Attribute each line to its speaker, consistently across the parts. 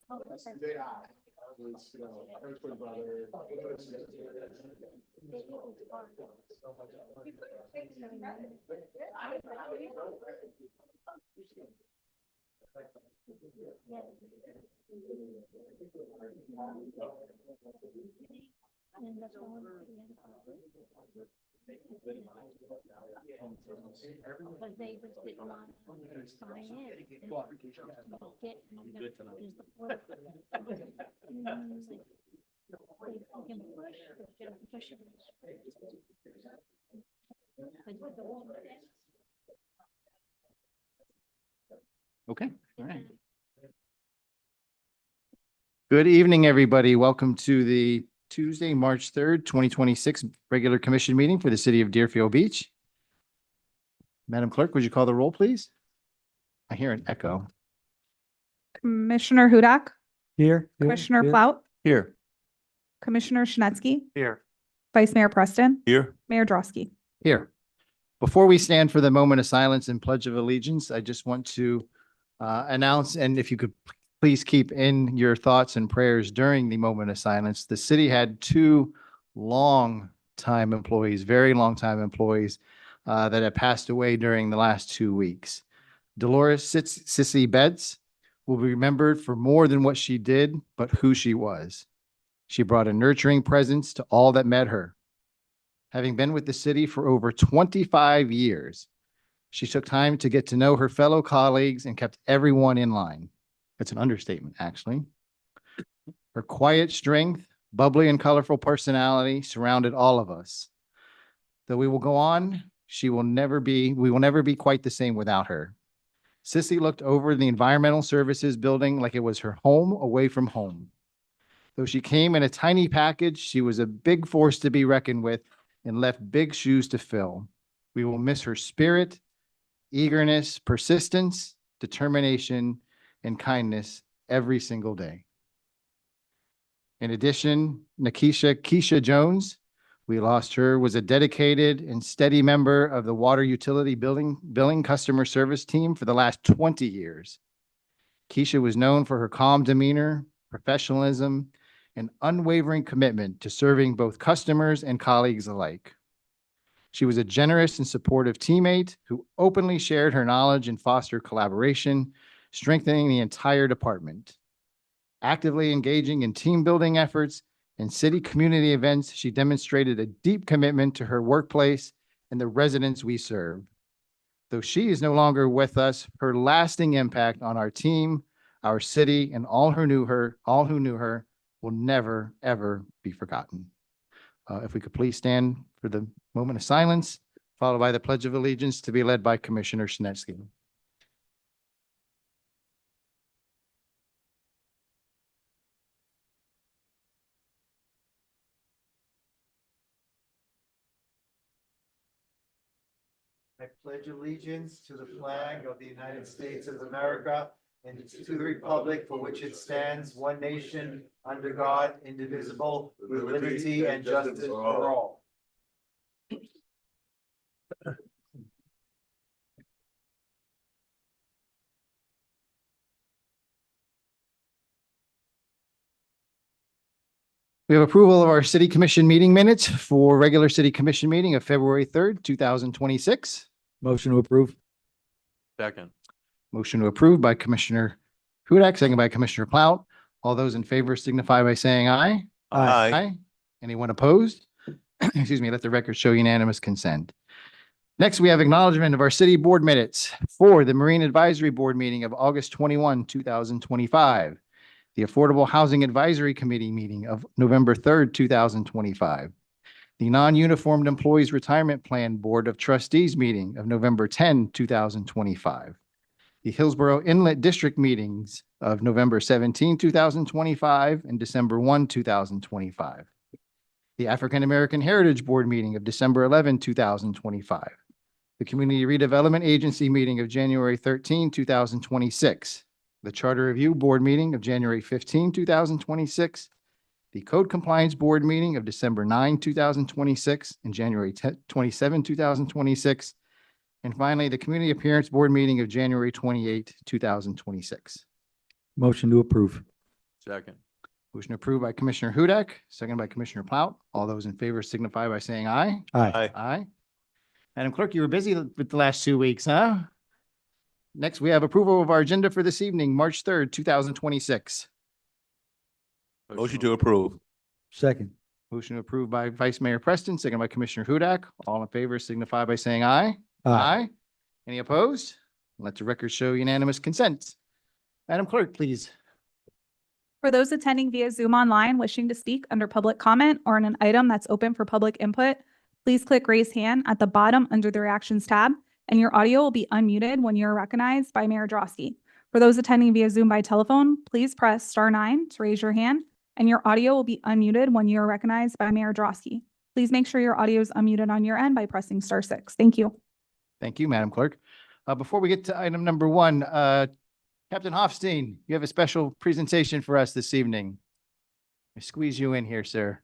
Speaker 1: But they just didn't want to buy in.
Speaker 2: Okay, all right. Good evening, everybody. Welcome to the Tuesday, March 3rd, 2026 regular commission meeting for the city of Deerfield Beach. Madam Clerk, would you call the roll, please? I hear an echo.
Speaker 3: Commissioner Hudak,
Speaker 4: Here.
Speaker 3: Commissioner Plout,
Speaker 4: Here.
Speaker 3: Commissioner Schnetsky,
Speaker 4: Here.
Speaker 3: Vice Mayor Preston,
Speaker 4: Here.
Speaker 3: Mayor Drosky.
Speaker 2: Here. Before we stand for the moment of silence and pledge of allegiance, I just want to announce, and if you could please keep in your thoughts and prayers during the moment of silence. The city had two long-time employees, very long-time employees that have passed away during the last 2 weeks. Dolores Sissy Betts will be remembered for more than what she did, but who she was. She brought a nurturing presence to all that met her. Having been with the city for over 25 years, she took time to get to know her fellow colleagues and kept everyone in line. That's an understatement, actually. Her quiet strength, bubbly and colorful personality surrounded all of us. Though we will go on, we will never be quite the same without her. Sissy looked over the environmental services building like it was her home away from home. Though she came in a tiny package, she was a big force to be reckoned with and left big shoes to fill. We will miss her spirit, eagerness, persistence, determination, and kindness every single day. In addition, Keisha Jones, we lost her, was a dedicated and steady member of the water utility billing customer service team for the last 20 years. Keisha was known for her calm demeanor, professionalism, and unwavering commitment to serving both customers and colleagues alike. She was a generous and supportive teammate who openly shared her knowledge and fostered collaboration, strengthening the entire department. Actively engaging in team building efforts and city community events, she demonstrated a deep commitment to her workplace and the residents we serve. Though she is no longer with us, her lasting impact on our team, our city, and all who knew her will never, ever be forgotten. If we could please stand for the moment of silence, followed by the Pledge of Allegiance to be led by Commissioner Schnetsky.
Speaker 5: I pledge allegiance to the flag of the United States of America and to the republic for which it stands, one nation, under God, indivisible, with liberty and justice for all.
Speaker 2: We have approval of our city commission meeting minutes for regular city commission meeting of February 3rd, 2026.
Speaker 4: Motion to approve.
Speaker 6: Second.
Speaker 2: Motion to approve by Commissioner Hudak, second by Commissioner Plout. All those in favor signify by saying aye.
Speaker 6: Aye.
Speaker 2: Anyone opposed? Excuse me, let the record show unanimous consent. Next, we have acknowledgement of our city board minutes for the Marine Advisory Board meeting of August 21, 2025. The Affordable Housing Advisory Committee meeting of November 3rd, 2025. The Non-Uniformed Employees Retirement Plan Board of Trustees meeting of November 10, 2025. The Hillsborough Inlet District meetings of November 17, 2025 and December 1, 2025. The African American Heritage Board meeting of December 11, 2025. The Community Redevelopment Agency meeting of January 13, 2026. The Charter Review Board meeting of January 15, 2026. The Code Compliance Board meeting of December 9, 2026 and January 27, 2026. And finally, the Community Appearance Board meeting of January 28, 2026.
Speaker 4: Motion to approve.
Speaker 6: Second.
Speaker 2: Motion approved by Commissioner Hudak, second by Commissioner Plout. All those in favor signify by saying aye.
Speaker 4: Aye.
Speaker 2: Aye. Madam Clerk, you were busy with the last 2 weeks, huh? Next, we have approval of our agenda for this evening, March 3rd, 2026.
Speaker 6: Motion to approve.
Speaker 4: Second.
Speaker 2: Motion approved by Vice Mayor Preston, second by Commissioner Hudak. All in favor signify by saying aye. Any opposed? Let the record show unanimous consent. Madam Clerk, please.
Speaker 3: For those attending via Zoom online wishing to speak under public comment or on an item that's open for public input, please click raise hand at the bottom under the reactions tab, and your audio will be unmuted when you're recognized by Mayor Drosky. For those attending via Zoom by telephone, please press *9 to raise your hand, and your audio will be unmuted when you are recognized by Mayor Drosky. Please make sure your audio is unmuted on your end by pressing *6. Thank you.
Speaker 2: Thank you, Madam Clerk. Before we get to item number 1, Captain Hofstein, you have a special presentation for us this evening. I squeeze you in here, sir.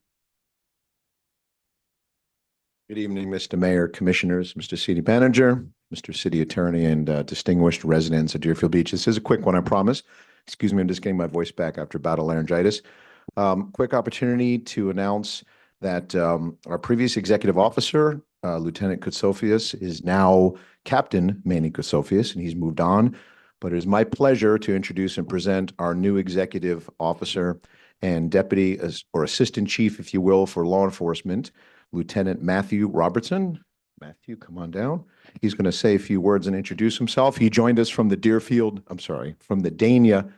Speaker 7: Good evening, Mr. Mayor, Commissioners, Mr. City Manager, Mr. City Attorney, and distinguished residents of Deerfield Beach. This is a quick one, I promise. Excuse me, I'm just getting my voice back after battle laryngitis. Quick opportunity to announce that our previous executive officer, Lieutenant Koutsoufias, is now Captain Manny Koutsoufias, and he's moved on. But it is my pleasure to introduce and present our new executive officer and deputy or assistant chief, if you will, for law enforcement, Lieutenant Matthew Robertson. Matthew, come on down. He's going to say a few words and introduce himself. He joined us from the from the Dania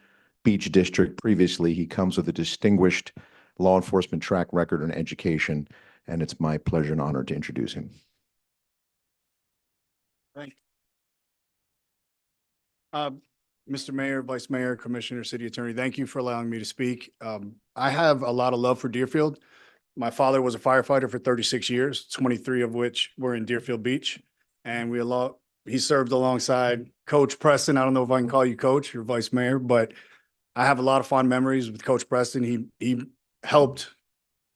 Speaker 7: Beach District previously. He comes with a distinguished law enforcement track record and education, and it's my pleasure and honor to introduce him.
Speaker 8: Thank you. Mr. Mayor, Vice Mayor, Commissioner, City Attorney, thank you for allowing me to speak. I have a lot of love for Deerfield. My father was a firefighter for 36 years, 23 of which were in Deerfield Beach. And he served alongside Coach Preston. I don't know if I can call you Coach or Vice Mayor, but I have a lot of fond memories with Coach Preston. He helped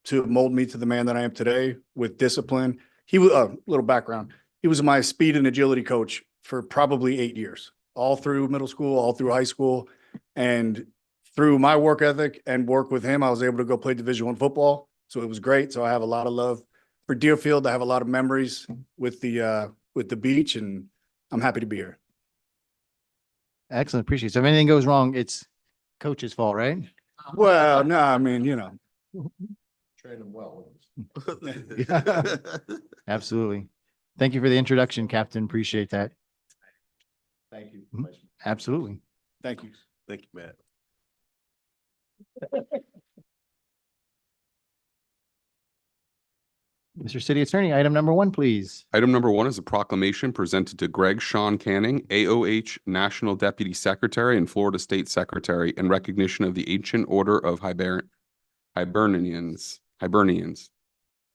Speaker 8: to mold me to the man that I am today with discipline. He was a little background. He was my speed and agility coach for probably 8 years, all through middle school, all through high school. And through my work ethic and work with him, I was able to go play Division I football. So it was great. So I have a lot of love for Deerfield. I have a lot of memories with the beach, and I'm happy to be here.
Speaker 2: Excellent. Appreciate it. So if anything goes wrong, it's Coach's fault, right?
Speaker 8: Well, no, I mean, you know.
Speaker 7: Train him well.
Speaker 2: Absolutely. Thank you for the introduction, Captain. Appreciate that.
Speaker 7: Thank you.
Speaker 2: Mhm. Absolutely.
Speaker 8: Thank you.
Speaker 6: Thank you, Matt.
Speaker 2: Mr. City Attorney, item number 1, please.
Speaker 9: Item number 1 is a proclamation presented to Greg Sean Canning, AOH National Deputy Secretary and Florida State Secretary, in recognition of the Ancient Order of Hibernians. I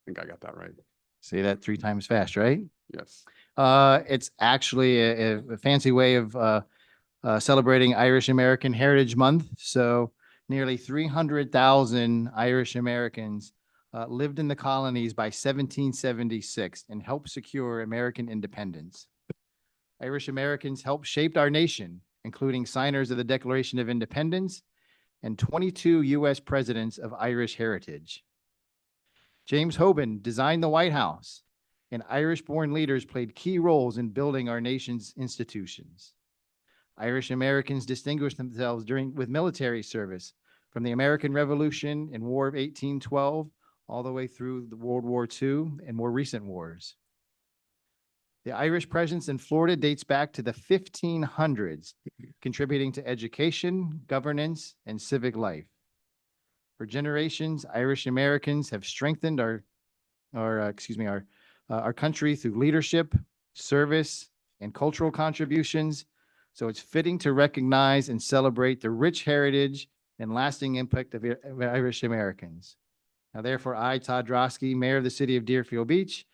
Speaker 9: think I got that right.
Speaker 2: Say that 3 times fast, right?
Speaker 9: Yes.
Speaker 2: It's actually a fancy way of celebrating Irish American Heritage Month. So nearly 300,000 Irish Americans lived in the colonies by 1776 and helped secure American independence. Irish Americans helped shape our nation, including signers of the Declaration of Independence and 22 U.S. presidents of Irish heritage. James Hoban designed the White House, and Irish-born leaders played key roles in building our nation's institutions. Irish Americans distinguished themselves with military service from the American Revolution and War of 1812 all the way through the World War II and more recent wars. The Irish presence in Florida dates back to the 1500s, contributing to education, governance, and civic life. For generations, Irish Americans have strengthened our country through leadership, service, and cultural contributions. So it's fitting to recognize and celebrate the rich heritage and lasting impact of Irish Americans. Now, therefore, I, Todd Drosky, Mayor of the City of Deerfield Beach,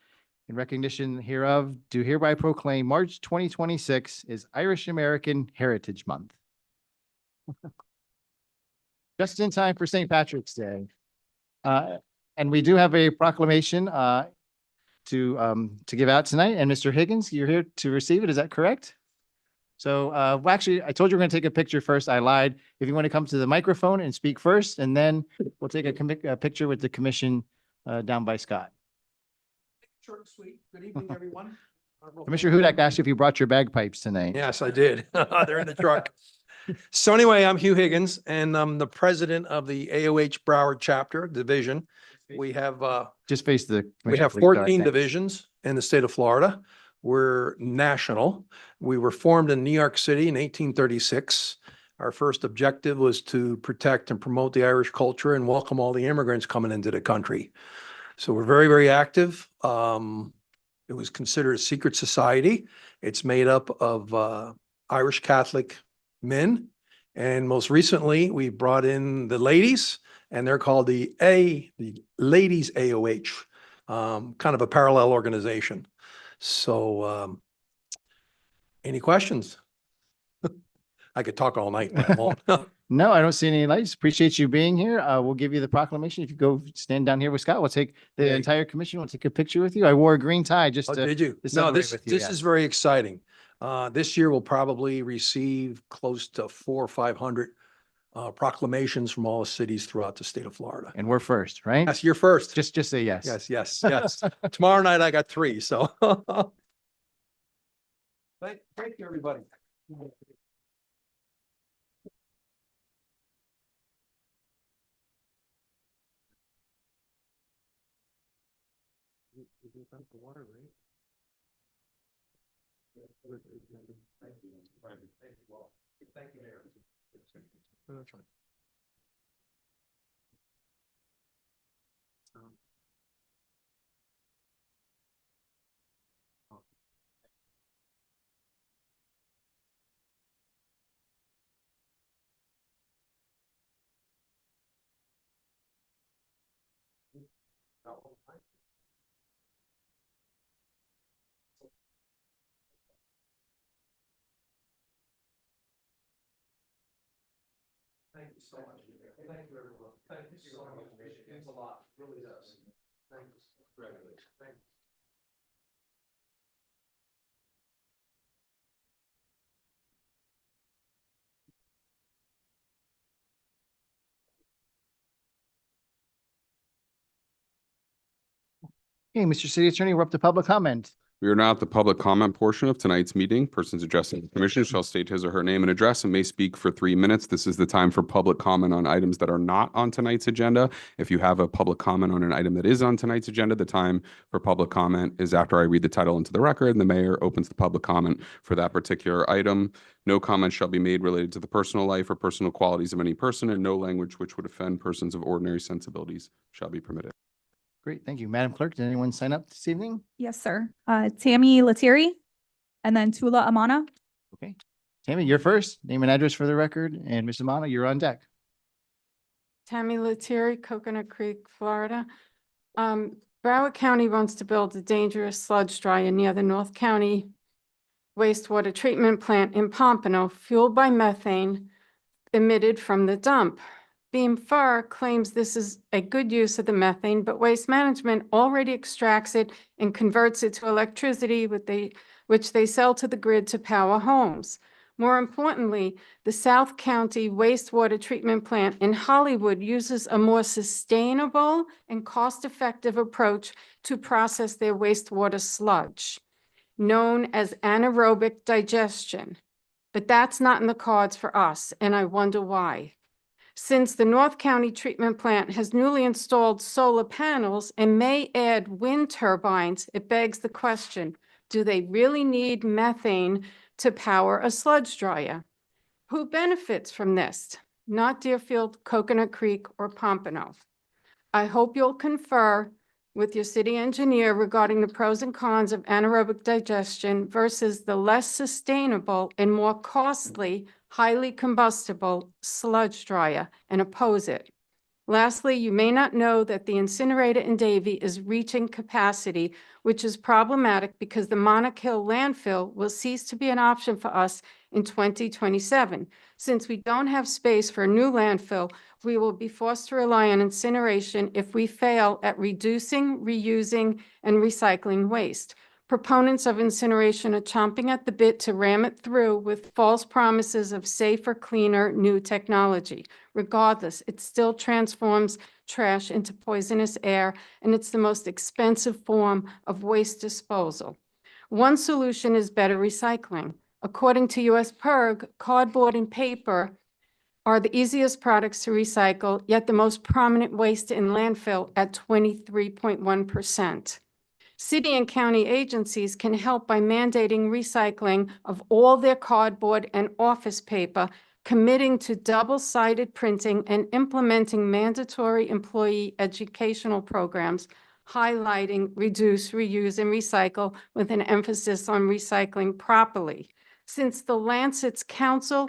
Speaker 2: in recognition hereof, do hereby proclaim March 2026 is Irish American Heritage Month. Just in time for St. Patrick's Day. And we do have a proclamation to give out tonight. And Mr. Higgins, you're here to receive it. Is that correct? So, well, actually, I told you we're going to take a picture first. I lied. If you want to come to the microphone and speak first, and then we'll take a picture with the commission down by Scott.
Speaker 10: Short and sweet. Good evening, everyone.
Speaker 2: Commissioner Hudak asked you if you brought your bagpipes tonight.
Speaker 10: Yes, I did. They're in the truck. So anyway, I'm Hugh Higgins and I'm the president of the AOH Broward Chapter Division. We have
Speaker 2: Just face the.
Speaker 10: we have 14 divisions in the state of Florida. We're national. We were formed in New York City in 1836. Our first objective was to protect and promote the Irish culture and welcome all the immigrants coming into the country. So we're very, very active. It was considered a secret society. It's made up of Irish Catholic men. And most recently, we brought in the ladies, and they're called the Ladies AOH, kind of a parallel organization. So any questions? I could talk all night, but I won't.
Speaker 2: No, I don't see any lights. Appreciate you being here. We'll give you the proclamation. If you go stand down here with Scott, we'll take the
Speaker 10: Yeah.
Speaker 2: entire commission. We'll take a picture with you. I wore a green tie just
Speaker 10: Oh,
Speaker 2: to.
Speaker 10: did you?
Speaker 2: to
Speaker 10: No,
Speaker 2: celebrate
Speaker 10: this
Speaker 2: with you,
Speaker 10: this
Speaker 2: yeah.
Speaker 10: is very exciting. This year we'll probably receive close to 400 or 500 proclamations from all the cities throughout the state of Florida.
Speaker 2: And we're first, right?
Speaker 10: Yes, you're first.
Speaker 2: Just say yes.
Speaker 10: Yes, yes, yes. Tomorrow night I got 3, so. Thank you, everybody. Thank you, Mayor. Thank you so much. Thank you, everyone. Thank you so much. It means a lot. It really does. Thank you. Congratulations. Thank you.
Speaker 2: Okay, Mr. City Attorney, we're up to public comment.
Speaker 9: We are now at the public comment portion of tonight's meeting. Persons addressing the commission shall state his or her name and address and may speak for 3 minutes. This is the time for public comment on items that are not on tonight's agenda. If you have a public comment on an item that is on tonight's agenda, the time for public comment is after I read the title into the record and the mayor opens the public comment for that particular item. No comment shall be made related to the personal life or personal qualities of any person, and no language which would offend persons of ordinary sensibilities shall be permitted.
Speaker 2: Great, thank you. Madam Clerk, did anyone sign up this evening?
Speaker 3: Yes, sir. Tammy Lettieri and then Tula Amana.
Speaker 2: Okay. Tammy, you're first. Name and address for the record. And Ms. Amano, you're on deck.
Speaker 11: Tammy Lettieri, Coconut Creek, Florida. Broward County wants to build a dangerous sludge dryer near the North County wastewater treatment plant in Pompano, fueled by methane emitted from the dump. Beam Fur claims this is a good use of the methane, but Waste Management already extracts it and converts it to electricity which they sell to the grid to power homes. More importantly, the South County wastewater treatment plant in Hollywood uses a more sustainable and cost-effective approach to process their wastewater sludge, known as anaerobic digestion. But that's not in the cards for us, and I wonder why. Since the North County treatment plant has newly installed solar panels and may add wind turbines, it begs the question, do they really need methane to power a sludge dryer? Who benefits from this? Not Deerfield, Coconut Creek, or Pompano. I hope you'll confer with your city engineer regarding the pros and cons of anaerobic digestion versus the less sustainable and more costly, highly combustible sludge dryer and oppose it. Lastly, you may not know that the incinerator in Davie is reaching capacity, which is problematic because the Monarch Hill landfill will cease to be an option for us in 2027. Since we don't have space for a new landfill, we will be forced to rely on incineration if we fail at reducing, reusing, and recycling waste. Proponents of incineration are chomping at the bit to ram it through with false promises of safer, cleaner, new technology. Regardless, it still transforms trash into poisonous air, and it's the most expensive form of waste disposal. One solution is better recycling. According to US PIRG, cardboard and paper are the easiest products to recycle, yet the most prominent waste in landfill at 23.1%. City and county agencies can help by mandating recycling of all their cardboard and office paper, committing to double-sided printing, and implementing mandatory employee educational programs highlighting reduce, reuse, and recycle with an emphasis on recycling properly. Since the Lancet's Countdown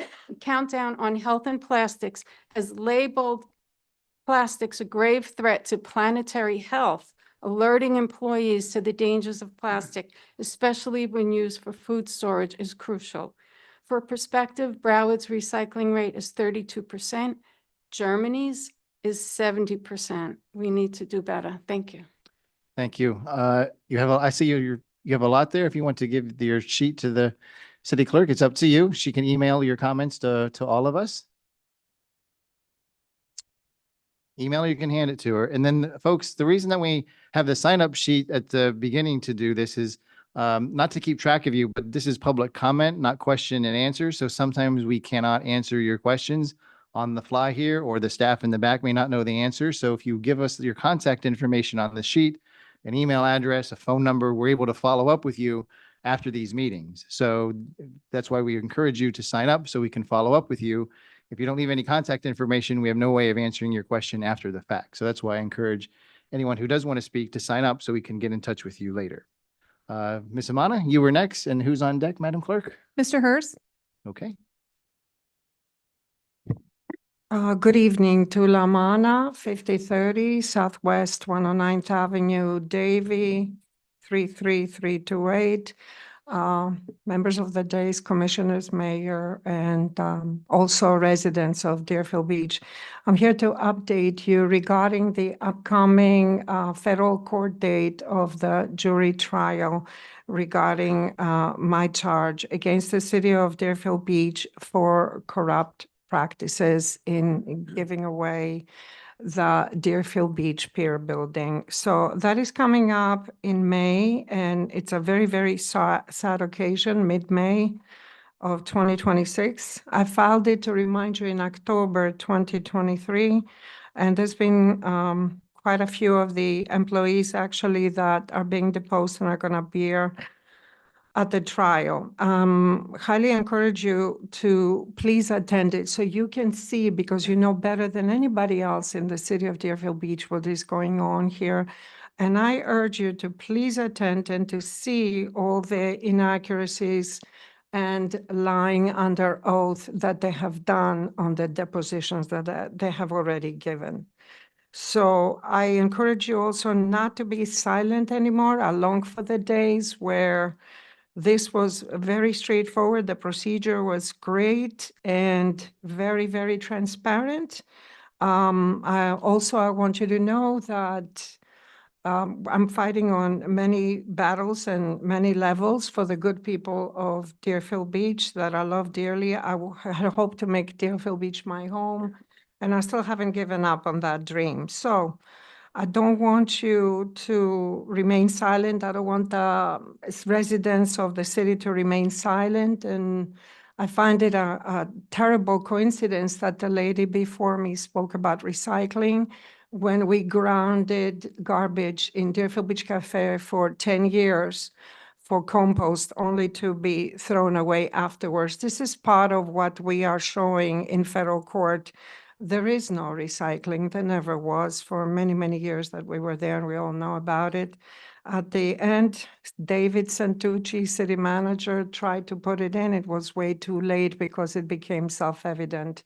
Speaker 11: on Health and Plastics has labeled plastics a grave threat to planetary health, alerting employees to the dangers of plastic, especially when used for food storage, is crucial. For perspective, Broward's recycling rate is 32%. Germany's is 70%. We need to do better. Thank you.
Speaker 2: Thank you. I see you have a lot there. If you want to give your sheet to the city clerk, it's up to you. She can email your comments to all of us. Email, you can hand it to her. And then folks, the reason that we have the sign up sheet at the beginning to do this is not to keep track of you, but this is public comment, not question and answer. So sometimes we cannot answer your questions on the fly here, or the staff in the back may not know the answer. So if you give us your contact information on the sheet, an email address, a phone number, we're able to follow up with you after these meetings. So that's why we encourage you to sign up so we can follow up with you. If you don't leave any contact information, we have no way of answering your question after the fact. So that's why I encourage anyone who does want to speak to sign up so we can get in touch with you later. Ms. Amana, you were next, and who's on deck, Madam Clerk?
Speaker 3: Mr. Hers?
Speaker 2: Okay.
Speaker 12: Good evening to Lamana, 5030 Southwest 109th Avenue, Davie, 33328. Members of the days, commissioners, mayor, and also residents of Deerfield Beach. I'm here to update you regarding the upcoming federal court date of the jury trial regarding my charge against the city of Deerfield Beach for corrupt practices in giving away the Deerfield Beach Pier building. So that is coming up in May, and it's a very, very sad occasion, mid-May of 2026. I filed it to remind you in October 2023, and there's been quite a few of the employees actually that are being deposed and are going to be here at the trial. Highly encourage you to please attend it so you can see, because you know better than anybody else in the city of Deerfield Beach what is going on here. And I urge you to please attend and to see all the inaccuracies and lying under oath that they have done on the depositions that they have already given. So I encourage you also not to be silent anymore. I long for the days where this was very straightforward. The procedure was great and very, very transparent. I want you to know that I'm fighting on many battles and many levels for the good people of Deerfield Beach that I love dearly. I had hoped to make Deerfield Beach my home, and I still haven't given up on that dream. So I don't want you to remain silent. I don't want the residents of the city to remain silent. And I find it a terrible coincidence that the lady before me spoke about recycling when we grounded garbage in Deerfield Beach Cafe for 10 years for compost, only to be thrown away afterwards. This is part of what we are showing in federal court. There is no recycling. There never was for many, many years that we were there, and we all know about it. At the end, David Santucci, city manager, tried to put it in. It was way too late because it became self-evident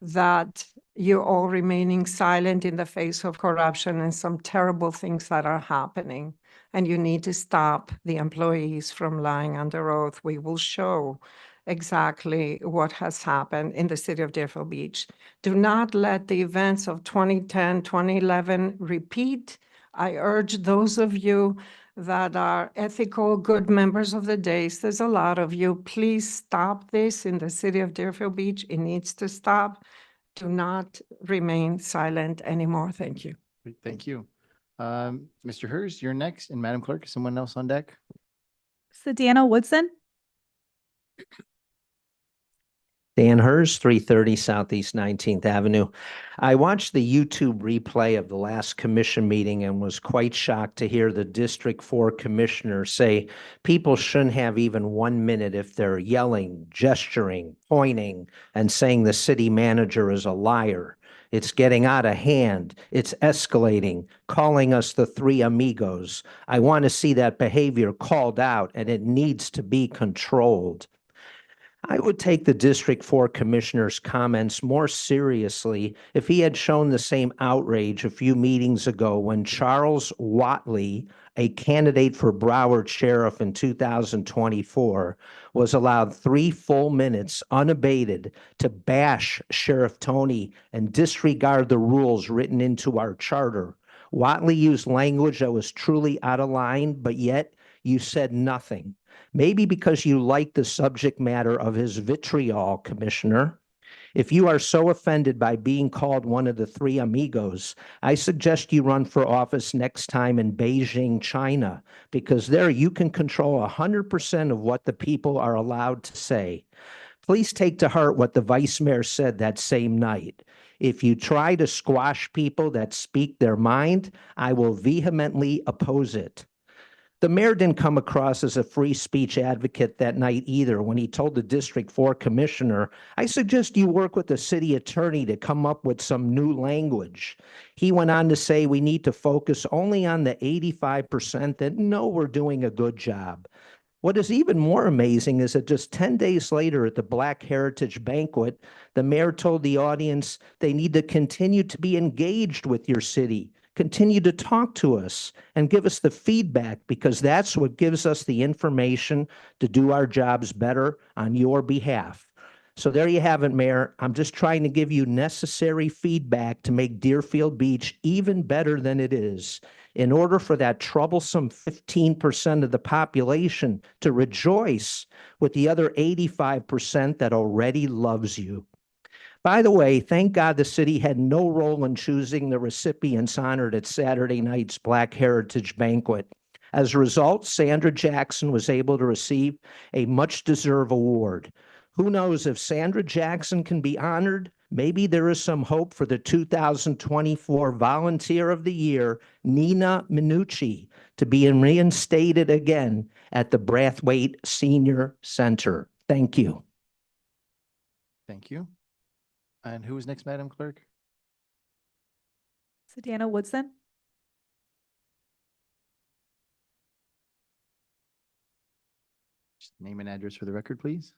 Speaker 12: that you're all remaining silent in the face of corruption and some terrible things that are happening. And you need to stop the employees from lying under oath. We will show exactly what has happened in the city of Deerfield Beach. Do not let the events of 2010, 2011 repeat. I urge those of you that are ethical, good members of the days. There's a lot of you. Please stop this in the city of Deerfield Beach. It needs to stop. Do not remain silent anymore. Thank you.
Speaker 2: Great, thank you. Mr. Hers, you're next, and Madam Clerk, is someone else on deck?
Speaker 3: Sedana Woodson.
Speaker 13: Dan Hers, 330 Southeast 19th Avenue. I watched the YouTube replay of the last commission meeting and was quite shocked to hear the District 4 commissioner say people shouldn't have even 1 minute if they're yelling, gesturing, pointing, and saying the city manager is a liar. It's getting out of hand. It's escalating, calling us the three amigos. I want to see that behavior called out, and it needs to be controlled. I would take the District 4 Commissioner's comments more seriously if he had shown the same outrage a few meetings ago when Charles Whatley, a candidate for Broward Sheriff in 2024, was allowed 3 full minutes unabated to bash Sheriff Tony and disregard the rules written into our charter. Whatley used language that was truly out of line, but yet you said nothing. Maybe because you like the subject matter of his vitriol, Commissioner. If you are so offended by being called one of the three amigos, I suggest you run for office next time in Beijing, China, because there you can control 100% of what the people are allowed to say. Please take to heart what the Vice Mayor said that same night. If you try to squash people that speak their mind, I will vehemently oppose it. The mayor didn't come across as a free speech advocate that night either when he told the District 4 commissioner, I suggest you work with the city attorney to come up with some new language. He went on to say we need to focus only on the 85% that know we're doing a good job. What is even more amazing is that just 10 days later at the Black Heritage Banquet, the mayor told the audience they need to continue to be engaged with your city. Continue to talk to us and give us the feedback because that's what gives us the information to do our jobs better on your behalf. So there you have it, Mayor. I'm just trying to give you necessary feedback to make Deerfield Beach even better than it is in order for that troublesome 15% of the population to rejoice with the other 85% that already loves you. By the way, thank God the city had no role in choosing the recipients honored at Saturday night's Black Heritage Banquet. As a result, Sandra Jackson was able to receive a much-deserved award. Who knows if Sandra Jackson can be honored? Maybe there is some hope for the 2024 Volunteer of the Year, Nina Minucci, to be reinstated again at the Brathwaite Senior Center. Thank you.
Speaker 2: Thank you. And who is next, Madam Clerk?
Speaker 3: Sedana Woodson.
Speaker 2: Just name and address for the record, please.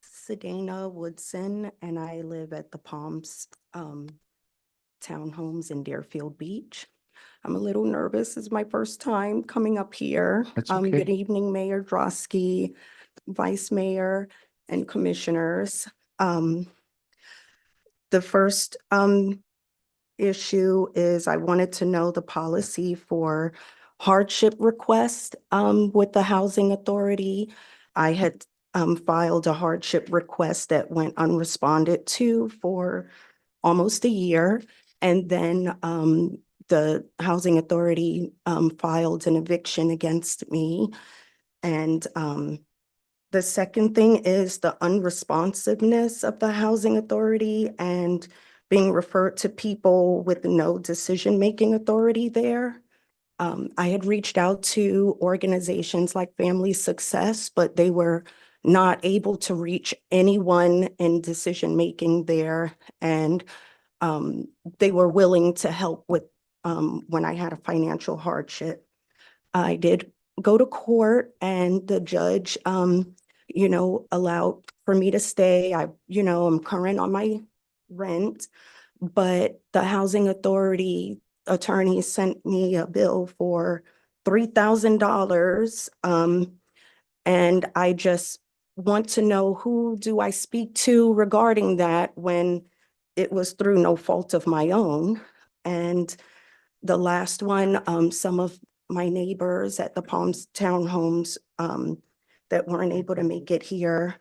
Speaker 14: Sedana Woodson, and I live at the Palms Townhomes in Deerfield Beach. I'm a little nervous. It's my first time coming up here.
Speaker 2: That's okay.
Speaker 14: Good evening, Mayor Drosky, Vice Mayor, and Commissioners. The first issue is I wanted to know the policy for hardship request with the Housing Authority. I had filed a hardship request that went unresponded to for almost a year. And then the Housing Authority filed an eviction against me. And the second thing is the unresponsiveness of the Housing Authority and being referred to people with no decision-making authority there. I had reached out to organizations like Family Success, but they were not able to reach anyone in decision-making there. And they were willing to help with when I had a financial hardship. I did go to court and the judge, allowed for me to stay. I'm current on my rent, but the Housing Authority attorney sent me a bill for $3,000. And I just want to know, who do I speak to regarding that when it was through no fault of my own? And the last one, some of my neighbors at the Palms Townhomes that weren't able to make it here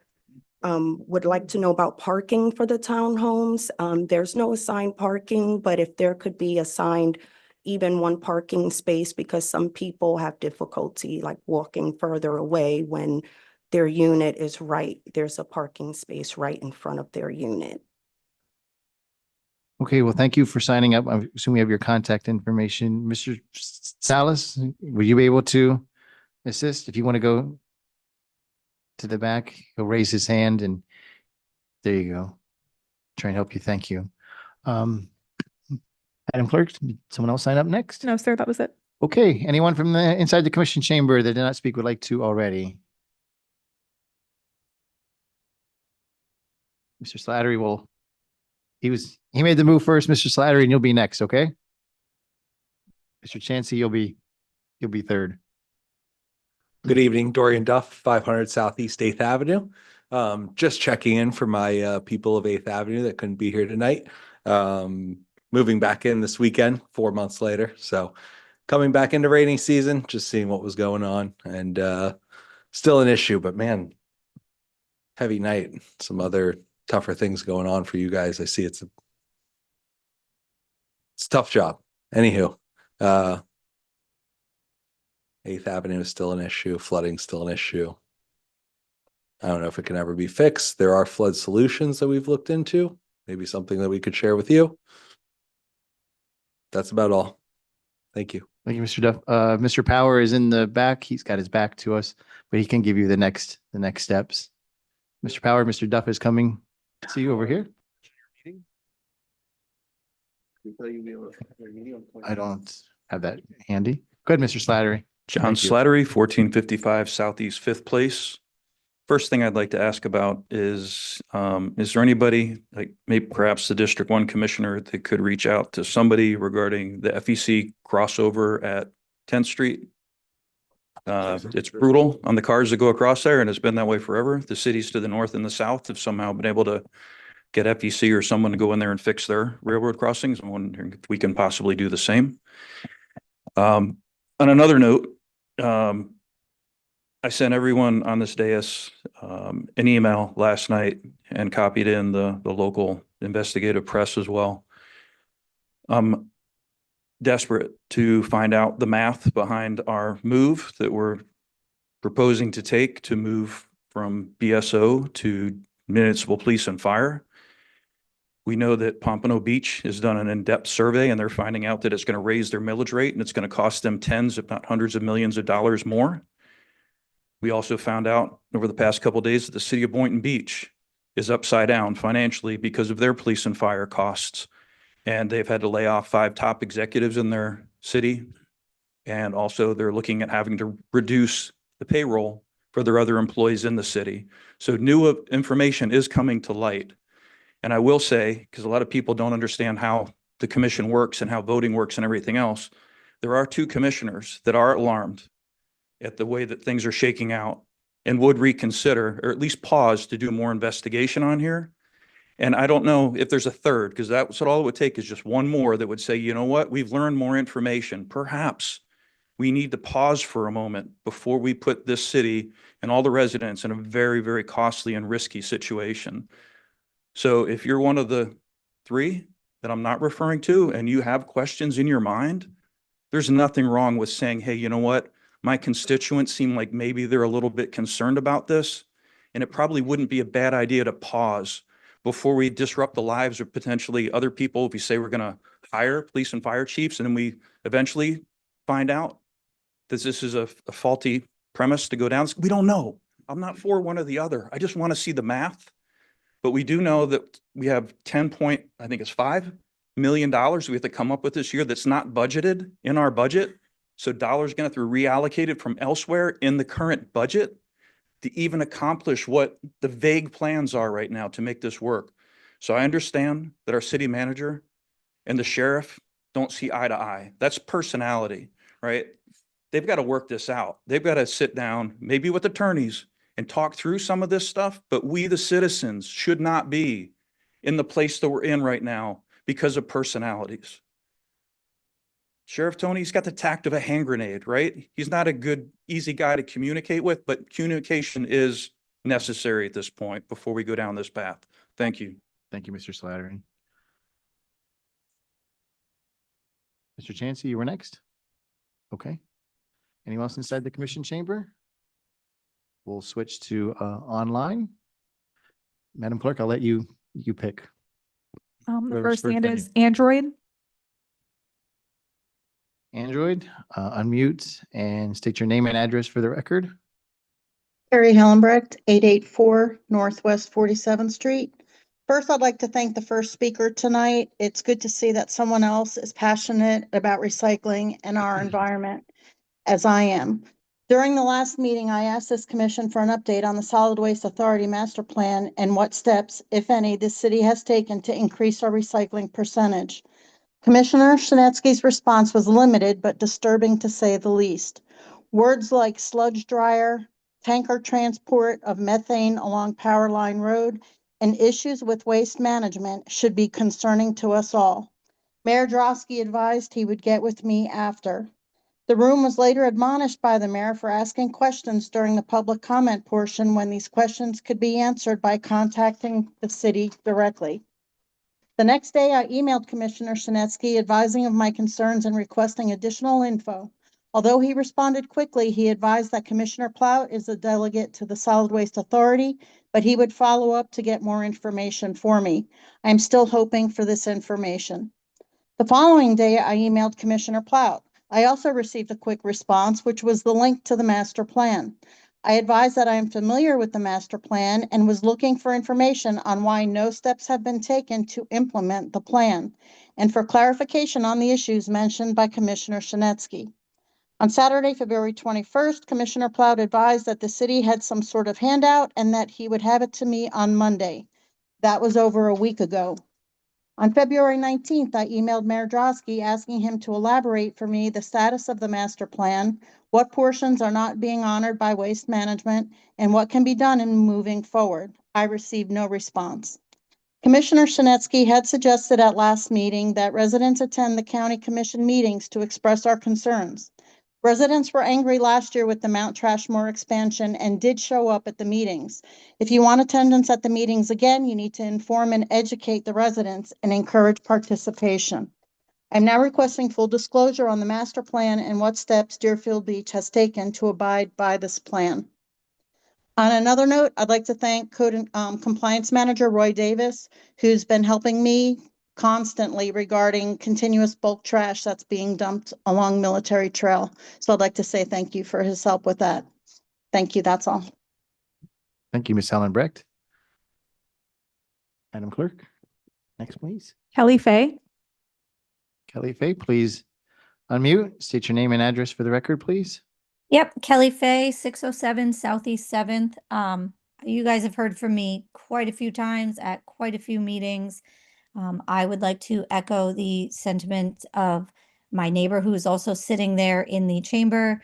Speaker 14: would like to know about parking for the townhomes. There's no assigned parking, but if there could be assigned even one parking space, because some people have difficulty like walking further away when their unit is there's a parking space right in front of their unit.
Speaker 2: Okay, well, thank you for signing up. I assume we have your contact information. Mr. Salas, were you able to assist? If you want to go to the back, he'll raise his hand and there you go. Try and help you. Thank you. Madam Clerk, did someone else sign up next?
Speaker 3: No, sir, that was it.
Speaker 2: Okay, anyone from inside the commission chamber that did not speak would like to already? Mr. Slattery he made the move first, Mr. Slattery, and you'll be next, okay? Mr. Chansey, you'll be third.
Speaker 15: Good evening, Dorian Duff, 500 Southeast 8th Avenue. Just checking in for my people of 8th Avenue that couldn't be here tonight. Moving back in this weekend, 4 months later. So coming back into rainy season, just seeing what was going on, and still an issue, but man, heavy night. Some other tougher things going on for you guys. I see it's a tough job. Anywho, 8th Avenue is still an issue. Flooding still an issue. I don't know if it can ever be fixed. There are flood solutions that we've looked into. Maybe something that we could share with you. That's about all. Thank you.
Speaker 2: Thank you, Mr. Duff. Mr. Power is in the back. He's got his back to us, but he can give you the next steps. Mr. Power, Mr. Duff is coming to see you over here. I don't have that handy. Go ahead, Mr. Slattery.
Speaker 16: John
Speaker 2: Thank you.
Speaker 16: Slattery, 1455 Southeast 5th Place. First thing I'd like to ask about is there anybody, like maybe perhaps the District 1 Commissioner, that could reach out to somebody regarding the FEC crossover at 10th Street? It's brutal on the cars that go across there, and it's been that way forever. The cities to the north and the south have somehow been able to get FEC or someone to go in there and fix their railroad crossings. I'm wondering if we can possibly do the same. On another note, I sent everyone on this dais an email last night and copied in the local investigative press as well. I'm desperate to find out the math behind our move that we're proposing to take to move from BSO to municipal police and fire. We know that Pompano Beach has done an in-depth survey, and they're finding out that it's going to raise their millage rate, and it's going to cost them tens, if not hundreds of millions of dollars more. We also found out over the past couple of days that the city of Boynton Beach is upside down financially because of their police and fire costs. And they've had to lay off 5 top executives in their city. And also they're looking at having to reduce the payroll for their other employees in the city. So new information is coming to light. And I will say, because a lot of people don't understand how the commission works and how voting works and everything else, there are 2 commissioners that are alarmed at the way that things are shaking out and would reconsider, or at least pause to do more investigation on here. And I don't know if there's a third, because that's what all it would take is just one more that would say, you know what, we've learned more information. Perhaps we need to pause for a moment before we put this city and all the residents in a very, very costly and risky situation. So if you're one of the 3 that I'm not referring to and you have questions in your mind, there's nothing wrong with saying, hey, you know what? My constituents seem like maybe they're a little bit concerned about this, and it probably wouldn't be a bad idea to pause before we disrupt the lives of potentially other people. If we say we're going to hire police and fire chiefs, and then we eventually find out that this is a faulty premise to go down, we don't know. I'm not for one or the other. I just want to see the math. But we do know that we have $5 million we have to come up with this year that's not budgeted in our budget. So dollars going to have to be reallocated from elsewhere in the current budget to even accomplish what the vague plans are right now to make this work. So I understand that our city manager and the sheriff don't see eye to eye. That's personality, right? They've got to work this out. They've got to sit down, maybe with attorneys, and talk through some of this stuff. But we, the citizens, should not be in the place that we're in right now because of personalities. Sheriff Tony's got the tact of a hand grenade, right? He's not a good, easy guy to communicate with, but communication is necessary at this point before we go down this path. Thank you.
Speaker 2: Thank you, Mr. Slattery. Mr. Chansey, you were next. Okay. Anyone else inside the commission chamber? We'll switch to online. Madam Clerk, I'll let you pick.
Speaker 3: The
Speaker 2: Whoever's
Speaker 3: first hand
Speaker 2: venue.
Speaker 3: is Android.
Speaker 2: Android, unmute and state your name and address for the record.
Speaker 17: Carrie Hellenbrecht, 884 Northwest 47th Street. First, I'd like to thank the first speaker tonight. It's good to see that someone else is passionate about recycling and our environment, as I am. During the last meeting, I asked this commission for an update on the Solid Waste Authority Master Plan and what steps, if any, the city has taken to increase our recycling percentage. Commissioner Shinetsky's response was limited but disturbing to say the least. Words like sludge dryer, tanker transport of methane along Power Line Road, and issues with waste management should be concerning to us all. Mayor Drosky advised he would get with me after. The room was later admonished by the mayor for asking questions during the public comment portion when these questions could be answered by contacting the city directly. The next day, I emailed Commissioner Shinetsky advising of my concerns and requesting additional info. Although he responded quickly, he advised that Commissioner Plout is a delegate to the Solid Waste Authority, but he would follow up to get more information for me. I'm still hoping for this information. The following day, I emailed Commissioner Plout. I also received a quick response, which was the link to the master plan. I advised that I am familiar with the master plan and was looking for information on why no steps have been taken to implement the plan, and for clarification on the issues mentioned by Commissioner Shinetsky. On Saturday, February 21st, Commissioner Plout advised that the city had some sort of handout and that he would have it to me on Monday. That was over a week ago. On February 19th, I emailed Mayor Drosky asking him to elaborate for me the status of the master plan, what portions are not being honored by waste management, and what can be done in moving forward. I received no response. Commissioner Shinetsky had suggested at last meeting that residents attend the county commission meetings to express our concerns. Residents were angry last year with the Mount Trashmore expansion and did show up at the meetings. If you want attendance at the meetings again, you need to inform and educate the residents and encourage participation. I'm now requesting full disclosure on the master plan and what steps Deerfield Beach has taken to abide by this plan. On another note, I'd like to thank Code and Compliance Manager Roy Davis, who's been helping me constantly regarding continuous bulk trash that's being dumped along Military Trail. So I'd like to say thank you for his help with that. Thank you. That's all.
Speaker 2: Thank you, Ms. Hellenbrecht. Madam Clerk, next, please.
Speaker 3: Kelly Fay.
Speaker 2: Kelly Fay, please unmute, state your name and address for the record, please.
Speaker 1: Yep, Kelly Fay, 607 Southeast 7th. You guys have heard from me quite a few times at quite a few meetings. I would like to echo the sentiment of my neighbor who is also sitting there in the chamber.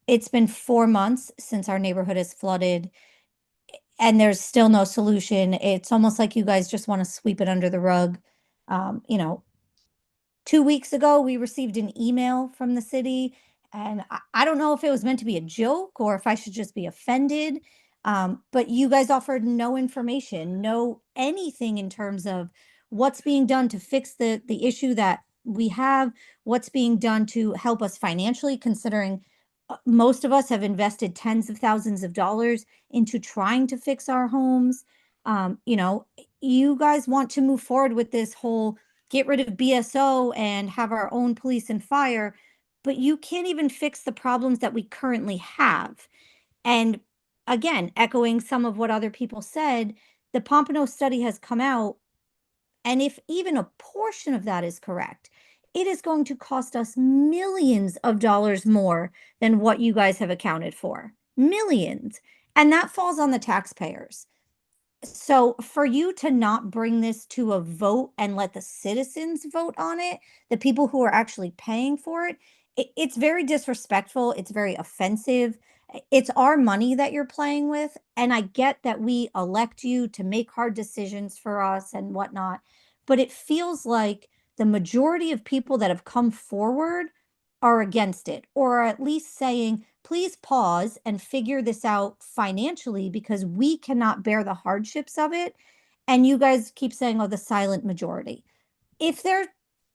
Speaker 1: It's been 4 months since our neighborhood is flooded and there's still no solution. It's almost like you guys just want to sweep it under the rug. 2 weeks ago, we received an email from the city, and I don't know if it was meant to be a joke or if I should just be offended. But you guys offered no information, no anything in terms of what's being done to fix the issue that we have, what's being done to help us financially, considering most of us have invested tens of thousands of dollars into trying to fix our homes. You guys want to move forward with this whole get rid of BSO and have our own police and fire, but you can't even fix the problems that we currently have. And again, echoing some of what other people said, the Pompano study has come out, and if even a portion of that is correct, it is going to cost us millions of dollars more than what you guys have accounted for. Millions. And that falls on the taxpayers. So for you to not bring this to a vote and let the citizens vote on it, the people who are actually paying for it, it's very disrespectful. It's very offensive. It's our money that you're playing with. And I get that we elect you to make hard decisions for us and whatnot, but it feels like the majority of people that have come forward are against it, or at least saying, please pause and figure this out financially because we cannot bear the hardships of it. And you guys keep saying, oh, the silent majority. If they're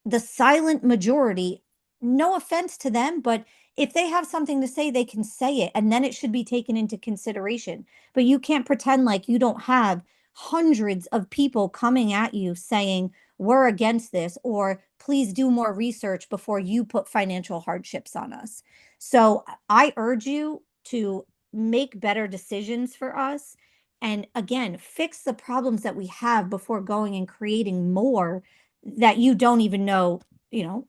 Speaker 1: the silent majority, no offense to them, but if they have something to say, they can say it, and then it should be taken into consideration. But you can't pretend like you don't have hundreds of people coming at you saying, we're against this, or please do more research before you put financial hardships on us. So I urge you to make better decisions for us. And again, fix the problems that we have before going and creating more that you don't even know,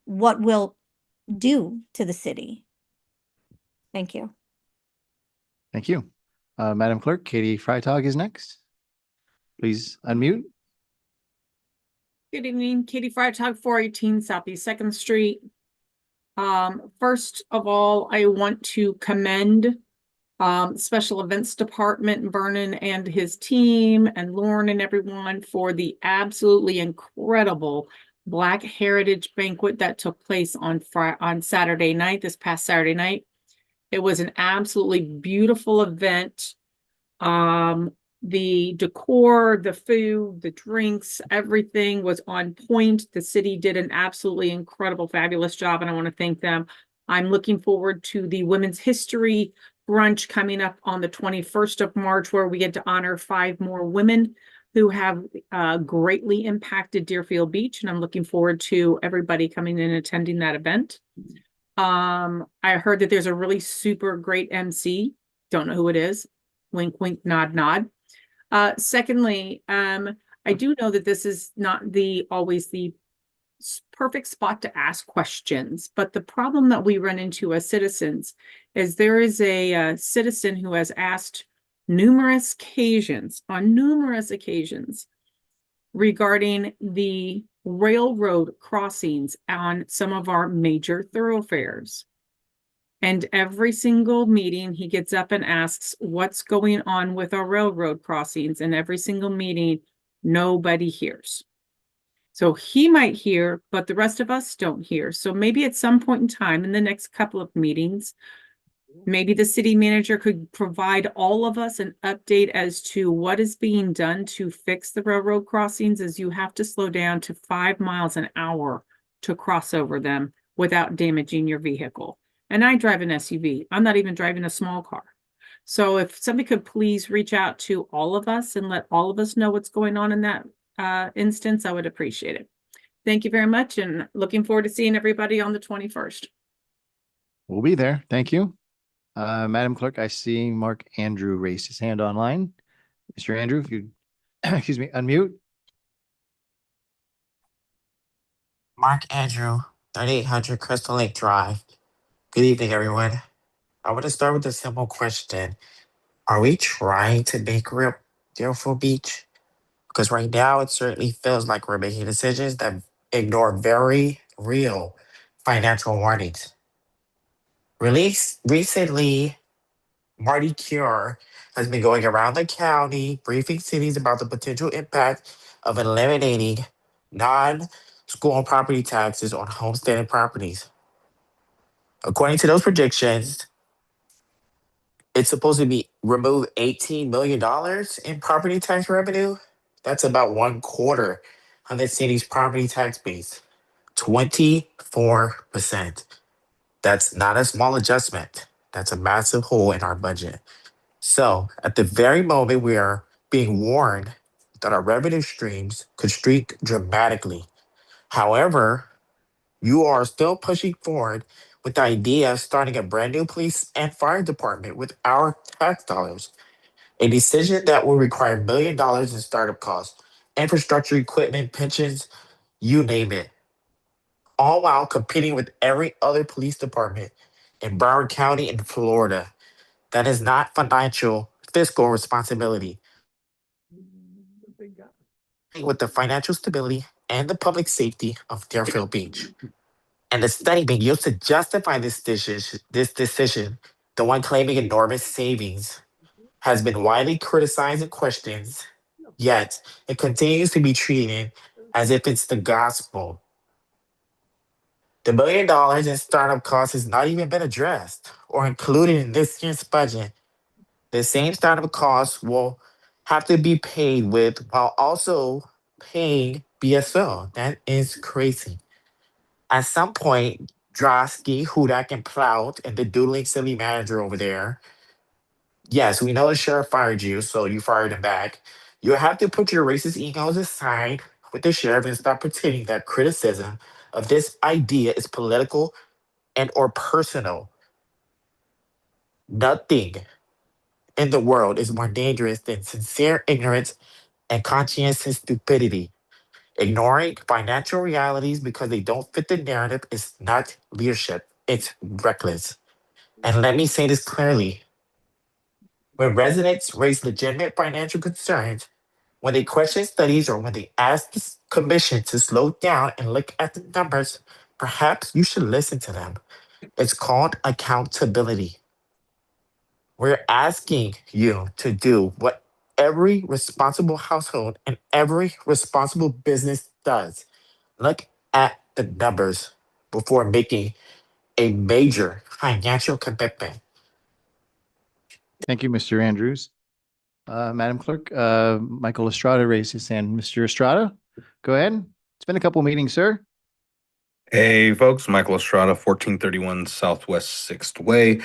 Speaker 1: what will do to the city. Thank you.
Speaker 2: Thank you. Madam Clerk, Katie Freitag is next. Please unmute.
Speaker 18: Good evening, Katie Freitag, 418 Southeast 2nd Street. First of all, I want to commend Special Events Department, Vernon and his team, and Lauren and everyone for the absolutely incredible Black Heritage Banquet that took place on Saturday night, this past Saturday night. It was an absolutely beautiful event. The decor, the food, the drinks, everything was on point. The city did an absolutely incredible, fabulous job, and I want to thank them. I'm looking forward to the Women's History Brunch coming up on the 21st of March, where we get to honor 5 more women who have greatly impacted Deerfield Beach, and I'm looking forward to everybody coming in and attending that event. I heard that there's a really super great MC. Don't know who it is. Wink, wink, nod, nod. Secondly, I do know that this is not always the perfect spot to ask questions, but the problem that we run into as citizens is there is a citizen who has asked on numerous occasions regarding the railroad crossings on some of our major thoroughfares. And every single meeting, he gets up and asks, what's going on with our railroad crossings? And every single meeting, nobody hears. So he might hear, but the rest of us don't hear. So maybe at some point in time in the next couple of meetings, maybe the city manager could provide all of us an update as to what is being done to fix the railroad crossings, as you have to slow down to 5 miles an hour to cross over them without damaging your vehicle. And I drive an SUV. I'm not even driving a small car. So if somebody could please reach out to all of us and let all of us know what's going on in that instance, I would appreciate it. Thank you very much, and looking forward to seeing everybody on the 21st.
Speaker 2: We'll be there. Thank you. Madam Clerk, I see Mark Andrew raised his hand online. Mr. Andrew, if you, excuse me, unmute.
Speaker 19: Mark Andrew, 3800 Crystal Lake Drive. Good evening, everyone. I want to start with a simple question. Are we trying to make real Deerfield Beach? Because right now it certainly feels like we're making decisions that ignore very real financial warnings. Recently, Marty Cure has been going around the county briefing cities about the potential impact of eliminating non-school property taxes on homesteaded properties. According to those predictions, it's supposed to be remove $18 million in property tax revenue. That's about 1/4 of the city's property tax base, 24%. That's not a small adjustment. That's a massive hole in our budget. So at the very moment, we are being warned that our revenue streams could shrink dramatically. However, you are still pushing forward with the idea of starting a brand new police and fire department with our tax dollars, a decision that will require $1 million in startup costs, infrastructure, equipment, pensions, you name it, all while competing with every other police department in Broward County and Florida. That is not fiscal responsibility. With the financial stability and the public safety of Deerfield Beach. And the study being used to justify this decision, the one claiming enormous savings, has been widely criticized and questioned, yet it continues to be treated as if it's the gospel. The $1 million in startup costs has not even been addressed or included in this year's budget. The same startup costs will have to be paid with while also paying BSO. That is crazy. At some point, Drosky, Hudak, and Plout, and the doodling city manager over there, yes, we know the sheriff fired you, so you fired him back. You have to put your racist emails aside with the sheriff and stop pretending that criticism of this idea is political and or personal. Nothing in the world is more dangerous than sincere ignorance and conscientious stupidity. Ignoring financial realities because they don't fit the narrative is not leadership, it's reckless. And let me say this clearly. When residents raise legitimate financial concerns, when they question studies or when they ask the commission to slow down and look at the numbers, perhaps you should listen to them. It's called accountability. We're asking you to do what every responsible household and every responsible business does. Look at the numbers before making a major financial commitment.
Speaker 2: Thank you, Mr. Andrews. Madam Clerk, Michael Estrada raised his hand. Mr. Estrada, go ahead. It's been a couple meetings, sir.
Speaker 20: Hey folks, Michael Estrada, 1431 Southwest 6th Way,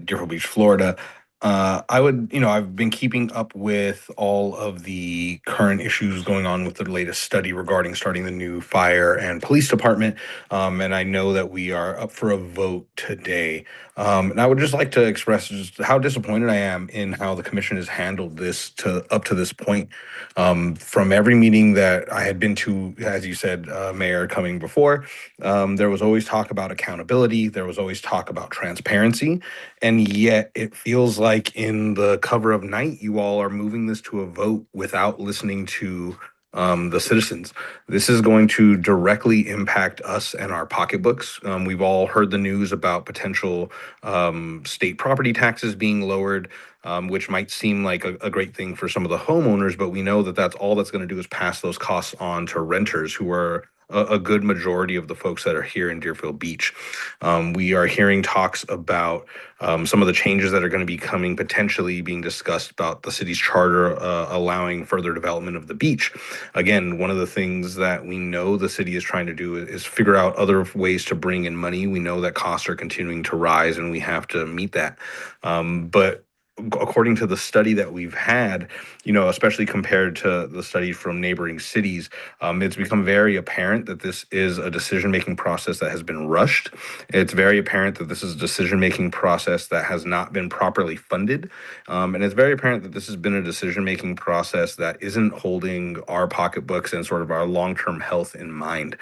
Speaker 20: Deerfield Beach, Florida. I've been keeping up with all of the current issues going on with the latest study regarding starting the new fire and police department. And I know that we are up for a vote today. And I would just like to express just how disappointed I am in how the commission has handled this up to this point. From every meeting that I had been to, as you said, Mayor, coming before, there was always talk about accountability. There was always talk about transparency. And yet it feels like in the cover of night, you all are moving this to a vote without listening to the citizens. This is going to directly impact us and our pocketbooks. We've all heard the news about potential state property taxes being lowered, which might seem like a great thing for some of the homeowners, but we know that that's all that's going to do is pass those costs on to renters who are a good majority of the folks that are here in Deerfield Beach. We are hearing talks about some of the changes that are going to be coming, potentially being discussed about the city's charter allowing further development of the beach. Again, one of the things that we know the city is trying to do is figure out other ways to bring in money. We know that costs are continuing to rise and we have to meet that. But according to the study that we've had, especially compared to the study from neighboring cities, it's become very apparent that this is a decision-making process that has been rushed. It's very apparent that this is a decision-making process that has not been properly funded. And it's very apparent that this has been a decision-making process that isn't holding our pocketbooks and sort of our long-term health in mind.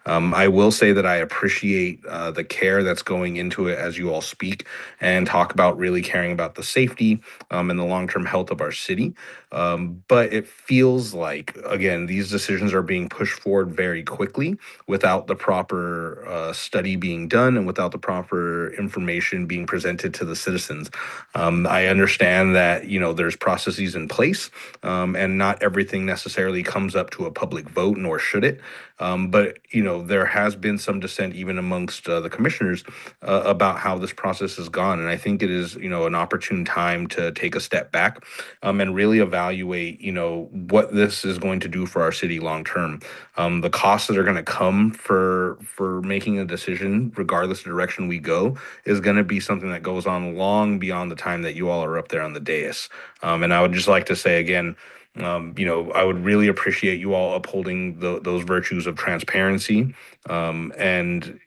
Speaker 20: I will say that I appreciate the care that's going into it as you all speak and talk about really caring about the safety and the long-term health of our city. But it feels like, again, these decisions are being pushed forward very quickly without the proper study being done and without the proper information being presented to the citizens. I understand that, there's processes in place and not everything necessarily comes up to a public vote, nor should it. But, there has been some dissent even amongst the commissioners about how this process has gone. And I think it is, an opportune time to take a step back and really evaluate, what this is going to do for our city long term. The costs that are going to come for making a decision, regardless of direction we go, is going to be something that goes on long beyond the time that you all are up there on the dais. And I would just like to say again, I would really appreciate you all upholding those virtues of transparency and,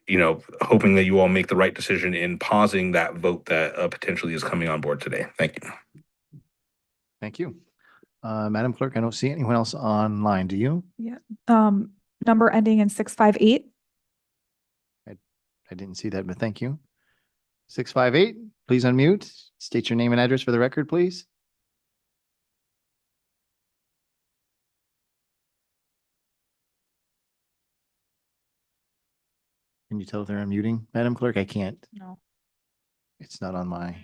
Speaker 20: hoping that you all make the right decision in pausing that vote that potentially is coming on board today. Thank you.
Speaker 2: Thank you. Madam Clerk, I don't see anyone else online. Do you?
Speaker 3: Yeah. Number ending in 658.
Speaker 2: I didn't see that, but thank you. 658, please unmute. State your name and address for the record, please. Can you tell if they're unmuting, Madam Clerk? I can't.
Speaker 3: No,
Speaker 2: It's not on my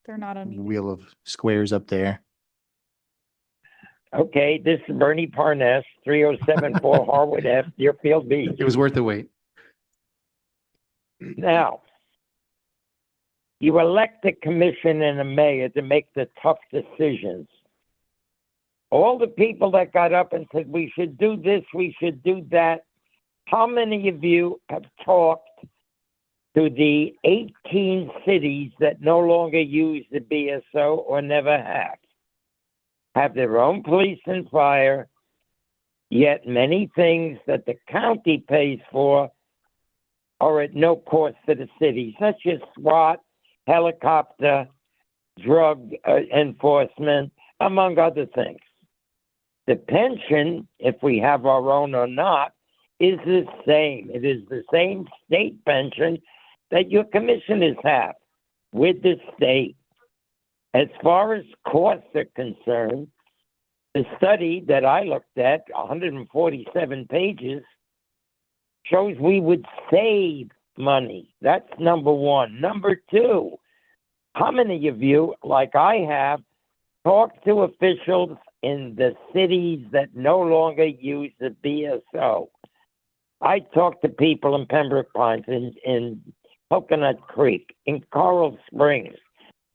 Speaker 3: they're not on.
Speaker 2: wheel of squares up there.
Speaker 21: Okay, this is Bernie Parnes, 3074 Harwood F, Deerfield Beach.
Speaker 2: It was worth the wait.
Speaker 21: Now, you elect a commission and a mayor to make the tough decisions. All the people that got up and said, we should do this, we should do that, how many of you have talked to the 18 cities that no longer use the BSO or never have their own police and fire, yet many things that the county pays for are at no cost to the city, such as SWAT, helicopter, drug enforcement, among other things. The pension, if we have our own or not, is the same. It is the same state pension that your commissioners have with the state. As far as costs are concerned, the study that I looked at, 147 pages, shows we would save money. That's number one. Number two, how many of you, like I have, talked to officials in the cities that no longer use the BSO? I talked to people in Pembroke Pines, in Coconut Creek, in Coral Springs.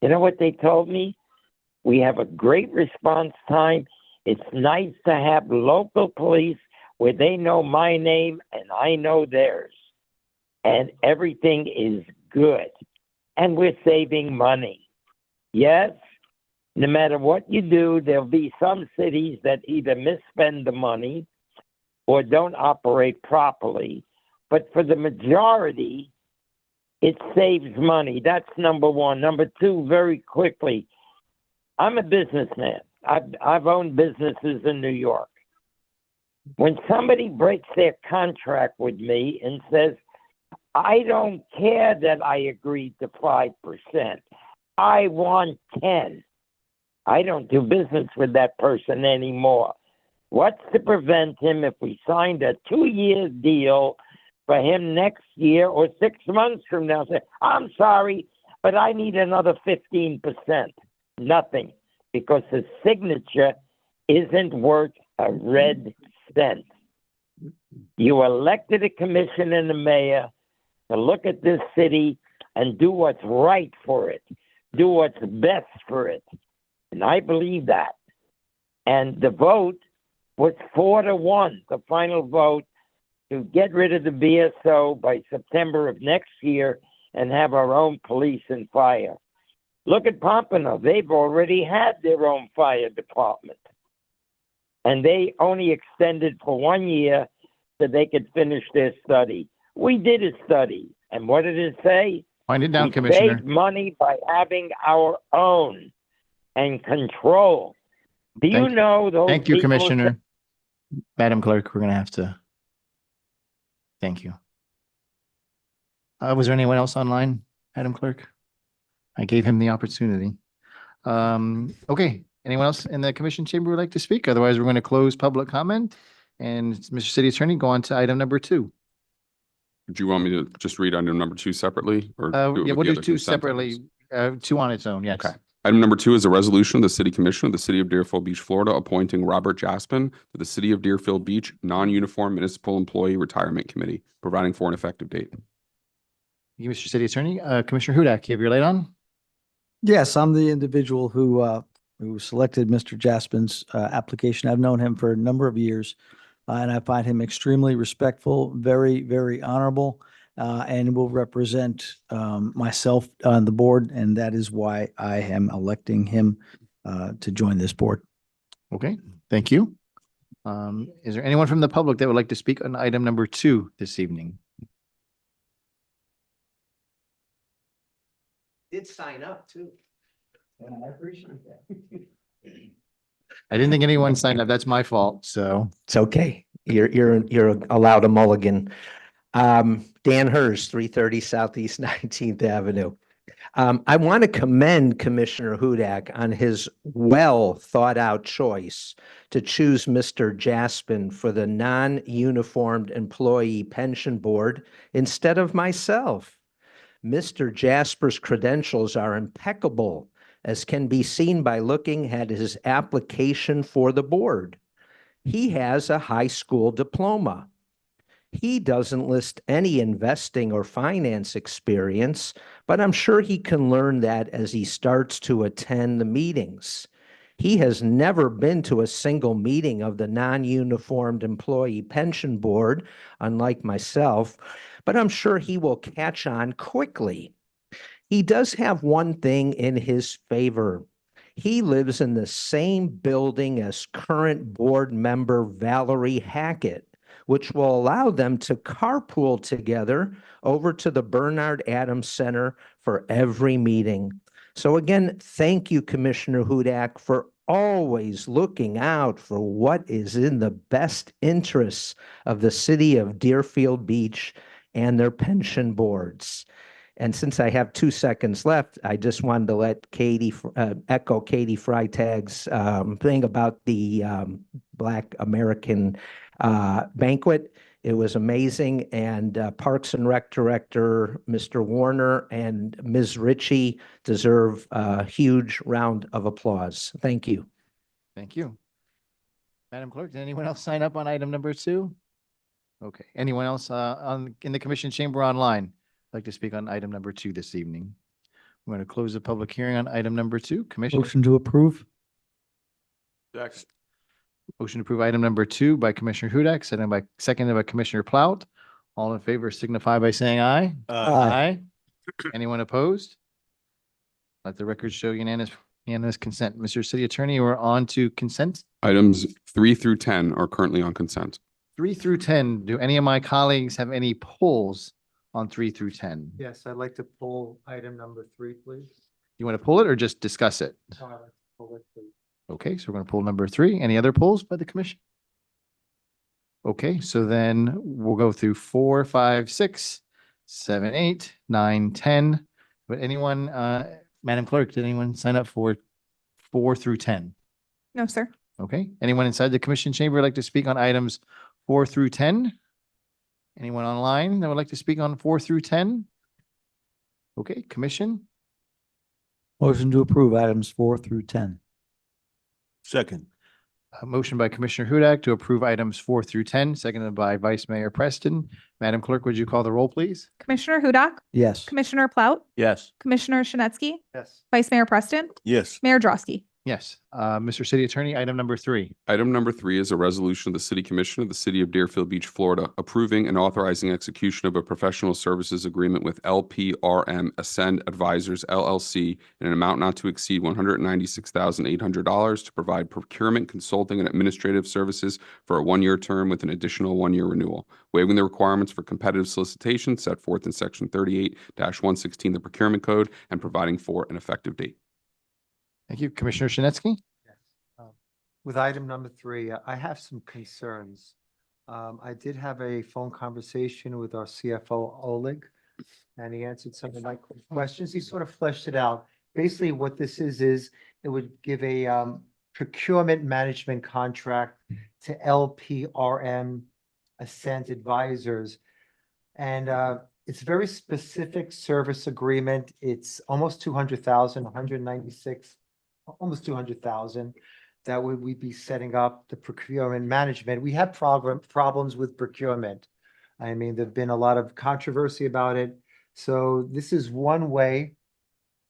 Speaker 21: You know what they told me? We have a great response time. It's nice to have local police where they know my name and I know theirs. And everything is good. And we're saving money. Yes, no matter what you do, there'll be some cities that either misspend the money or don't operate properly. But for the majority, it saves money. That's number one. Number two, very quickly, I'm a businessman. I've owned businesses in New York. When somebody breaks their contract with me and says, I don't care that I agreed to 5%, I want 10%, I don't do business with that person anymore. What's to prevent him if we signed a 2-year deal for him next year or 6 months from now? Say, I'm sorry, but I need another 15%. Nothing, because his signature isn't worth a red cent. You elected a commission and a mayor to look at this city and do what's right for it, do what's best for it. And I believe that. And the vote was 4-1, the final vote, to get rid of the BSO by September of next year and have our own police and fire. Look at Pompano. They've already had their own fire department. And they only extended for 1 year so they could finish their study. We did a study. And what did it say?
Speaker 2: Wind it down,
Speaker 21: we
Speaker 2: Commissioner.
Speaker 21: saved money by having our own and control. Do you know those
Speaker 2: Thank you,
Speaker 21: people-
Speaker 2: Commissioner. Madam Clerk, we're going to have to. Thank you. Was there anyone else online, Madam Clerk? I gave him the opportunity. Okay, anyone else in the commission chamber would like to speak? Otherwise, we're going to close public comment. And Mr. City Attorney, go on to item number 2.
Speaker 9: Do you want me to just read item number 2 separately? Or do it
Speaker 2: Yeah,
Speaker 9: with
Speaker 2: we'll
Speaker 9: the
Speaker 2: do
Speaker 9: other
Speaker 2: 2
Speaker 9: consent
Speaker 2: separately,
Speaker 9: items?
Speaker 2: 2 on its own, yes.
Speaker 9: Okay. Item number 2 is a resolution of the City Commission of the City of Deerfield Beach, Florida, appointing Robert Jaspin to the City of Deerfield Beach Non-Uniform Municipal Employee Retirement Committee, providing for an effective date.
Speaker 2: Thank you, Mr. City Attorney. Commissioner Hudak, you have your light on?
Speaker 4: Yes, I'm the individual who selected Mr. Jaspin's application. I've known him for a number of years, and I find him extremely respectful, very, very honorable, and will represent myself on the board, and that is why I am electing him to join this board.
Speaker 2: Okay, thank you. Is there anyone from the public that would like to speak on item number 2 this evening?
Speaker 13: Did sign up too.
Speaker 2: I appreciate that. I didn't think anyone signed up. That's my fault. So
Speaker 13: It's okay. You're allowed a mulligan. Dan Hers, 330 Southeast 19th Avenue. I want to commend Commissioner Hudak on his well thought out choice to choose Mr. Jaspin for the non-uniformed employee pension board instead of myself. Mr. Jasper's credentials are impeccable, as can be seen by looking at his application for the board. He has a high school diploma. He doesn't list any investing or finance experience, but I'm sure he can learn that as he starts to attend the meetings. He has never been to a single meeting of the Non-Uniformed Employee Pension Board, unlike myself, but I'm sure he will catch on quickly. He does have one thing in his favor. He lives in the same building as current board member Valerie Hackett, which will allow them to carpool together over to the Bernard Adams Center for every meeting. So again, thank you, Commissioner Hudak, for always looking out for what is in the best interests of the city of Deerfield Beach and their pension boards. And since I have 2 seconds left, I just wanted to let Katie echo Katie Freitag's thing about the Black American banquet. It was amazing, and Parks and Rec Director Mr. Warner and Ms. Ritchie deserve a huge round of applause. Thank you.
Speaker 2: Thank you. Madam Clerk, did anyone else sign up on item number 2? Okay. Anyone else in the commission chamber online like to speak on item number 2 this evening? I'm going to close the public hearing on item number 2. Commissioner.
Speaker 4: Motion to approve?
Speaker 6: Next.
Speaker 2: Motion to approve item number 2 by Commissioner Hudak, seconded by Commissioner Plout. All in favor signify by saying aye.
Speaker 4: Aye.
Speaker 2: Anyone opposed? Let the record show unanimous consent. Mr. City Attorney, we're on to consent.
Speaker 9: Items 3 through 10 are currently on consent.
Speaker 2: 3 through 10. Do any of my colleagues have any polls on 3 through 10?
Speaker 4: Yes, I'd like to pull item number 3, please.
Speaker 2: You want to pull it or just discuss it?
Speaker 4: No, I'd like to pull it, please.
Speaker 2: Okay, so we're going to pull number 3. Any other polls by the commission? Okay, so then we'll go through 4, 5, 6, 7, 8, 9, 10. But anyone, Madam Clerk, did anyone sign up for 4 through 10?
Speaker 3: No, sir.
Speaker 2: Okay, anyone inside the commission chamber like to speak on items 4 through 10? Anyone online that would like to speak on 4 through 10? Okay, commission.
Speaker 4: Motion to approve items 4 through 10.
Speaker 6: Second.
Speaker 2: A motion by Commissioner Hudak to approve items 4 through 10, seconded by Vice Mayor Preston. Madam Clerk, would you call the roll, please?
Speaker 3: Commissioner Hudak,
Speaker 4: Yes.
Speaker 3: Commissioner Plout,
Speaker 6: Yes.
Speaker 3: Commissioner Shinesky,
Speaker 4: Yes.
Speaker 3: Vice Mayor Preston,
Speaker 6: Yes.
Speaker 3: Mayor Drosky.
Speaker 2: Yes. Mr. City Attorney, item number 3.
Speaker 9: Item number 3 is a resolution of the City Commission of the City of Deerfield Beach, Florida, approving and authorizing execution of a professional services agreement with LPRM Ascend Advisors LLC in an amount not to exceed $196,800 to provide procurement, consulting, and administrative services for a 1-year term with an additional 1-year renewal, waiving the requirements for competitive solicitation set forth in Section 38-116 of the Procurement Code and providing for an effective date.
Speaker 2: Thank you. Commissioner Shinesky?
Speaker 5: With item number 3, I have some concerns. I did have a phone conversation with our CFO, Oleg, and he answered some of my questions. He sort of fleshed it out. Basically, what this is it would give a procurement management contract to LPRM Ascent Advisors. And it's a very specific service agreement. It's almost 200,000, 196, almost 200,000. That would we be setting up the procurement management. We have problems with procurement. I mean, there've been a lot of controversy about it. So this is one way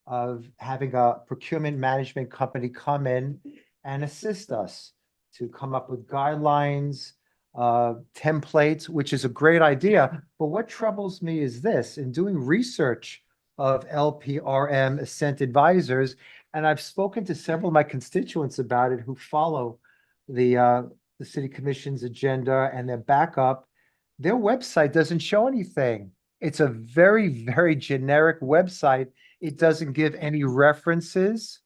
Speaker 5: of having a procurement management company come in and assist us to come up with guidelines, templates, which is a great idea. But what troubles me is this: in doing research of LPRM Ascent Advisors, and I've spoken to several of my constituents about it who follow the city commission's agenda and their backup. Their website doesn't show anything. It's a very, very generic website. It doesn't give any references.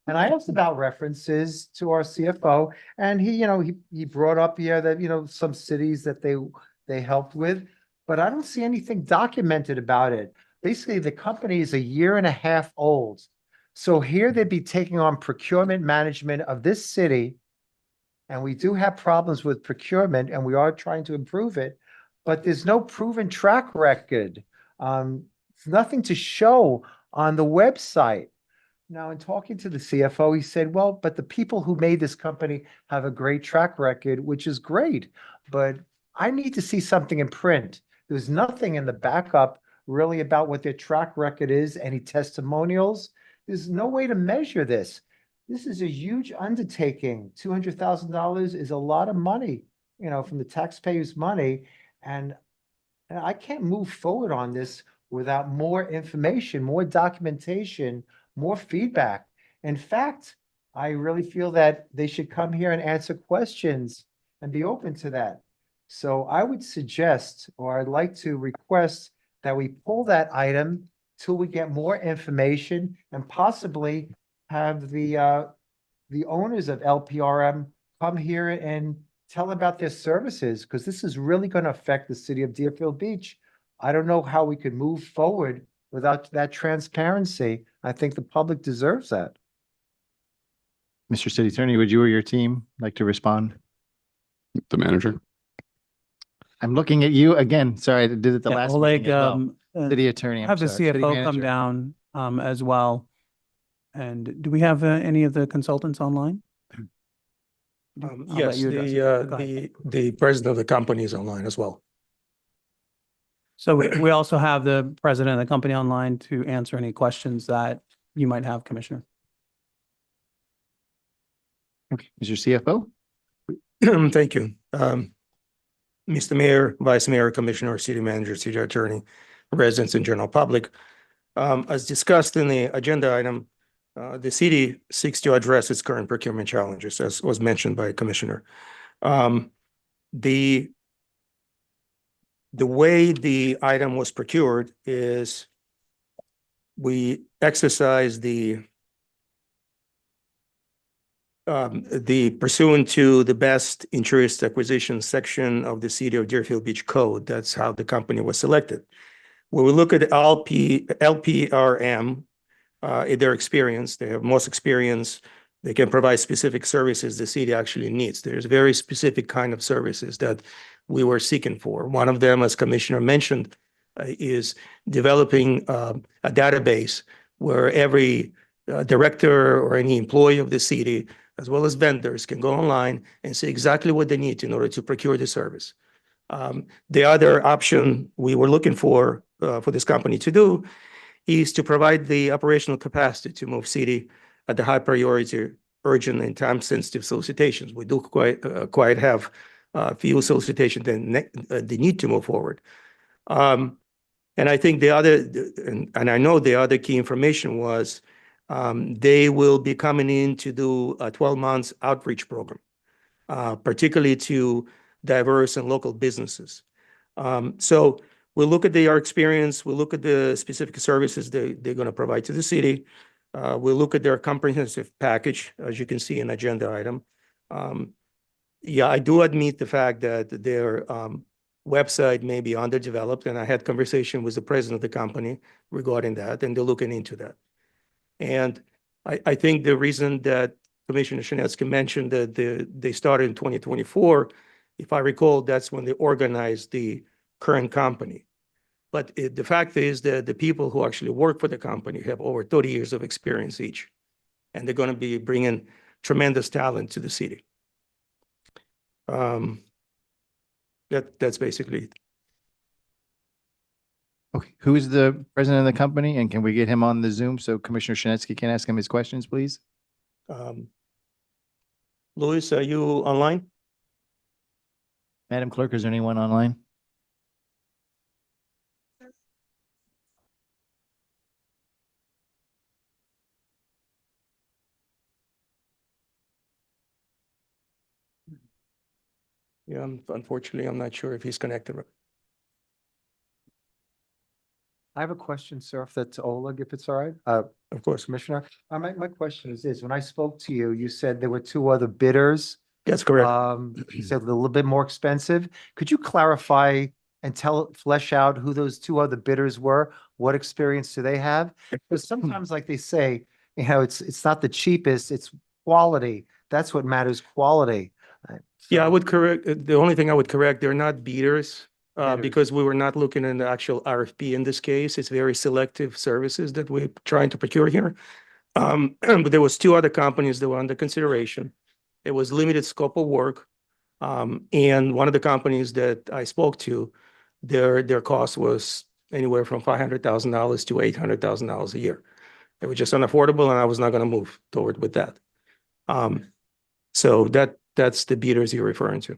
Speaker 5: And I asked about references to our CFO, and he brought up here that, some cities that they helped with, but I don't see anything documented about it. Basically, the company is 1.5 years old. So here they'd be taking on procurement management of this city. And we do have problems with procurement, and we are trying to improve it, but there's no proven track record. There's nothing to show on the website. Now, in talking to the CFO, he said, well, but the people who made this company have a great track record, which is great. But I need to see something in print. There's nothing in the backup really about what their track record is, any testimonials. There's no way to measure this. This is a huge undertaking. $200,000 is a lot of money, from the taxpayers' money. And I can't move forward on this without more information, more documentation, more feedback. In fact, I really feel that they should come here and answer questions and be open to that. So I would suggest, or I'd like to request that we pull that item till we get more information and possibly have the owners of LPRM come here and tell about their services, because this is really going to affect the city of Deerfield Beach. I don't know how we could move forward without that transparency. I think the public deserves that.
Speaker 2: Mr. City Attorney, would you or your team like to respond?
Speaker 9: The manager.
Speaker 2: I'm looking at you again. Sorry, I did it the
Speaker 7: Yeah,
Speaker 2: last
Speaker 7: Oleg,
Speaker 2: meeting as well. City Attorney, I'm
Speaker 7: have the
Speaker 2: sorry, City
Speaker 7: CFO come
Speaker 2: Manager.
Speaker 7: down as well. And do we have any of the consultants online? I'll let
Speaker 22: Yes,
Speaker 7: you address it. Go ahead.
Speaker 22: the president of the company is online as well.
Speaker 7: So we also have the president of the company online to answer any questions that you might have, Commissioner.
Speaker 2: Okay, Mr. CFO?
Speaker 22: Thank you. Mr. Mayor, Vice Mayor, Commissioner, City Manager, City Attorney, residents and general public. As discussed in the agenda item, the city seeks to address its current procurement challenges, as was mentioned by Commissioner. The way the item was procured is we exercise the pursuant to the best interest acquisition section of the City of Deerfield Beach Code. That's how the company was selected. When we look at LPRM, their experience, they have most experience. They can provide specific services the city actually needs. There's very specific kind of services that we were seeking for. One of them, as Commissioner mentioned, is developing a database where every director or any employee of the city, as well as vendors, can go online and see exactly what they need in order to procure the service. The other option we were looking for this company to do is to provide the operational capacity to move city at the high priority, urgent, and time-sensitive solicitations. We do quite have few solicitations that they need to move forward. And I think the other, and I know the other key information was they will be coming in to do a 12 months outreach program, particularly to diverse and local businesses. So we'll look at their experience, we'll look at the specific services they're going to provide to the city. We'll look at their comprehensive package, as you can see in agenda item. Yeah, I do admit the fact that their website may be underdeveloped, and I had conversation with the president of the company regarding that, and they're looking into that. And I think the reason that Commissioner Shenetsky mentioned that they started in 2024, if I recall, that's when they organized the current company. But the fact is that the people who actually work for the company have over 30 years of experience each, and they're going to be bringing tremendous talent to the city. That's basically it.
Speaker 2: Okay, who is the president of the company, and can we get him on the Zoom so Commissioner Shenetsky can ask him his questions, please?
Speaker 22: Louis, are you online?
Speaker 2: Madam Clerk, is there anyone online?
Speaker 22: Yeah, unfortunately, I'm not sure if he's connected.
Speaker 5: I have a question, sir, if that's Oleg, if it's all right.
Speaker 22: Of course.
Speaker 5: Commissioner, my question is this: when I spoke to you, you said there were two other bidders.
Speaker 22: That's correct.
Speaker 5: You said a little bit more expensive. Could you clarify and flesh out who those two other bidders were? What experience do they have? Because sometimes, like they say, it's not the cheapest, it's quality. That's what matters, quality.
Speaker 22: Yeah, I would correct. The only thing I would correct, they're not bidders. Because we were not looking at the actual RFP in this case. It's very selective services that we're trying to procure here. But there was two other companies that were under consideration. It was limited scope of work. And one of the companies that I spoke to, their cost was anywhere from $500,000 to $800,000 a year. It was just unaffordable, and I was not going to move forward with that. So that's the beaters you're referring to.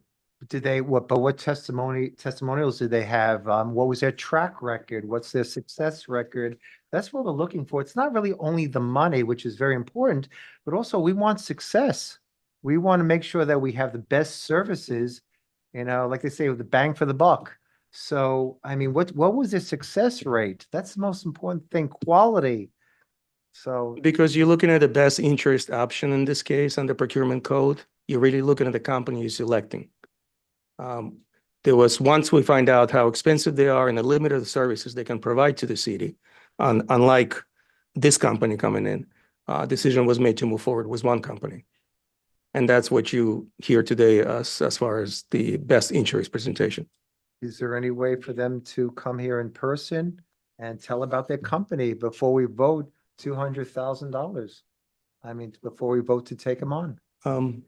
Speaker 5: Did they, what testimonials did they have? What was their track record? What's their success record? That's what we're looking for. It's not really only the money, which is very important, but also we want success. We want to make sure that we have the best services, like they say, with the bang for the buck. So, I mean, what was their success rate? That's the most important thing, quality. So,
Speaker 22: Because you're looking at the best interest option in this case under procurement code, you're really looking at the company you're selecting. There was, once we find out how expensive they are and the limit of the services they can provide to the city, unlike this company coming in, decision was made to move forward with one company. And that's what you hear today as far as the best interest presentation.
Speaker 5: is there any way for them to come here in person and tell about their company before we vote $200,000? I mean, before we vote to take them on? I'm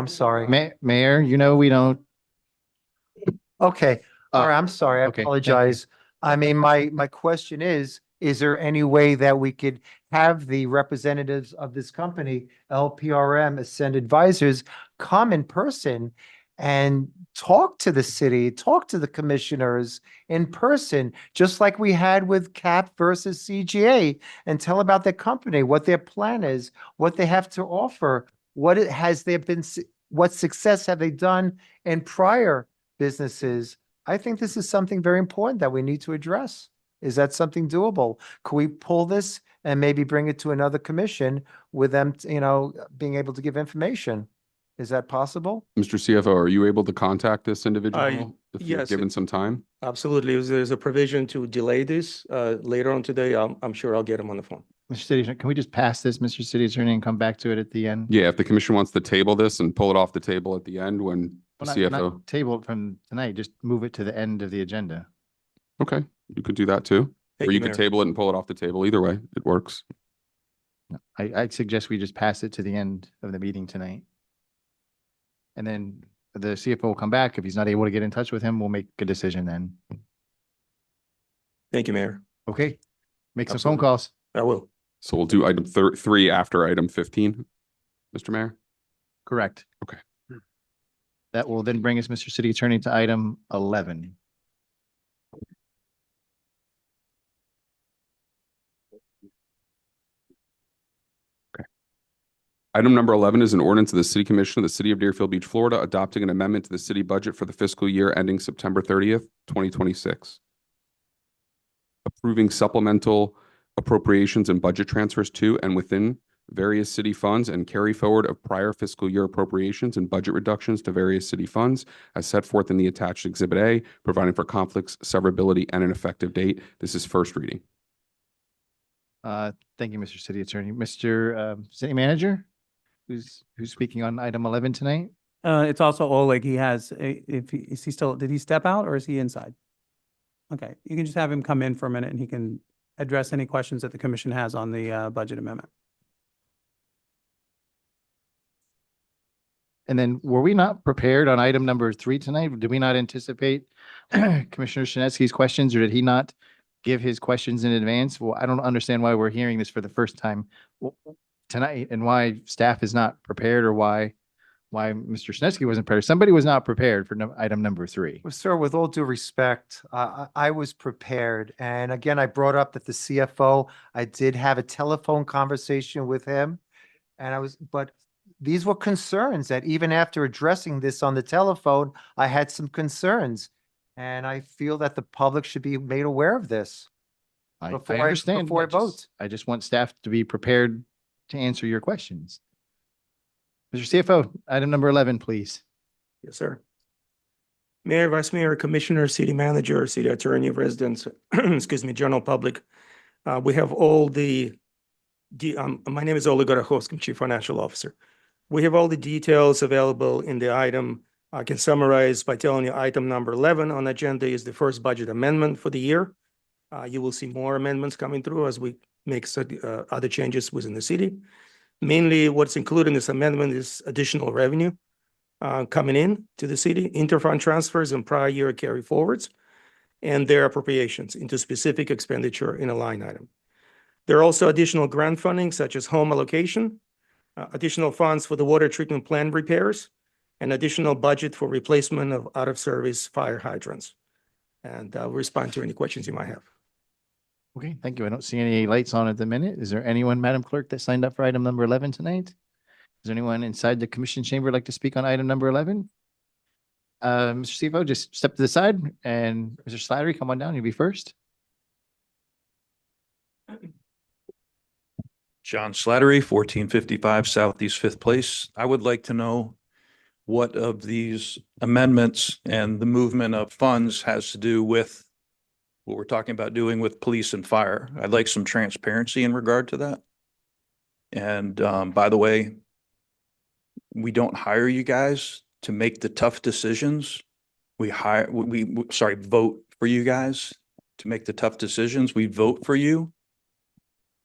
Speaker 5: sorry.
Speaker 2: Mayor, we don't.
Speaker 5: Okay, all right, I'm sorry, I
Speaker 2: okay, thank you.
Speaker 5: apologize. I mean, my question is there any way that we could have the representatives of this company, LPRM Ascend Advisors, come in person and talk to the city, talk to the commissioners in person, just like we had with CAP versus CGA, and tell about their company, what their plan is, what they have to offer, what success have they done in prior businesses. I think this is something very important that we need to address. Is that something doable? Could we pull this and maybe bring it to another commission with them, being able to give information? Is that possible?
Speaker 9: Mr. CFO, are you able to contact this individual if you're
Speaker 22: yes.
Speaker 9: given some time?
Speaker 22: Absolutely. If there's a provision to delay this later on today, I'm sure I'll get them on the phone.
Speaker 2: Mr. City Attorney, can we just pass this, Mr. City Attorney, and come back to it at the end?
Speaker 9: Yeah, if the commission wants to table this and pull it off the table at the end when the
Speaker 2: Well,
Speaker 9: CFO.
Speaker 2: not table it from tonight, just move it to the end of the agenda.
Speaker 9: Okay, you could do that too.
Speaker 22: Thank
Speaker 9: Or
Speaker 22: you,
Speaker 9: you could
Speaker 22: Mayor.
Speaker 9: table it and pull it off the table. Either way, it works.
Speaker 2: I'd suggest we just pass it to the end of the meeting tonight. And then the CFO will come back. If he's not able to get in touch with him, we'll make a decision then.
Speaker 22: Thank you, Mayor.
Speaker 2: Okay? Make some phone
Speaker 22: Absolutely.
Speaker 2: calls.
Speaker 22: I will.
Speaker 9: So we'll do item 3 after item 15, Mr. Mayor?
Speaker 2: Correct.
Speaker 9: Okay.
Speaker 2: That will then bring us, Mr. City Attorney, to item 11.
Speaker 9: Item number 11 is an ordinance of the City Commission of the City of Deerfield Beach, Florida, adopting an amendment to the city budget for the fiscal year ending September 30th, 2026. Approving supplemental appropriations and budget transfers to and within various city funds and carry forward of prior fiscal year appropriations and budget reductions to various city funds as set forth in the attached Exhibit A, providing for conflicts, severability, and an effective date. This is first reading.
Speaker 2: Thank you, Mr. City Attorney. Mr. City Manager, who's speaking on item 11 tonight?
Speaker 7: It's also Oleg. He has, is he still, did he step out or is he inside? Okay, you can just have him come in for a minute and he can address any questions that the commission has on the budget amendment.
Speaker 2: And then were we not prepared on item number 3 tonight? Did we not anticipate Commissioner Shinetsky's questions, or did he not give his questions in advance? Well, I don't understand why we're hearing this for the first time tonight and why staff is not prepared, or why Mr. Shinetsky wasn't prepared. Somebody was not prepared for item number 3.
Speaker 5: Well, sir, with all due respect, I was prepared. And again, I brought up that the CFO, I did have a telephone conversation with him. But these were concerns that even after addressing this on the telephone, I had some concerns. And I feel that the public should be made aware of this.
Speaker 2: I
Speaker 5: Before I
Speaker 2: understand.
Speaker 5: vote.
Speaker 2: I just want staff to be prepared to answer your questions. Mr. CFO, item number 11, please.
Speaker 22: Yes, sir. Mayor, Vice Mayor, Commissioner, City Manager, City Attorney, residents, excuse me, general public. We have all my name is Oleg Gorokhovsky, Chief Financial Officer. We have all the details available in the item. I can summarize by telling you item number 11 on the agenda is the first budget amendment for the year. You will see more amendments coming through as we make other changes within the city. Mainly what's included in this amendment is additional revenue. coming in to the city, interfund transfers and prior year carry forwards, and their appropriations into specific expenditure in a line item. There are also additional grant funding such as home allocation, additional funds for the water treatment plant repairs, and additional budget for replacement of out-of-service fire hydrants. And I'll respond to any questions you might have.
Speaker 2: Okay, thank you. I don't see any lights on at the minute. Is there anyone, Madam Clerk, that signed up for item number 11 tonight? Is there anyone inside the commission chamber like to speak on item number 11? Mr. CFO, just step to the side, and Mr. Slattery, come on down. You'll be first.
Speaker 16: John Slattery, 1455 Southeast Fifth Place. I would like to know what of these amendments and the movement of funds has to do with what we're talking about doing with police and fire. I'd like some transparency in regard to that. And by the way, we don't hire you guys to make the tough decisions. We vote for you guys to make the tough decisions. We vote for you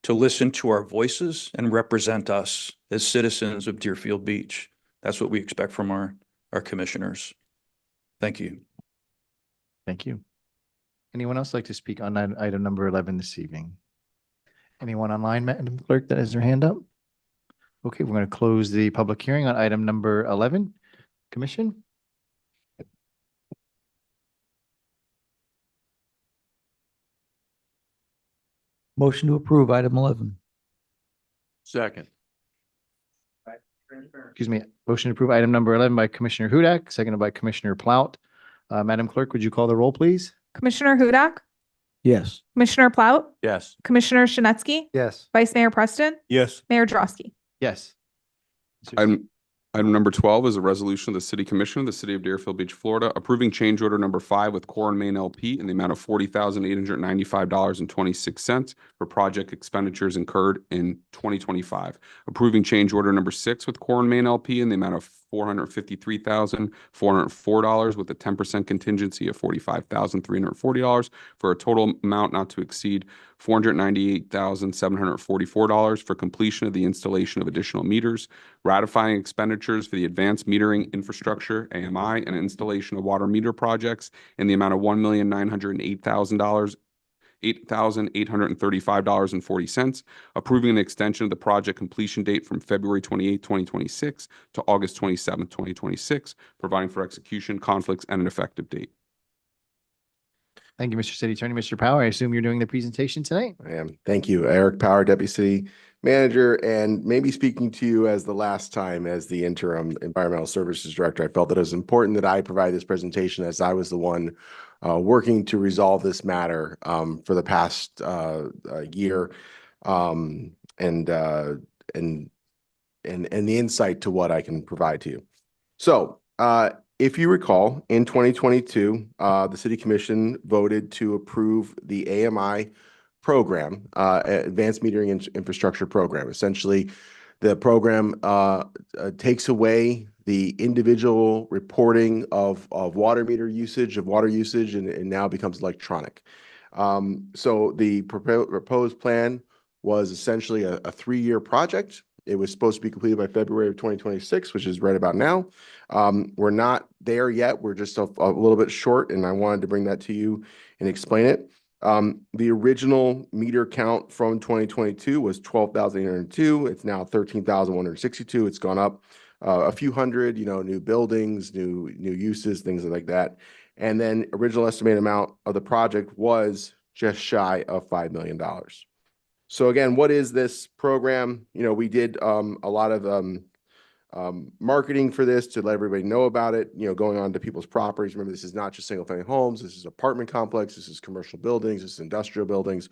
Speaker 16: to listen to our voices and represent us as citizens of Deerfield Beach. That's what we expect from our commissioners. Thank you.
Speaker 2: Thank you. Anyone else like to speak on item number 11 this evening? Anyone online, Madam Clerk, that has their hand up? Okay, we're going to close the public hearing on item number 11. Commission?
Speaker 4: Motion to approve item 11.
Speaker 6: Second.
Speaker 2: Excuse me, motion to approve item number 11 by Commissioner Hudak, seconded by Commissioner Plout. Madam Clerk, would you call the roll, please?
Speaker 3: Commissioner Hudak,
Speaker 4: Yes.
Speaker 3: Commissioner Plout,
Speaker 6: Yes.
Speaker 3: Commissioner Shinetsky,
Speaker 5: Yes.
Speaker 3: Vice Mayor Preston,
Speaker 6: Yes.
Speaker 3: Mayor Drosky.
Speaker 2: Yes.
Speaker 9: Item number 12 is a resolution of the City Commission of the City of Deerfield Beach, Florida, approving change order number 5 with Core and Main LP in the amount of $40,895.26 for project expenditures incurred in 2025. Approving change order number 6 with Core and Main LP in the amount of $453,404 with a 10% contingency of $45,340 for a total amount not to exceed $498,744 for completion of the installation of additional meters, ratifying expenditures for the advanced metering infrastructure, AMI, and installation of water meter projects in the amount of $1,835.40, approving an extension of the project completion date from February 28, 2026 to August 27, 2026, providing for execution, conflicts, and an effective date.
Speaker 2: Thank you, Mr. City Attorney. Mr. Power, I assume you're doing the presentation tonight?
Speaker 8: I am. Thank you. Eric Power, Deputy City Manager, and maybe speaking to you as the last time as the interim Environmental Services Director. I felt that it was important that I provide this presentation as I was the one working to resolve this matter for the past year, and the insight to what I can provide to you. So, if you recall, in 2022, the City Commission voted to approve the AMI program, Advanced Metering Infrastructure Program. Essentially, the program takes away the individual reporting of water meter usage, and now becomes electronic. So the proposed plan was essentially a 3-year project. It was supposed to be completed by February of 2026, which is right about now. We're not there yet. We're just a little bit short, and I wanted to bring that to you and explain it. The original meter count from 2022 was 12,802. It's now 13,162. It's gone up a few hundred, new buildings, new uses, things like that. And then original estimated amount of the project was just shy of $5 million. So again, what is this program? We did a lot of marketing for this to let everybody know about it, going on to people's properties. Remember, this is not just single family homes. This is apartment complex. This is commercial buildings. This is industrial buildings,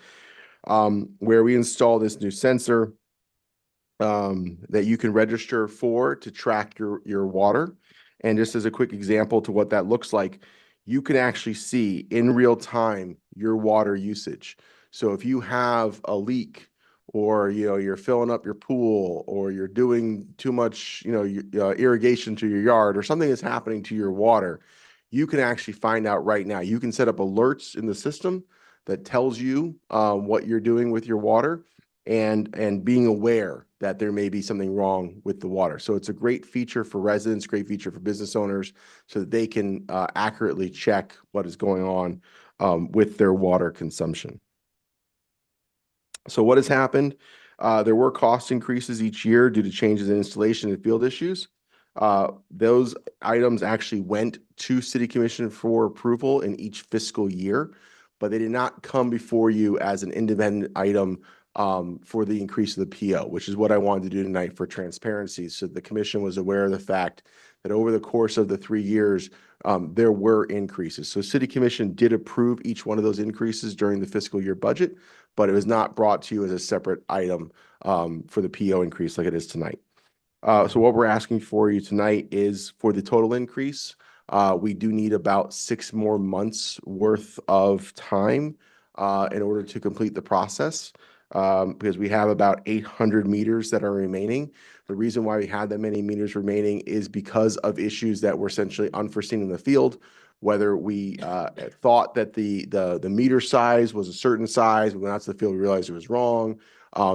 Speaker 8: where we install this new sensor that you can register for to track your water. And just as a quick example to what that looks like, you can actually see in real time your water usage. So if you have a leak, or you're filling up your pool, or you're doing too much irrigation to your yard, or something is happening to your water, you can actually find out right now. You can set up alerts in the system that tells you what you're doing with your water, and being aware that there may be something wrong with the water. So it's a great feature for residents, great feature for business owners, so that they can accurately check what is going on with their water consumption. So what has happened? There were cost increases each year due to changes in installation and field issues. Those items actually went to City Commission for approval in each fiscal year, but they did not come before you as an independent item for the increase of the PO, which is what I wanted to do tonight for transparency. So the commission was aware of the fact that over the course of the 3 years, there were increases. So City Commission did approve each one of those increases during the fiscal year budget, but it was not brought to you as a separate item for the PO increase like it is tonight. So what we're asking for you tonight is for the total increase. We do need about 6 more months worth of time in order to complete the process because we have about 800 meters that are remaining. The reason why we had that many meters remaining is because of issues that were essentially unforeseen in the field. Whether we thought that the meter size was a certain size, we went out to the field, we realized it was wrong.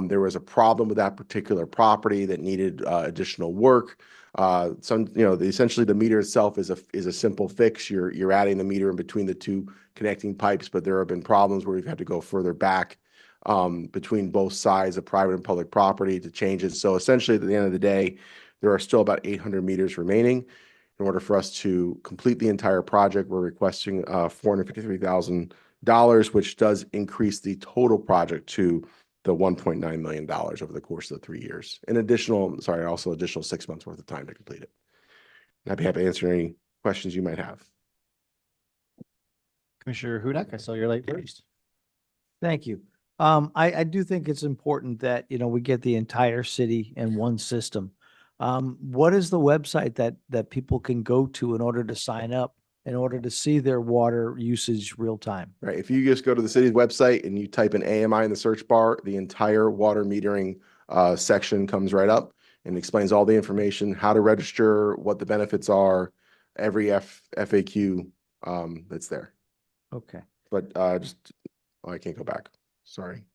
Speaker 8: There was a problem with that particular property that needed additional work. Essentially the meter itself is a simple fix. You're adding the meter in between the 2 connecting pipes, but there have been problems where we've had to go further back between both sides of private and public property to change it. So essentially at the end of the day, there are still about 800 meters remaining. In order for us to complete the entire project, we're requesting $453,000, which does increase the total project to the $1.9 million over the course of the 3 years. Also additional 6 months worth of time to complete it. I'd be happy to answer any questions you might have.
Speaker 2: Commissioner Hudak, I saw your light first.
Speaker 4: Thank you. I do think it's important that, we get the entire city in one system. What is the website that people can go to in order to sign up, in order to see their water usage real time?
Speaker 8: Right. If you just go to the city's website and you type in AMI in the search bar, the entire water metering section comes right up and explains all the information, how to register, what the benefits are, every FAQ that's there.
Speaker 4: Okay.
Speaker 8: But I can't go back. Sorry.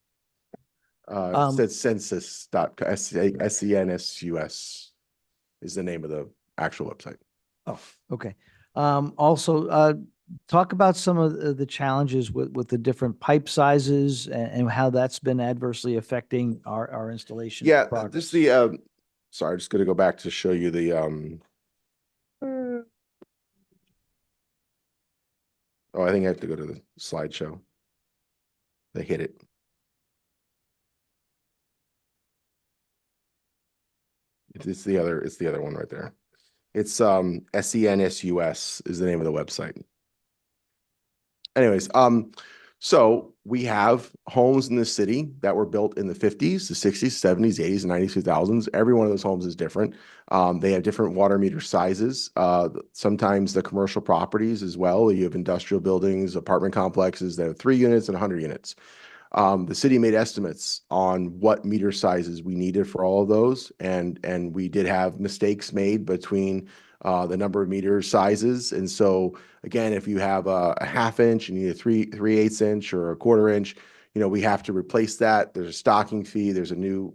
Speaker 8: It says census.scnsus is the name of the actual website.
Speaker 4: Oh, okay. Also, talk about some of the challenges with the different pipe sizes and how that's been adversely affecting our installation.
Speaker 8: Yeah,
Speaker 4: progress.
Speaker 8: this is the, sorry, I'm just going to go back to show you the, oh, I think I have to go to the slideshow. They hit it. It's the other one right there. It's SENSUS is the name of the website. Anyways, so we have homes in the city that were built in the 50s, the 60s, 70s, 80s, 90s, 2000s. Every one of those homes is different. They have different water meter sizes. Sometimes the commercial properties as well. You have industrial buildings, apartment complexes that have 3 units and 100 units. The city made estimates on what meter sizes we needed for all of those, and we did have mistakes made between the number of meter sizes. And so again, if you have a ½ inch, you need a 3/8 inch or a 1/4 inch, we have to replace that. There's a stocking fee. There's a new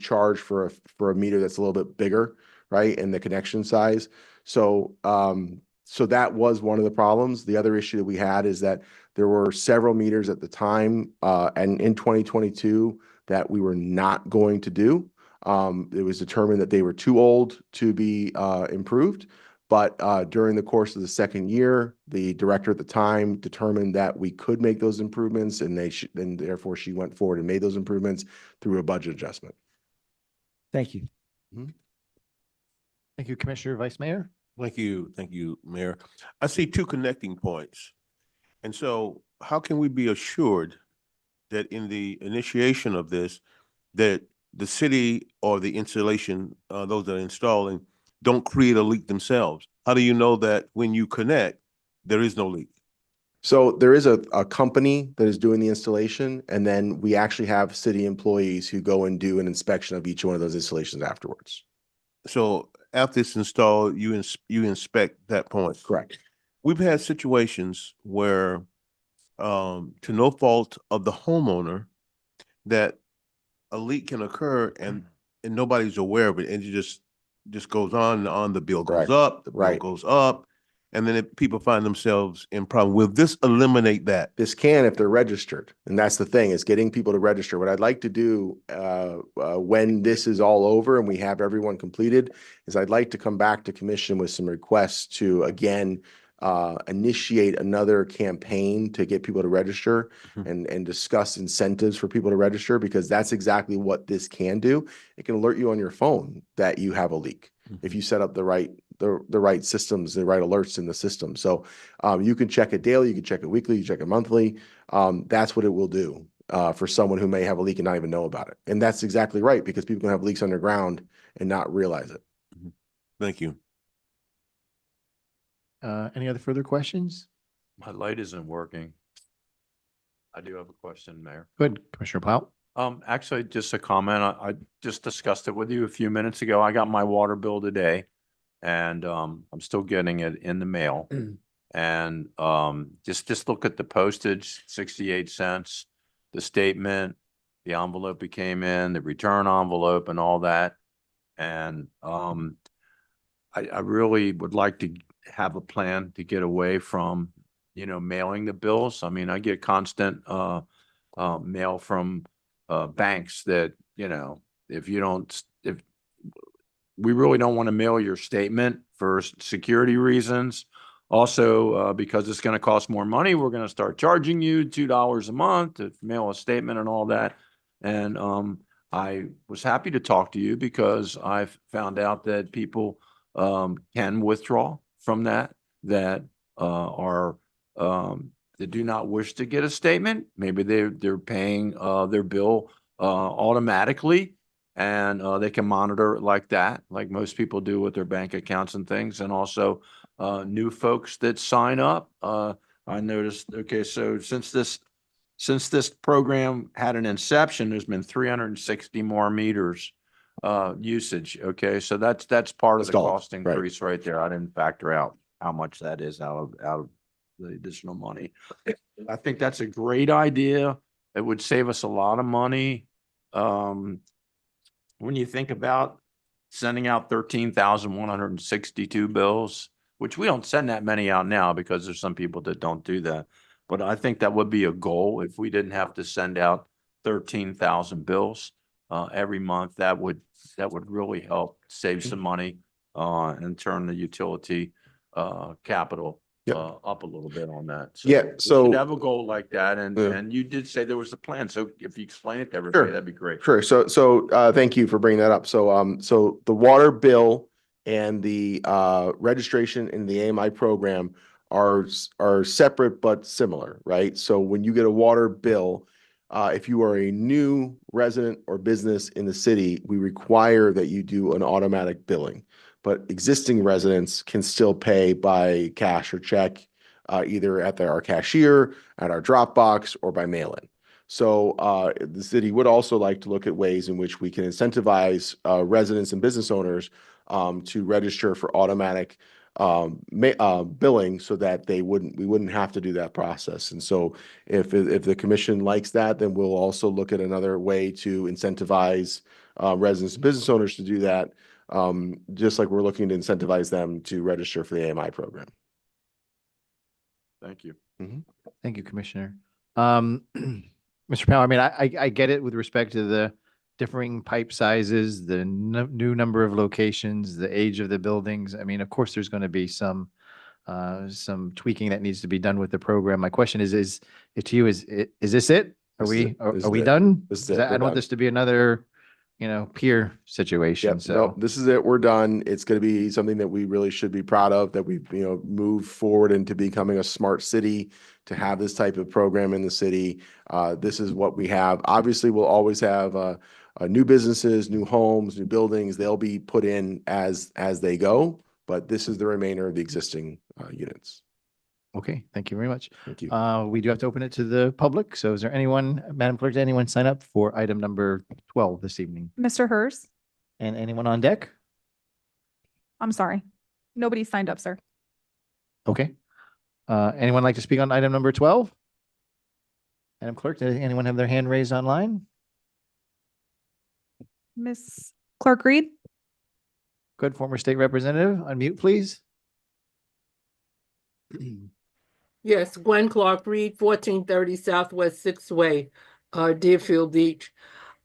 Speaker 8: charge for a meter that's a little bit bigger, right, and the connection size. So that was one of the problems. The other issue that we had is that there were several meters at the time and in 2022 that we were not going to do. It was determined that they were too old to be improved. But during the course of the second year, the director at the time determined that we could make those improvements, and therefore she went forward and made those improvements through a budget adjustment.
Speaker 4: Thank you.
Speaker 8: Mm-hmm.
Speaker 2: Thank you, Commissioner Vice Mayor.
Speaker 6: Thank you, Mayor. I see 2 connecting points. And so how can we be assured that in the initiation of this, that the city or the installation, those that are installing, don't create a leak themselves? How do you know that when you connect, there is no leak?
Speaker 8: So there is a company that is doing the installation, and then we actually have city employees who go and do an inspection of each one of those installations afterwards.
Speaker 6: So after it's installed, you inspect that point?
Speaker 8: Correct.
Speaker 6: We've had situations where, to no fault of the homeowner, that a leak can occur and nobody's aware of it, and it just goes on and on, the bill goes
Speaker 8: Correct.
Speaker 6: up, the bill
Speaker 8: Right.
Speaker 6: goes up, and then people find themselves in problem. Will this eliminate that?
Speaker 8: This can if they're registered. And that's the thing, is getting people to register. What I'd like to do when this is all over and we have everyone completed is I'd like to come back to commission with some requests to, again, initiate another campaign to get people to register and discuss incentives for people to register, because that's exactly what this can do. It can alert you on your phone that you have a leak if you set up the right systems, the right alerts in the system. So you can check it daily, you can check it weekly, you check it monthly. That's what it will do for someone who may have a leak and not even know about it. And that's exactly right, because people can have leaks underground and not realize it.
Speaker 6: Thank you.
Speaker 2: Any other further questions?
Speaker 10: My light isn't working. I do have a question, Mayor.
Speaker 2: Good, Commissioner Plow.
Speaker 10: Actually, just a comment. I just discussed it with you a few minutes ago. I got my water bill today, and I'm still getting it in the mail. And just look at the postage, 68 cents, the statement, the envelope it came in, the return envelope, and all that. And I really would like to have a plan to get away from, mailing the bills. I mean, I get constant mail from banks that, if we really don't want to mail your statement for security reasons. Also, because it's going to cost more money, we're going to start charging you $2 a month to mail a statement and all that. And I was happy to talk to you because I've found out that people can withdraw from that are that do not wish to get a statement. Maybe they're paying their bill automatically, and they can monitor it like that, like most people do with their bank accounts and things. And also new folks that sign up. I noticed, okay, so since this program had an inception, there's been 360 more meters usage. Okay, so that's part of the
Speaker 8: Installed,
Speaker 10: cost increase right there. I didn't factor out how much that is out of the additional money. I think that's a great idea. It would save us a lot of money. When you think about sending out 13,162 bills, which we don't send that many out now because there's some people that don't do that. But I think that would be a goal if we didn't have to send out 13,000 bills every month. That would really help save some money and turn the utility capital up a little bit on that.
Speaker 8: Yeah,
Speaker 10: we
Speaker 8: so-
Speaker 10: should have a goal like that. And
Speaker 8: Yeah.
Speaker 10: and you did say there was a plan. So if you explain it to everybody,
Speaker 8: Sure.
Speaker 10: that'd be great.
Speaker 8: Sure. So thank you for bringing that up. So the water bill and the registration in the AMI program are separate but similar, right? So when you get a water bill, if you are a new resident or business in the city, we require that you do an automatic billing. But existing residents can still pay by cash or check, either at our cashier, at our Dropbox, or by mail-in. So the city would also like to look at ways in which we can incentivize residents and business owners to register for automatic billing so that we wouldn't have to do that process. And so if the commission likes that, then we'll also look at another way to incentivize residents and business owners to do that, just like we're looking to incentivize them to register for the AMI program.
Speaker 10: Thank you.
Speaker 2: Thank you, Commissioner. Mr. Powell, I mean, I get it with respect to the differing pipe sizes, the new number of locations, the age of the buildings. I mean, of course, there's going to be some tweaking that needs to be done with the program. My question is to you, is this it? Are we done?
Speaker 8: This is it.
Speaker 2: I
Speaker 8: We're
Speaker 2: don't want
Speaker 8: done.
Speaker 2: this to be another, peer situation.
Speaker 8: Yep,
Speaker 2: So
Speaker 8: no, this is it. We're done. It's going to be something that we really should be proud of, that we've, moved forward into becoming a smart city to have this type of program in the city. This is what we have. Obviously, we'll always have new businesses, new homes, new buildings. They'll be put in as they go, but this is the remainder of the existing units.
Speaker 2: okay, thank you very much.
Speaker 8: Thank you.
Speaker 2: We do have to open it to the public. So is there anyone, Madam Clerk, did anyone sign up for item number 12 this evening?
Speaker 3: Mr. Hers,
Speaker 2: And anyone on deck?
Speaker 3: I'm sorry. Nobody signed up, sir.
Speaker 2: Okay. Anyone like to speak on item number 12? Madam Clerk, did anyone have their hand raised online?
Speaker 3: Ms. Clerk Reed?
Speaker 2: Good, former state representative, unmute, please.
Speaker 11: Yes, Gwen Clark Reed, 1430 Southwest Sixth Way, Deerfield Beach.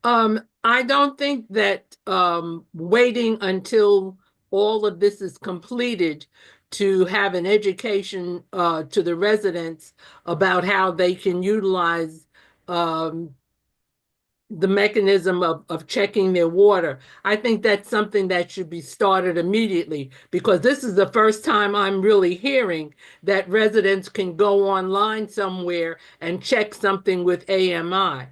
Speaker 11: I don't think that waiting until all of this is completed to have an education to the residents about how they can utilize the mechanism of checking their water. I think that's something that should be started immediately, because this is the first time I'm really hearing that residents can go online somewhere and check something with AMI.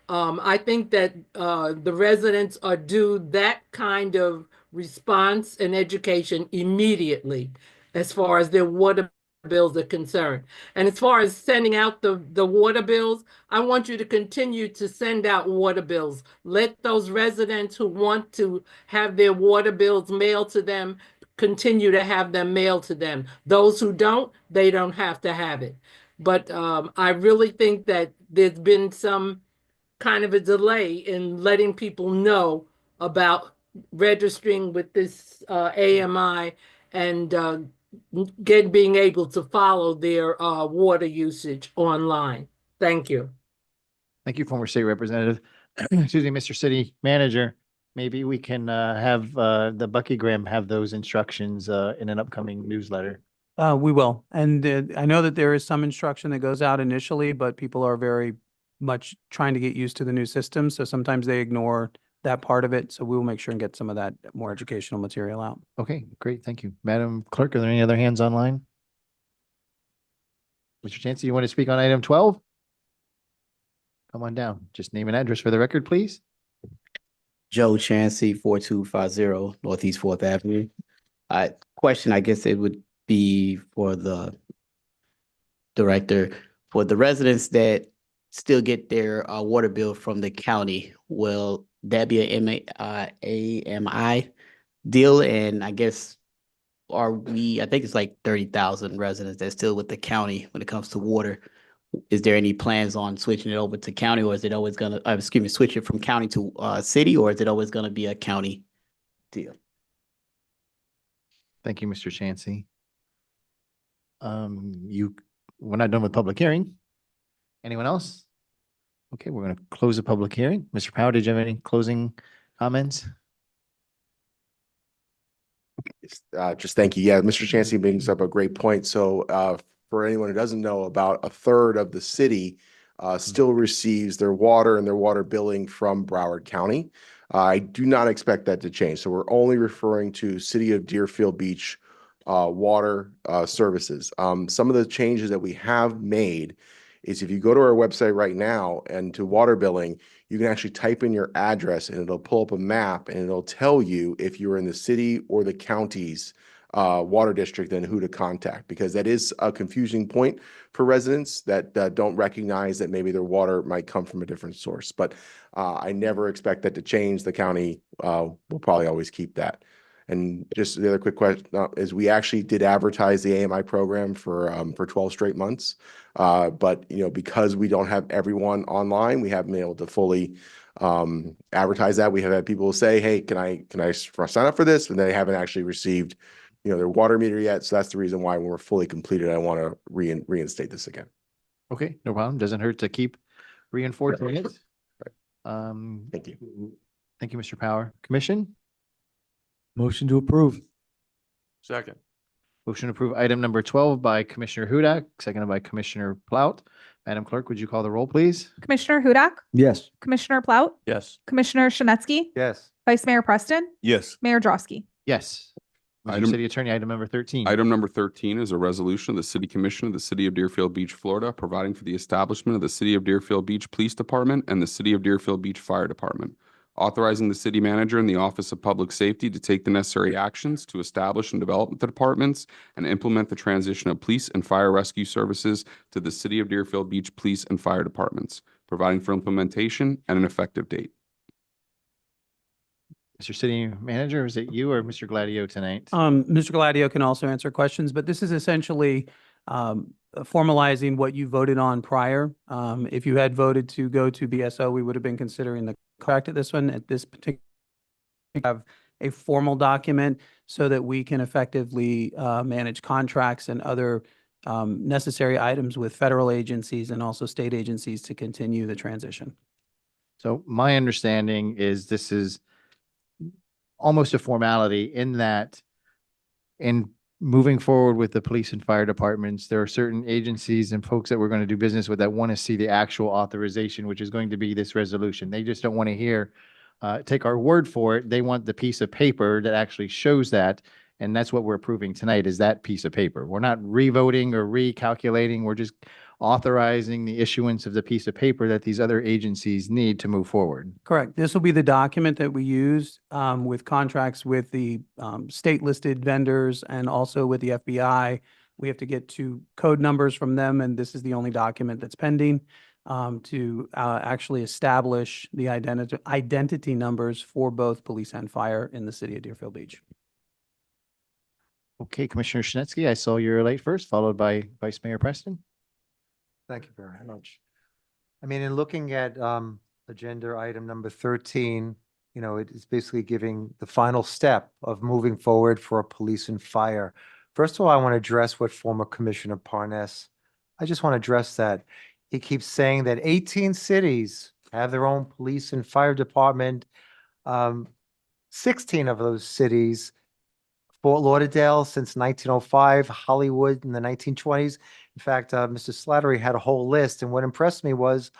Speaker 11: I think that the residents are due that kind of response and education immediately as far as their water bills are concerned. And as far as sending out the water bills, I want you to continue to send out water bills. Let those residents who want to have their water bills mailed to them continue to have them mailed to them. Those who don't, they don't have to have it. But I really think that there's been some kind of a delay in letting people know about registering with this AMI and being able to follow their water usage online. Thank you.
Speaker 2: Thank you, former state representative. Excuse me, Mr. City Manager. Maybe we can have the Bucky Graham have those instructions in an upcoming newsletter.
Speaker 7: We will. And I know that there is some instruction that goes out initially, but people are very much trying to get used to the new system. So sometimes they ignore that part of it. So we will make sure and get some of that more educational material out.
Speaker 2: Okay, great. Thank you. Madam Clerk, are there any other hands online? Mr. Chancey, you want to speak on item 12? Come on down. Just name and address for the record, please.
Speaker 12: Joe Chancey, 4250 Northeast 4th Avenue. Question, I guess it would be for the director. For the residents that still get their water bill from the county, will that be a AMI deal? And I guess, I think it's like 30,000 residents that's still with the county when it comes to water. Is there any plans on switching it over to county, or is it always gonna, switch it from county to city, or is it always gonna be a county deal?
Speaker 2: Thank you, Mr. Chancey. We're not done with public hearing. Anyone else? Okay, we're going to close the public hearing. Mr. Powell, did you have any closing comments?
Speaker 8: Just thank you. Yeah, Mr. Chancey brings up a great point. So for anyone who doesn't know, about a third of the city still receives their water and their water billing from Broward County. I do not expect that to change. So we're only referring to City of Deerfield Beach water services. Some of the changes that we have made is if you go to our website right now and to water billing, you can actually type in your address and it'll pull up a map and it'll tell you if you're in the city or the county's water district and who to contact, because that is a confusing point for residents that don't recognize that maybe their water might come from a different source. But I never expect that to change. The county will probably always keep that. And just the other quick question is we actually did advertise the AMI program for 12 straight months. But because we don't have everyone online, we haven't been able to fully advertise that. We have had people say, hey, can I sign up for this? And they haven't actually received their water meter yet. So that's the reason why when we're fully completed, I want to reinstate this again.
Speaker 2: Okay, no problem. Doesn't hurt to keep reinforcing it.
Speaker 8: Thank you.
Speaker 2: Thank you, Mr. Power. Commission?
Speaker 4: Motion to approve.
Speaker 6: Second.
Speaker 2: Motion to approve item number 12 by Commissioner Hudak, seconded by Commissioner Plout. Madam Clerk, would you call the roll, please?
Speaker 3: Commissioner Hudak?
Speaker 4: Yes.
Speaker 3: Commissioner Plout?
Speaker 6: Yes.
Speaker 3: Commissioner Shinetsky?
Speaker 5: Yes.
Speaker 3: Vice Mayor Preston?
Speaker 6: Yes.
Speaker 3: Mayor Drosky?
Speaker 2: Yes. Mr.
Speaker 9: Item-
Speaker 2: City Attorney, item number 13.
Speaker 9: Item number 13 is a resolution of the City Commission of the City of Deerfield Beach, Florida, providing for the establishment of the City of Deerfield Beach Police Department and the City of Deerfield Beach Fire Department, authorizing the city manager and the Office of Public Safety to take the necessary actions to establish and develop the departments and implement the transition of police and fire rescue services to the City of Deerfield Beach Police and Fire Departments, providing for implementation and an effective date.
Speaker 2: Mr. City Manager, is it you or Mr. Gladio tonight?
Speaker 7: Mr. Gladio can also answer questions, but this is essentially formalizing what you voted on prior. If you had voted to go to BSO, we would have been considering the contract at this one. At this particular have a formal document so that we can effectively manage contracts and other necessary items with federal agencies and also state agencies to continue the transition.
Speaker 2: So my understanding is this is almost a formality in that in moving forward with the police and fire departments, there are certain agencies and folks that we're going to do business with that want to see the actual authorization, which is going to be this resolution. They just don't want to hear, take our word for it. They want the piece of paper that actually shows that. And that's what we're approving tonight is that piece of paper. We're not revoting or recalculating. We're just authorizing the issuance of the piece of paper that these other agencies need to move forward.
Speaker 7: Correct. This will be the document that we use with contracts with the state listed vendors and also with the FBI. We have to get 2 code numbers from them, and this is the only document that's pending to actually establish the identity numbers for both police and fire in the city of Deerfield Beach.
Speaker 2: Okay, Commissioner Schnetsky, I saw you're late first, followed by Vice Mayor Preston.
Speaker 5: Thank you very much. I mean, in looking at agenda item number 13, you know, it is basically giving the final step of moving forward for police and fire. First of all, I want to address what former Commissioner Parnas, I just want to address that. He keeps saying that 18 cities have their own police and fire department. 16 of those cities, Fort Lauderdale since 1905, Hollywood in the 1920s. In fact, Mr. Slattery had a whole list, and what impressed me was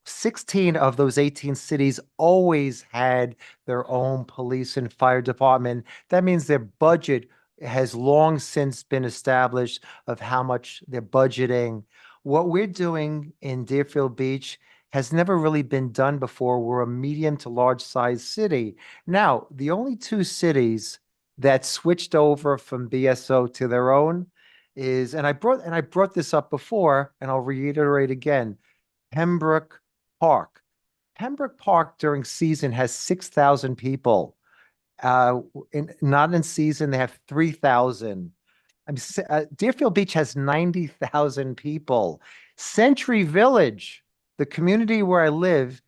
Speaker 5: 16 of those 18 cities always had their own police and fire department. That means their budget has long since been established of how much they're budgeting. What we're doing in Deerfield Beach has never really been done before. We're a medium to large size city. Now, the only 2 cities that switched over from BSO to their own is, and I brought this up before, and I'll reiterate again, Pembroke Park. Pembroke Park during season has 6,000 people. Not in season, they have 3,000. Deerfield Beach has 90,000 people. Century Village, the community where I live,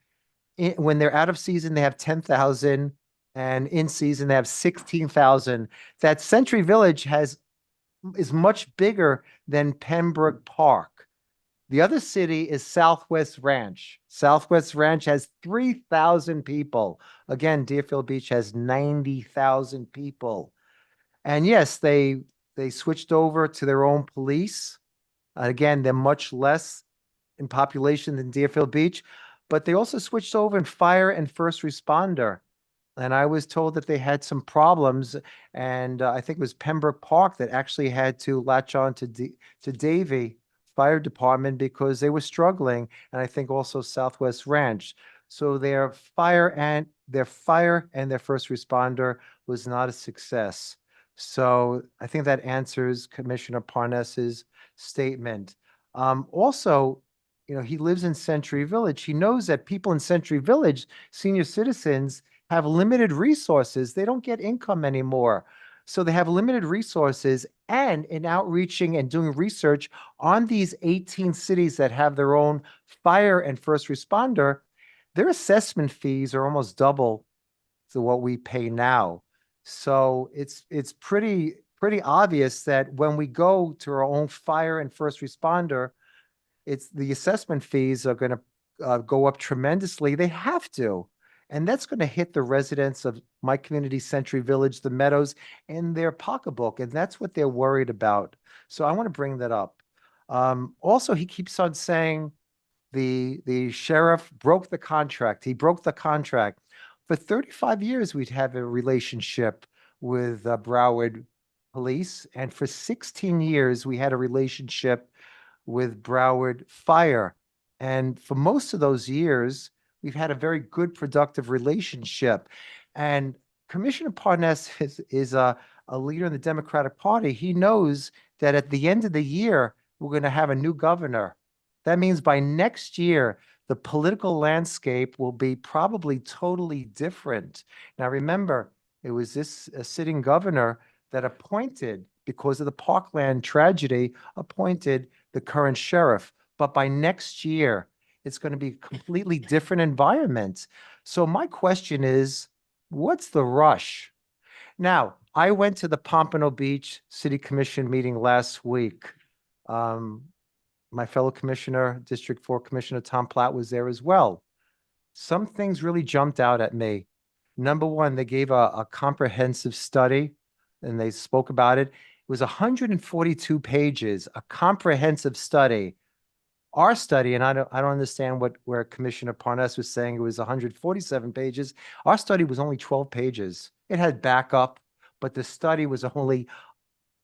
Speaker 5: when they're out of season, they have 10,000. And in season, they have 16,000. That Century Village is much bigger than Pembroke Park. The other city is Southwest Ranch. Southwest Ranch has 3,000 people. Again, Deerfield Beach has 90,000 people. And yes, they switched over to their own police. Again, they're much less in population than Deerfield Beach, but they also switched over in fire and first responder. And I was told that they had some problems, and I think it was Pembroke Park that actually had to latch on to Davie Fire Department because they were struggling, and I think also Southwest Ranch. So their fire and their first responder was not a success. So I think that answers Commissioner Parnas's statement. Also, you know, he lives in Century Village. He knows that people in Century Village, senior citizens, have limited resources. They don't get income anymore. So they have limited resources, and in outreaching and doing research on these 18 cities that have their own fire and first responder, their assessment fees are almost double to what we pay now. So it's pretty obvious that when we go to our own fire and first responder, the assessment fees are going to go up tremendously. They have to. And that's going to hit the residents of my community, Century Village, the Meadows, in their pocketbook. And that's what they're worried about. So I want to bring that up. Also, he keeps on saying the sheriff broke the contract. He broke the contract. For 35 years, we'd have a relationship with Broward Police. And for 16 years, we had a relationship with Broward Fire. And for most of those years, we've had a very good, productive relationship. And Commissioner Parnas is a leader in the Democratic Party. He knows that at the end of the year, we're going to have a new governor. That means by next year, the political landscape will be probably totally different. Now, remember, it was this sitting governor that appointed, because of the Parkland tragedy, appointed the current sheriff. But by next year, it's going to be a completely different environment. So my question is, What's the rush? Now, I went to the Pompano Beach City Commission meeting last week. My fellow commissioner, District 4 Commissioner Tom Platt was there as well. Some things really jumped out at me. Number one, they gave a comprehensive study and they spoke about it. It was 142 pages, a comprehensive study. Our study, and I don't understand where Commissioner Parnas was saying it was 147 pages. Our study was only 12 pages. It had backup, but the study was only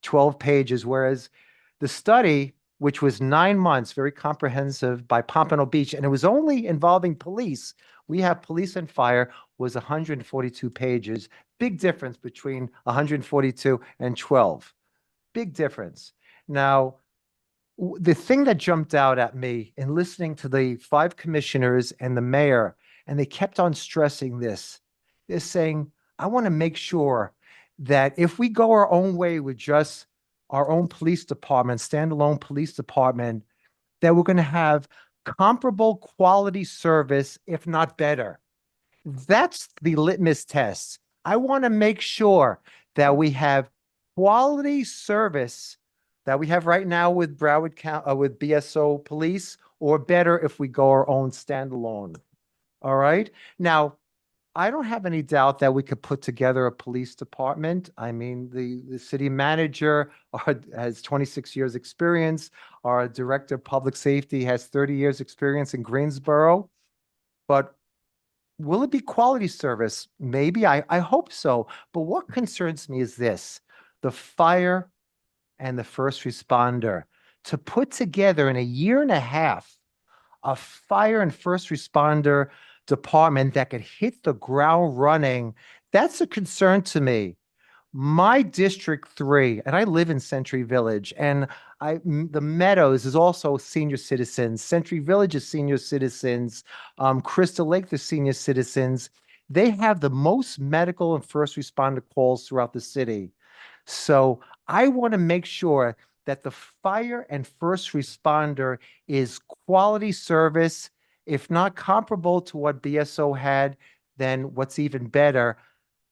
Speaker 5: 12 pages, whereas the study, which was 9 months, very comprehensive by Pompano Beach, and it was only involving police. We have police and fire, was 142 pages. Big difference between 142 and 12. Big difference. Now, the thing that jumped out at me in listening to the 5 commissioners and the mayor, and they kept on stressing this, they're saying, I want to make sure that if we go our own way with just our own police department, standalone police department, that we're going to have comparable quality service, if not better. That's the litmus test. I want to make sure that we have quality service that we have right now with Broward County, with BSO police, or better if we go our own standalone. All right. Now, I don't have any doubt that we could put together a police department. I mean, the city manager has 26 years experience. Our director of public safety has 30 years experience in Greensboro. But will it be quality service? Maybe. I hope so. But what concerns me is this: the fire and the first responder. To put together in a year and a half a fire and first responder department that could hit the ground running, that's a concern to me. My District 3, and I live in Century Village, and the Meadows is also senior citizens. Century Village is senior citizens. Crystal Lake, the senior citizens. They have the most medical and first responder calls throughout the city. So I want to make sure that the fire and first responder is quality service, if not comparable to what BSO had, then what's even better.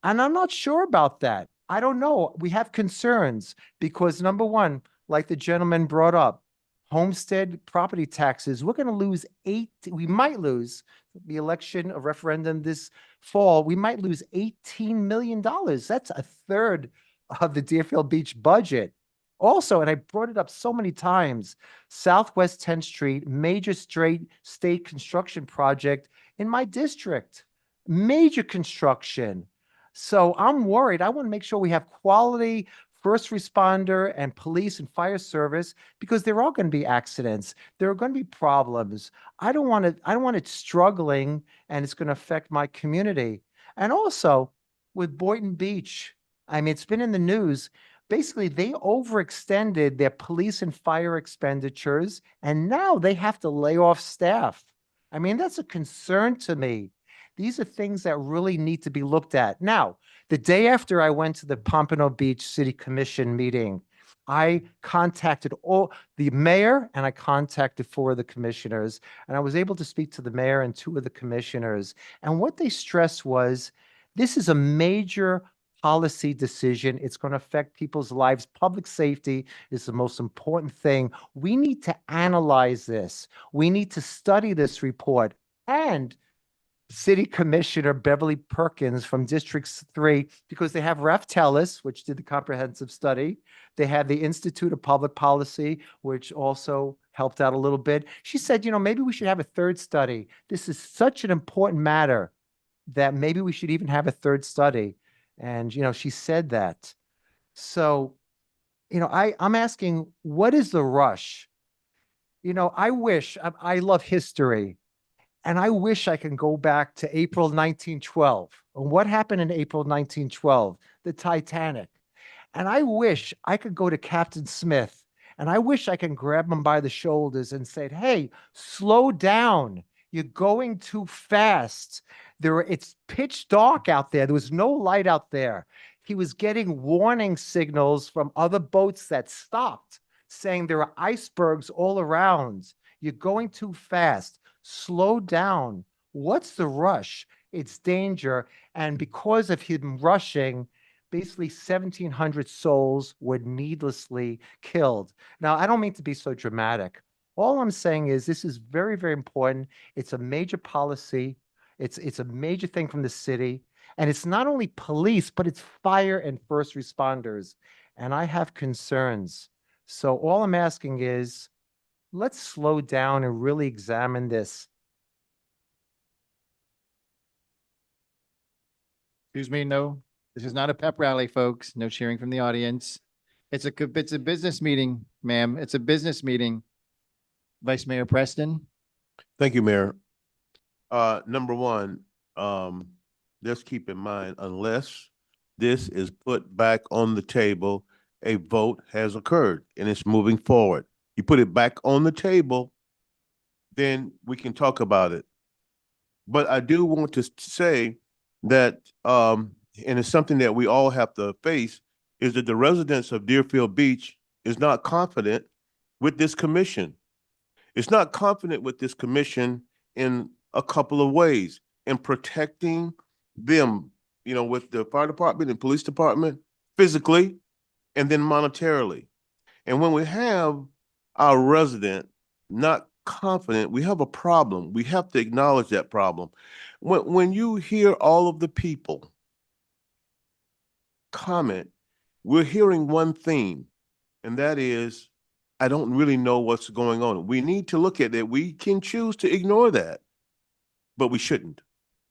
Speaker 5: And I'm not sure about that. I don't know. We have concerns because, number one, like the gentleman brought up, homestead property taxes, we're going to lose we might lose the election, a referendum this fall. We might lose $18 million. That's a third of the Deerfield Beach budget. Also, and I brought it up so many times, Southwest 10th Street, major state construction project in my district, major construction. So I'm worried. I want to make sure we have quality first responder and police and fire service, because there are going to be accidents. There are going to be problems. I don't want it struggling and it's going to affect my community. And also with Boynton Beach, I mean, it's been in the news. Basically, they overextended their police and fire expenditures, and now they have to lay off staff. I mean, that's a concern to me. These are things that really need to be looked at. Now, the day after I went to the Pompano Beach City Commission meeting, I contacted the mayor and I contacted 4 of the commissioners, and I was able to speak to the mayor and 2 of the commissioners. And what they stressed was, this is a major policy decision. It's going to affect people's lives. Public safety is the most important thing. We need to analyze this. We need to study this report. And City Commissioner Beverly Perkins from District 3, because they have Raf Tellis, which did the comprehensive study. They had the Institute of Public Policy, which also helped out a little bit. She said, maybe we should have a 3rd study. This is such an important matter that maybe we should even have a 3rd study. And, she said that. So, I'm asking, what is the rush? I love history, and I wish I can go back to April 1912. And what happened in April 1912? The Titanic. And I wish I could go to Captain Smith, and I wish I can grab him by the shoulders and say, hey, slow down. You're going too fast. It's pitch dark out there. There was no light out there. He was getting warning signals from other boats that stopped, saying there are icebergs all around. You're going too fast. Slow down. What's the rush? it's danger. And because of him rushing, basically 1,700 souls were needlessly killed. Now, I don't mean to be so dramatic. All I'm saying is this is very, very important. It's a major policy. It's a major thing from the city. And it's not only police, but it's fire and first responders. And I have concerns. So all I'm asking is, let's slow down and really examine this.
Speaker 2: Excuse me, no, this is not a pep rally, folks. No cheering from the audience. It's a business meeting, ma'am. It's a business meeting. Vice Mayor Preston?
Speaker 6: Thank you, Mayor. Number one, let's keep in mind, unless this is put back on the table, a vote has occurred and it's moving forward. You put it back on the table, then we can talk about it. But I do want to say that, and it's something that we all have to face, is that the residents of Deerfield Beach is not confident with this commission. It's not confident with this commission in a couple of ways, in protecting them, with the fire department and police department physically, and then monetarily. And when we have our resident not confident, we have a problem. We have to acknowledge that problem. When you hear all of the people comment, we're hearing one theme, and that is, I don't really know what's going on. We need to look at it. We can choose to ignore that, but we shouldn't.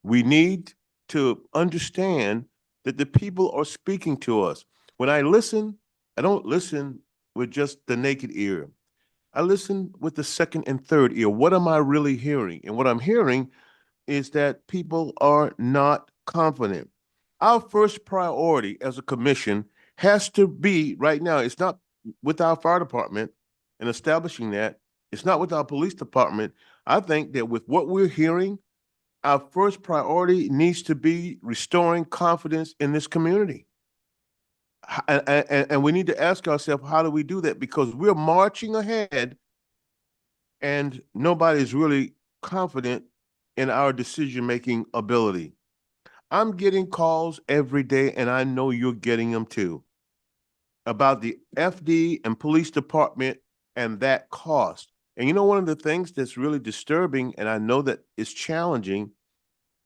Speaker 6: We need to understand that the people are speaking to us. When I listen, I don't listen with just the naked ear. I listen with the second and third ear. What am I really hearing? And what I'm hearing is that people are not confident. Our first priority as a commission has to be right now, it's not with our fire department and establishing that, it's not with our police department. I think that with what we're hearing, our first priority needs to be restoring confidence in this community. And we need to ask ourselves, how do we do that? Because we're marching ahead and nobody's really confident in our decision-making ability. I'm getting calls every day, and I know you're getting them too, about the FD and police department and that cost. And one of the things that's really disturbing, and I know that it's challenging,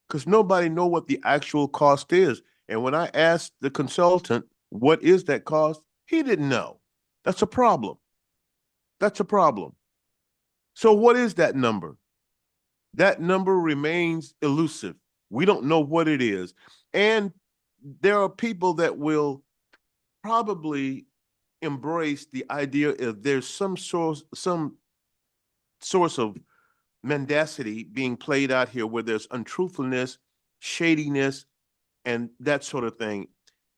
Speaker 6: because nobody knows what the actual cost is. And when I asked the consultant, what is that cost? He didn't know. That's a problem. That's a problem. So what is that number? That number remains elusive. We don't know what it is. And there are people that will probably embrace the idea if there's some source of mendacity being played out here where there's untruthfulness, shadiness, and that sort of thing.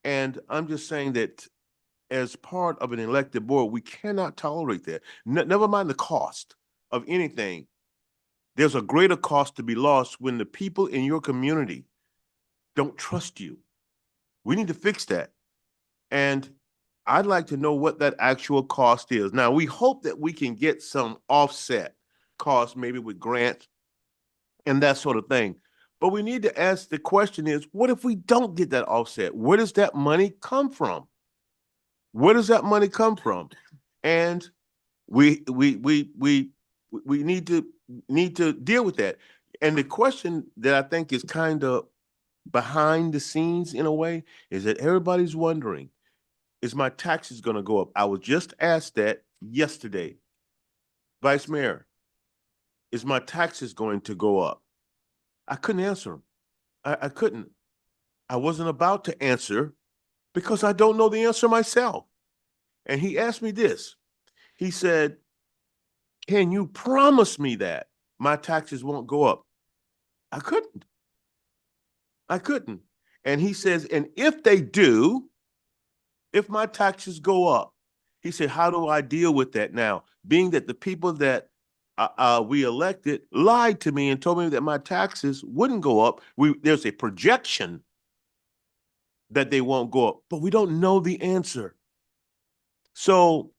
Speaker 6: And I'm just saying that as part of an elected board, we cannot tolerate that. Never mind the cost of anything. There's a greater cost to be lost when the people in your community don't trust you. We need to fix that. And I'd like to know what that actual cost is. Now, we hope that we can get some offset cost, maybe with grants and that sort of thing. But we need to ask, the question is, what if we don't get that offset? Where does that money come from? Where does that money come from? And we need to deal with that. And the question that I think is kind of behind the scenes in a way is that everybody's wondering, is my taxes going to go up? I was just asked that yesterday. Vice Mayor, is my taxes going to go up? I couldn't answer him. I couldn't. I wasn't about to answer because I don't know the answer myself. And he asked me this. He said, can you promise me that my taxes won't go up? I couldn't. And he says, and if they do, if my taxes go up, he said, how do I deal with that now? Being that the people that we elected lied to me and told me that my taxes wouldn't go up. There's a projection that they won't go up, but we don't know the answer. So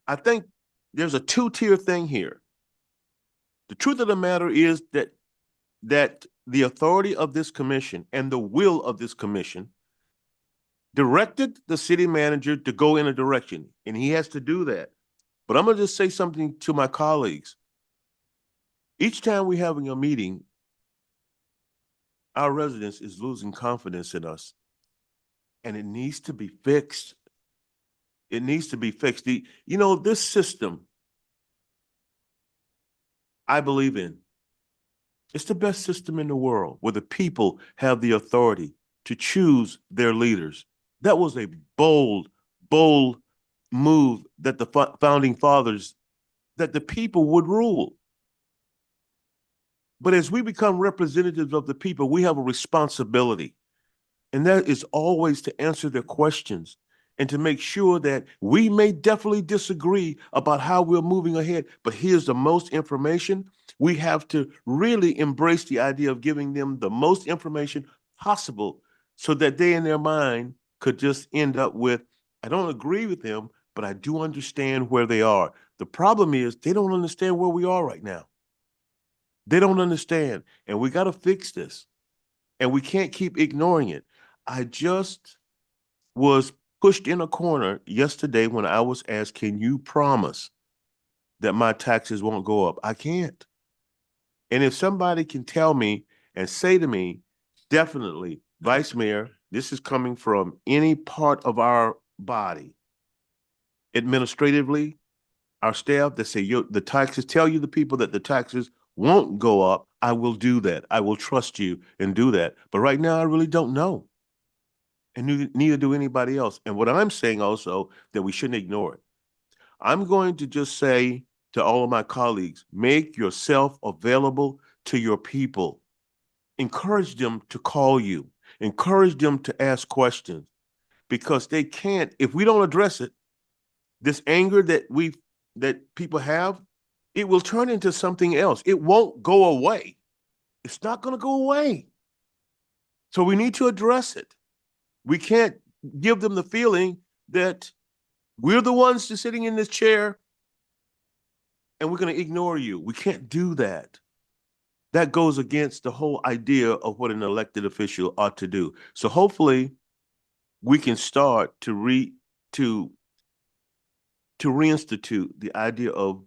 Speaker 6: I think there's a two-tier thing here. The truth of the matter is that the authority of this commission and the will of this commission directed the city manager to go in a direction, and he has to do that. But I'm gonna just say something to my colleagues. Each time we're having a meeting, our residents is losing confidence in us, and it needs to be fixed. It needs to be fixed. This system, I believe in. It's the best system in the world where the people have the authority to choose their leaders. That was a bold move that the founding fathers, that the people would rule. But as we become representatives of the people, we have a responsibility. And that is always to answer their questions and to make sure that we may definitely disagree about how we're moving ahead, but here's the most information. We have to really embrace the idea of giving them the most information possible so that they in their mind could just end up with, I don't agree with them, but I do understand where they are. The problem is they don't understand where we are right now. They don't understand, and we got to fix this, and we can't keep ignoring it. I just was pushed in a corner yesterday when I was asked, can you promise that my taxes won't go up? I can't. And if somebody can tell me and say to me, definitely, Vice Mayor, this is coming from any part of our body, administratively, our staff that say the taxes, tell you the people that the taxes won't go up, I will do that. I will trust you and do that. But right now, I really don't know. And neither do anybody else. And what I'm saying also, that we shouldn't ignore it. I'm going to just say to all of my colleagues, make yourself available to your people. Encourage them to call you. Encourage them to ask questions. Because they can't, if we don't address it, this anger that people have, it will turn into something else. It won't go away. It's not going to go away. So we need to address it. We can't give them the feeling that we're the ones just sitting in this chair and we're going to ignore you. We can't do that. That goes against the whole idea of what an elected official ought to do. So hopefully we can start to reinstitute the idea of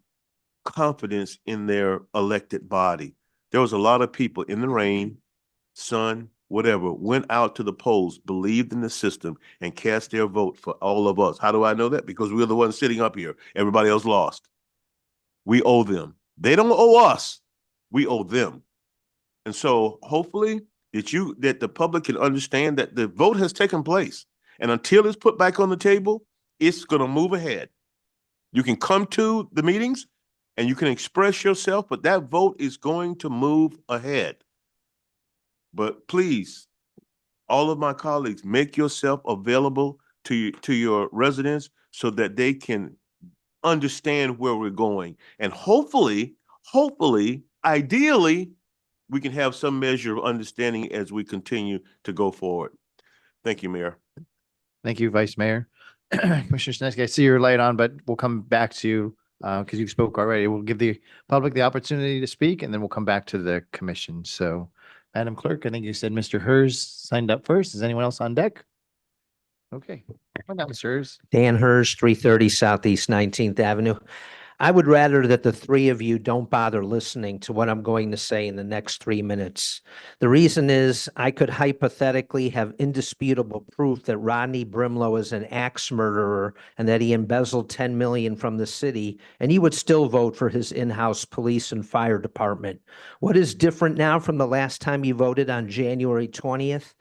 Speaker 6: confidence in their elected body. There was a lot of people in the rain, sun, whatever, went out to the polls, believed in the system, and cast their vote for all of us. How do I know that? Because we're the ones sitting up here. Everybody else lost. We owe them. They don't owe us. We owe them. And so hopefully that the public can understand that the vote has taken place. And until it's put back on the table, it's going to move ahead. You can come to the meetings and you can express yourself, but that vote is going to move ahead. But please, all of my colleagues, make yourself available to your residents so that they can understand where we're going. And hopefully, ideally, we can have some measure of understanding as we continue to go forward. Thank you, Mayor.
Speaker 2: Thank you, Vice Mayor. Commissioner Snetsky, I see your light on, but we'll come back to you because you spoke already. We'll give the public the opportunity to speak, and then we'll come back to the commission. So, Madam Clerk, I think you said Mr. Hers signed up first. Is anyone else on deck? Okay. Come on down, Mr. Hers.
Speaker 13: Dan Hers, 330 Southeast 19th Avenue. I would rather that the three of you don't bother listening to what I'm going to say in the next 3 minutes. The reason is I could hypothetically have indisputable proof that Rodney Brimlow is an axe murderer and that he embezzled $10 million from the city, and you would still vote for his in-house police and fire department. What is different now from the last time you voted on January 20th?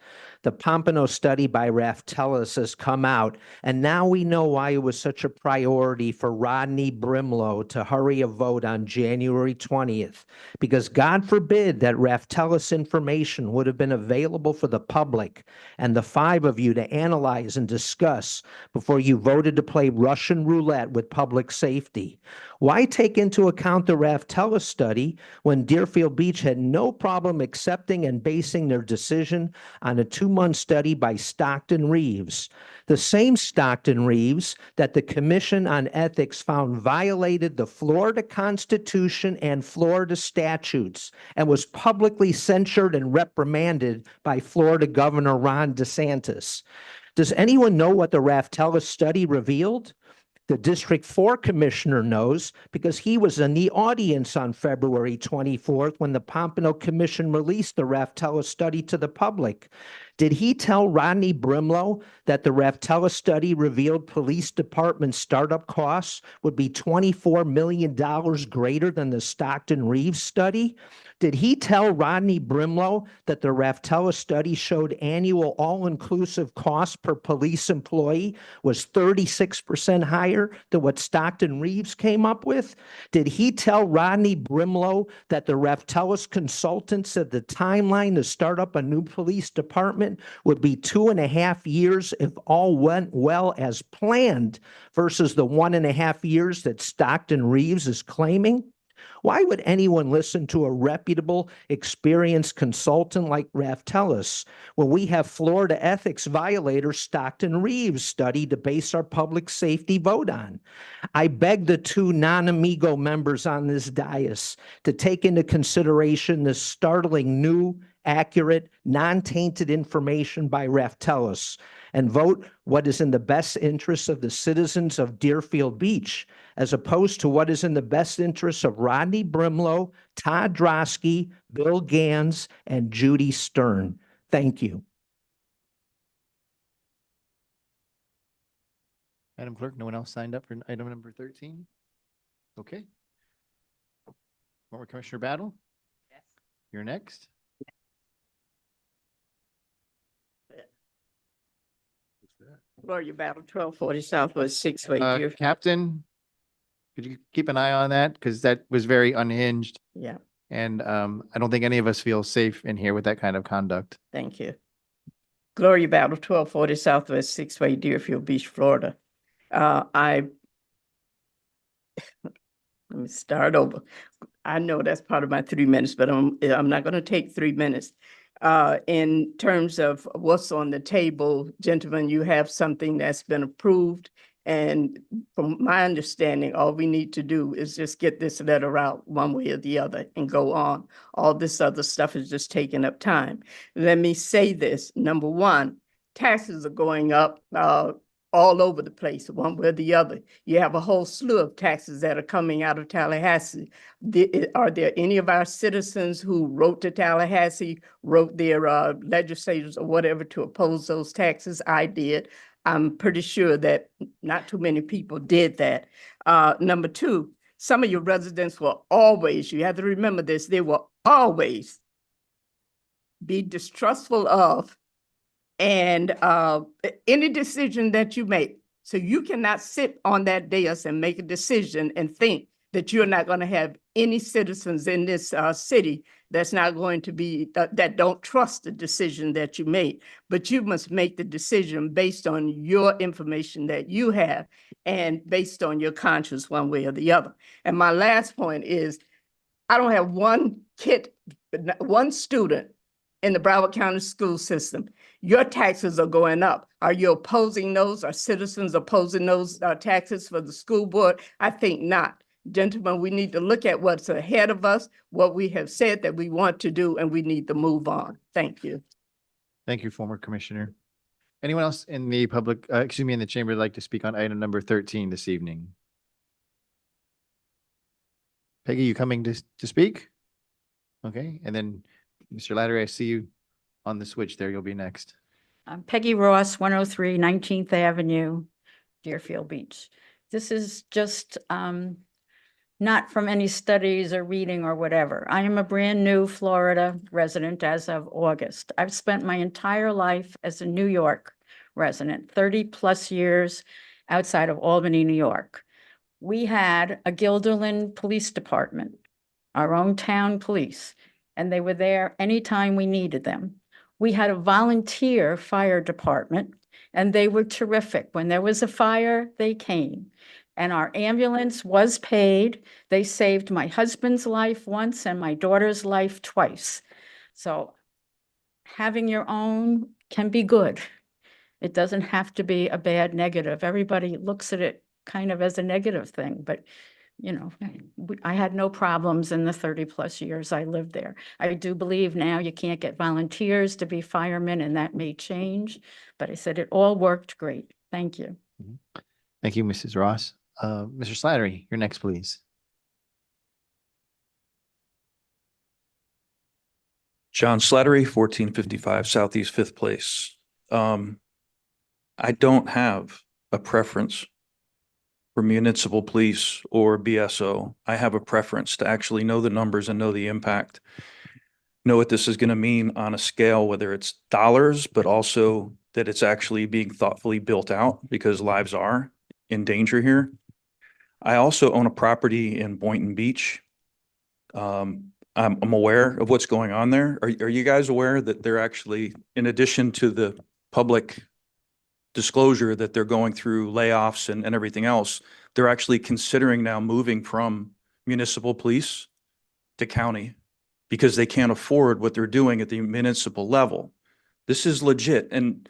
Speaker 13: The Pompano study by Raftellus has come out, and now we know why it was such a priority for Rodney Brimlow to hurry a vote on January 20th, because God forbid that Raftellus information would have been available for the public and the five of you to analyze and discuss before you voted to play Russian roulette with public safety. Why take into account the Raftellus study when Deerfield Beach had no problem accepting and basing their decision on a $2 2-month study by Stockton Reeves, the same Stockton Reeves that the Commission on Ethics found violated the Florida Constitution and Florida statutes and was publicly censured and reprimanded by Florida Governor Ron DeSantis. Does anyone know what the Raftella study revealed? The District 4 Commissioner knows because he was in the audience on February 24th when the Pompano Commission released the Raftella study to the public. Did he tell Rodney Brimlow that the Raftella study revealed police department startup costs would be $24 million greater than the Stockton Reeves study? Did he tell Rodney Brimlow that the Raftella study showed annual all-inclusive cost per police employee was 36% higher than what Stockton Reeves came up with? Did he tell Rodney Brimlow that the Raftella's consultant said the timeline to start up a new police department would be 2.5 years if all went well as planned versus the 1.5 years that Stockton Reeves is claiming? Why would anyone listen to a reputable, experienced consultant like Raftelis when we have Florida ethics violator Stockton Reeves study to base our public safety vote on? I beg the two non-amigo members on this dais to take into consideration this startling new, accurate, non-tainted information by Raftelis and vote what is in the best interests of the citizens of Deerfield Beach, as opposed to what is in the best interests of Rodney Brimlow, Todd Drosky, Bill Gans, and Judy Stern. Thank you.
Speaker 2: Madam Clerk, no one else signed up for item number 13? Okay. Former Commissioner Battle? Yes. You're next.
Speaker 14: Gloria Battle, 1240 Southwest 6th Way.
Speaker 2: Captain, could you keep an eye on that? Because that was very unhinged.
Speaker 14: Yeah,
Speaker 2: And I don't think any of us feel safe in here with that kind of conduct.
Speaker 14: thank you. Gloria Battle, 1240 Southwest 6th Way, Deerfield Beach, Florida. Let me start over. I know that's part of my 3 minutes, but I'm not going to take 3 minutes. In terms of what's on the table, gentlemen, you have something that's been approved. And from my understanding, all we need to do is just get this letter out one way or the other and go on. All this other stuff is just taking up time. Let me say this. Number one, taxes are going up all over the place, one way or the other. You have a whole slew of taxes that are coming out of Tallahassee. Are there any of our citizens who wrote to Tallahassee, wrote their legislators or whatever to oppose those taxes? I did. I'm pretty sure that not too many people did that. Number two, some of your residents will always, you have to remember this, they will always be distrustful of and any decision that you make. So you cannot sit on that dais and make a decision and think that you're not going to have any citizens in this city that's not going to be, that don't trust the decision that you made. But you must make the decision based on your information that you have and based on your conscience one way or the other. And my last point is, I don't have one student in the Broward County school system. Your taxes are going up. Are you opposing those? Are citizens opposing those taxes for the school board? I think not. Gentlemen, we need to look at what's ahead of us, what we have said that we want to do, and we need to move on. Thank you.
Speaker 2: Thank you, former Commissioner. Anyone else in the public, in the chamber would like to speak on item number 13 this evening? Peggy, you coming to speak? Okay, and then Mr. Lattery, I see you on the switch there. You'll be next.
Speaker 15: I'm Peggy Ross, 103 19th Avenue, Deerfield Beach. This is just not from any studies or reading or whatever. I am a brand new Florida resident as of August. I've spent my entire life as a New York resident, 30 plus years outside of Albany, New York. We had a Guilderland Police Department, our own town police, and they were there anytime we needed them. We had a volunteer fire department, and they were terrific. When there was a fire, they came. And our ambulance was paid. They saved my husband's life once and my daughter's life twice. So having your own can be good. It doesn't have to be a bad negative. Everybody looks at it kind of as a negative thing, but you know, I had no problems in the 30+ years I lived there. I do believe now you can't get volunteers to be firemen, and that may change, but I said it all worked great. Thank you.
Speaker 2: Thank you, Mrs. Ross. Mr. Slattery, you're next, please.
Speaker 16: John Slattery, 1455 Southeast Fifth Place. I don't have a preference for municipal police or BSO. I have a preference to actually know the numbers and know the impact, know what this is going to mean on a scale, whether it's dollars, but also that it's actually being thoughtfully built out because lives are in danger here. I also own a property in Boynton Beach. I'm aware of what's going on there. Are you guys aware that they're actually, in addition to the public disclosure that they're going through layoffs and everything else, they're actually considering now moving from municipal police to county because they can't afford what they're doing at the municipal level. This is legit. And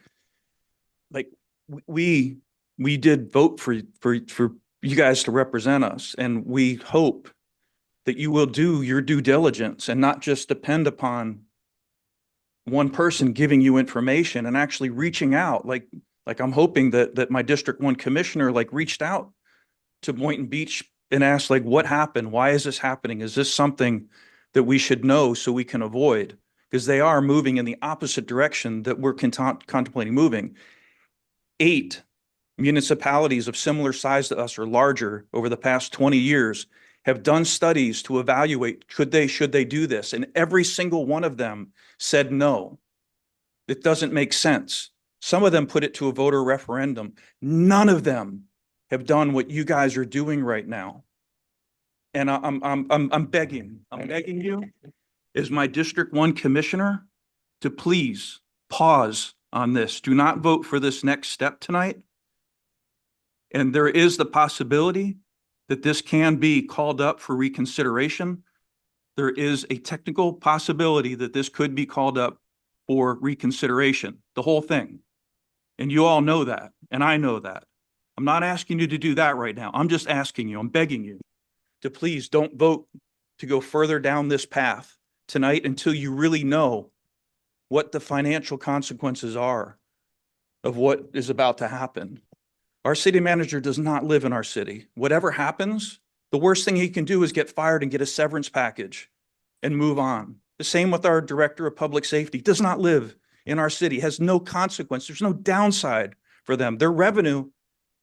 Speaker 16: like we did vote for you guys to represent us, and we hope that you will do your due diligence and not just depend upon one person giving you information and actually reaching out. Like I'm hoping that my District 1 commissioner reached out to Boynton Beach and asked what happened? Why is this happening? Is this something that we should know so we can avoid? Because they are moving in the opposite direction that we're contemplating moving. 8 municipalities of similar size to us or larger over the past 20 years have done studies to evaluate should they do this, and every single one of them said no. It doesn't make sense. Some of them put it to a voter referendum. None of them have done what you guys are doing right now. And I'm begging you as my District 1 commissioner to please pause on this. Do not vote for this next step tonight. And there is the possibility that this can be called up for reconsideration. There is a technical possibility that this could be called up for reconsideration, the whole thing. And you all know that, and I know that. I'm not asking you to do that right now. I'm just asking you, I'm begging you to please don't vote to go further down this path tonight until you really know what the financial consequences are of what is about to happen. Our city manager does not live in our city. Whatever happens, the worst thing he can do is get fired and get a severance package and move on. The same with our director of public safety. Does not live in our city, has no consequence. There's no downside for them. Their revenue,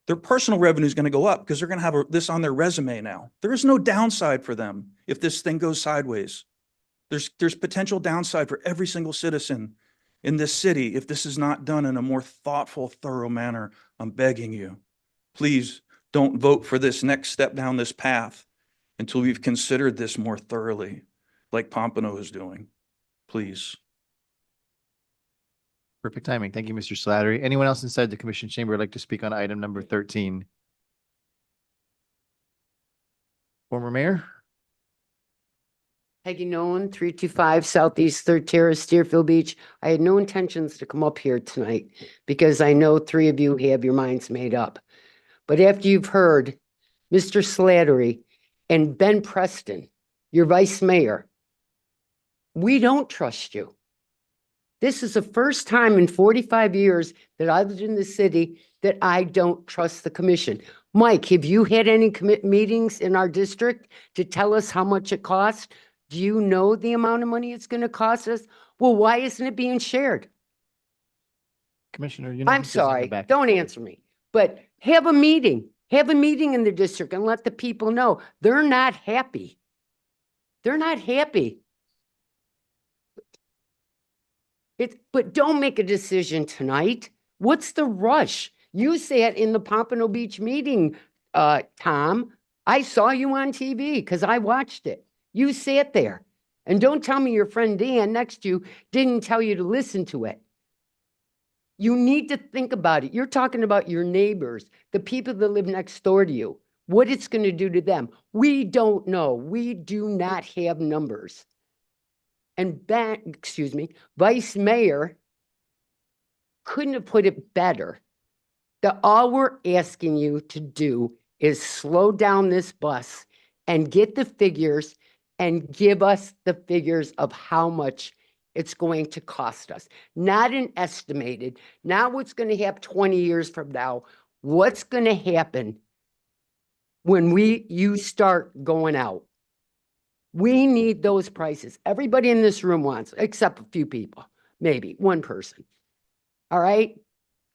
Speaker 16: their personal revenue is going to go up because they're going to have this on their resume now. There is no downside for them if this thing goes sideways. There's potential downside for every single citizen in this city if this is not done in a more thoughtful, thorough manner. I'm begging you, please don't vote for this next step down this path until we've considered this more thoroughly, like Pompano is doing. Please.
Speaker 2: Perfect timing. Thank you, Mr. Slattery. Anyone else inside the commission chamber would like to speak on item number 13? Former Mayor?
Speaker 1: Peggy Nolan, 325 Southeast Third Terrace, Deerfield Beach. I had no intentions to come up here tonight because I know 3 of you have your minds made up. But after you've heard Mr. Slattery and Ben Preston, your vice mayor, we don't trust you. This is the first time in 45 years that I've lived in the city that I don't trust the commission. Mike, have you had any meetings in our district to tell us how much it costs? Do you know the amount of money it's going to cost us? Well, why isn't it being shared?
Speaker 2: Commissioner,
Speaker 1: I'm sorry, don't answer me, but have a meeting. Have a meeting in the district and let the people know. They're not happy. They're not happy. But don't make a decision tonight. What's the rush? You sat in the Pompano Beach meeting, Tom. I saw you on TV because I watched it. You sat there. And don't tell me your friend Dan next to you didn't tell you to listen to it. You need to think about it. You're talking about your neighbors, the people that live next door to you, what it's going to do to them. We don't know. We do not have numbers. And Vice Mayor couldn't have put it better. That all we're asking you to do is slow down this bus and get the figures and give us the figures of how much it's going to cost us. Not an estimated, not what's going to happen 20 years from now. What's going to happen when you start going out? We need those prices. Everybody in this room wants, except a few people, maybe one person. All right?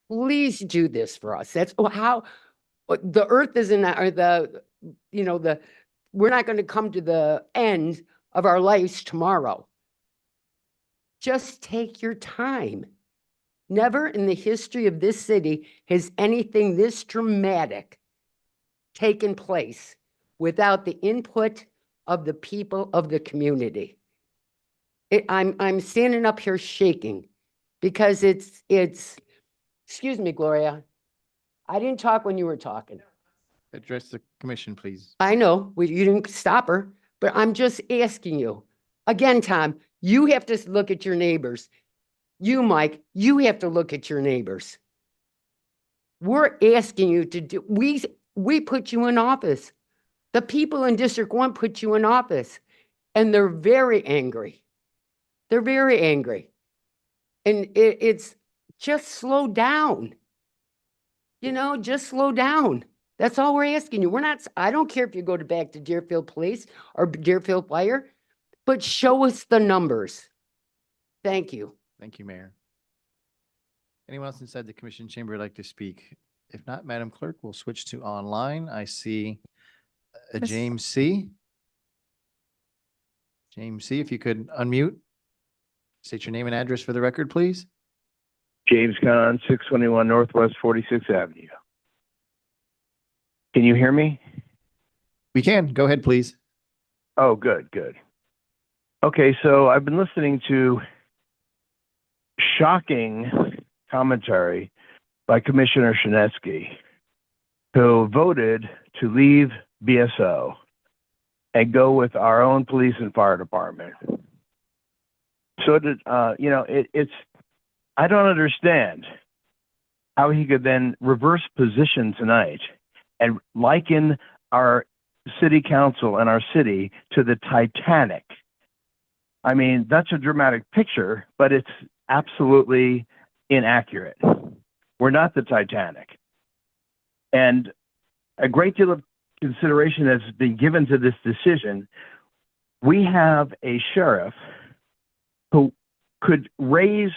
Speaker 1: Please do this for us. That's how the earth isn't, or we're not going to come to the end of our lives tomorrow. Just take your time. Never in the history of this city has anything this dramatic taken place without the input of the people of the community. I'm standing up here shaking because it's, excuse me, Gloria. I didn't talk when you were talking.
Speaker 2: Address the commission, please.
Speaker 1: I know, you didn't stop her, but I'm just asking you. Again, Tom, you have to look at your neighbors. You, Mike, you have to look at your neighbors. We're asking you to do, we put you in office. The people in District 1 put you in office, and they're very angry. They're very angry. And it's just slow down. Just slow down. That's all we're asking you. I don't care if you go back to Deerfield Police or Deerfield Fire, but show us the numbers. Thank you.
Speaker 2: Thank you, Mayor. Anyone else inside the commission chamber would like to speak? If not, Madam Clerk, we'll switch to online. I see
Speaker 3: Miss-
Speaker 2: James C. James C., if you could unmute. State your name and address for the record, please.
Speaker 17: James Kahn, 621 Northwest 46th Avenue. Can you hear me?
Speaker 2: We can. Go ahead, please.
Speaker 17: Oh, good. Okay, so I've been listening to shocking commentary by Commissioner Shinesky, who voted to leave BSO and go with our own police and fire department. So, it's, I don't understand how he could then reverse position tonight and liken our city council and our city to the Titanic. I mean, that's a dramatic picture, but it's absolutely inaccurate. We're not the Titanic. And a great deal of consideration has been given to this decision. We have a sheriff who could raise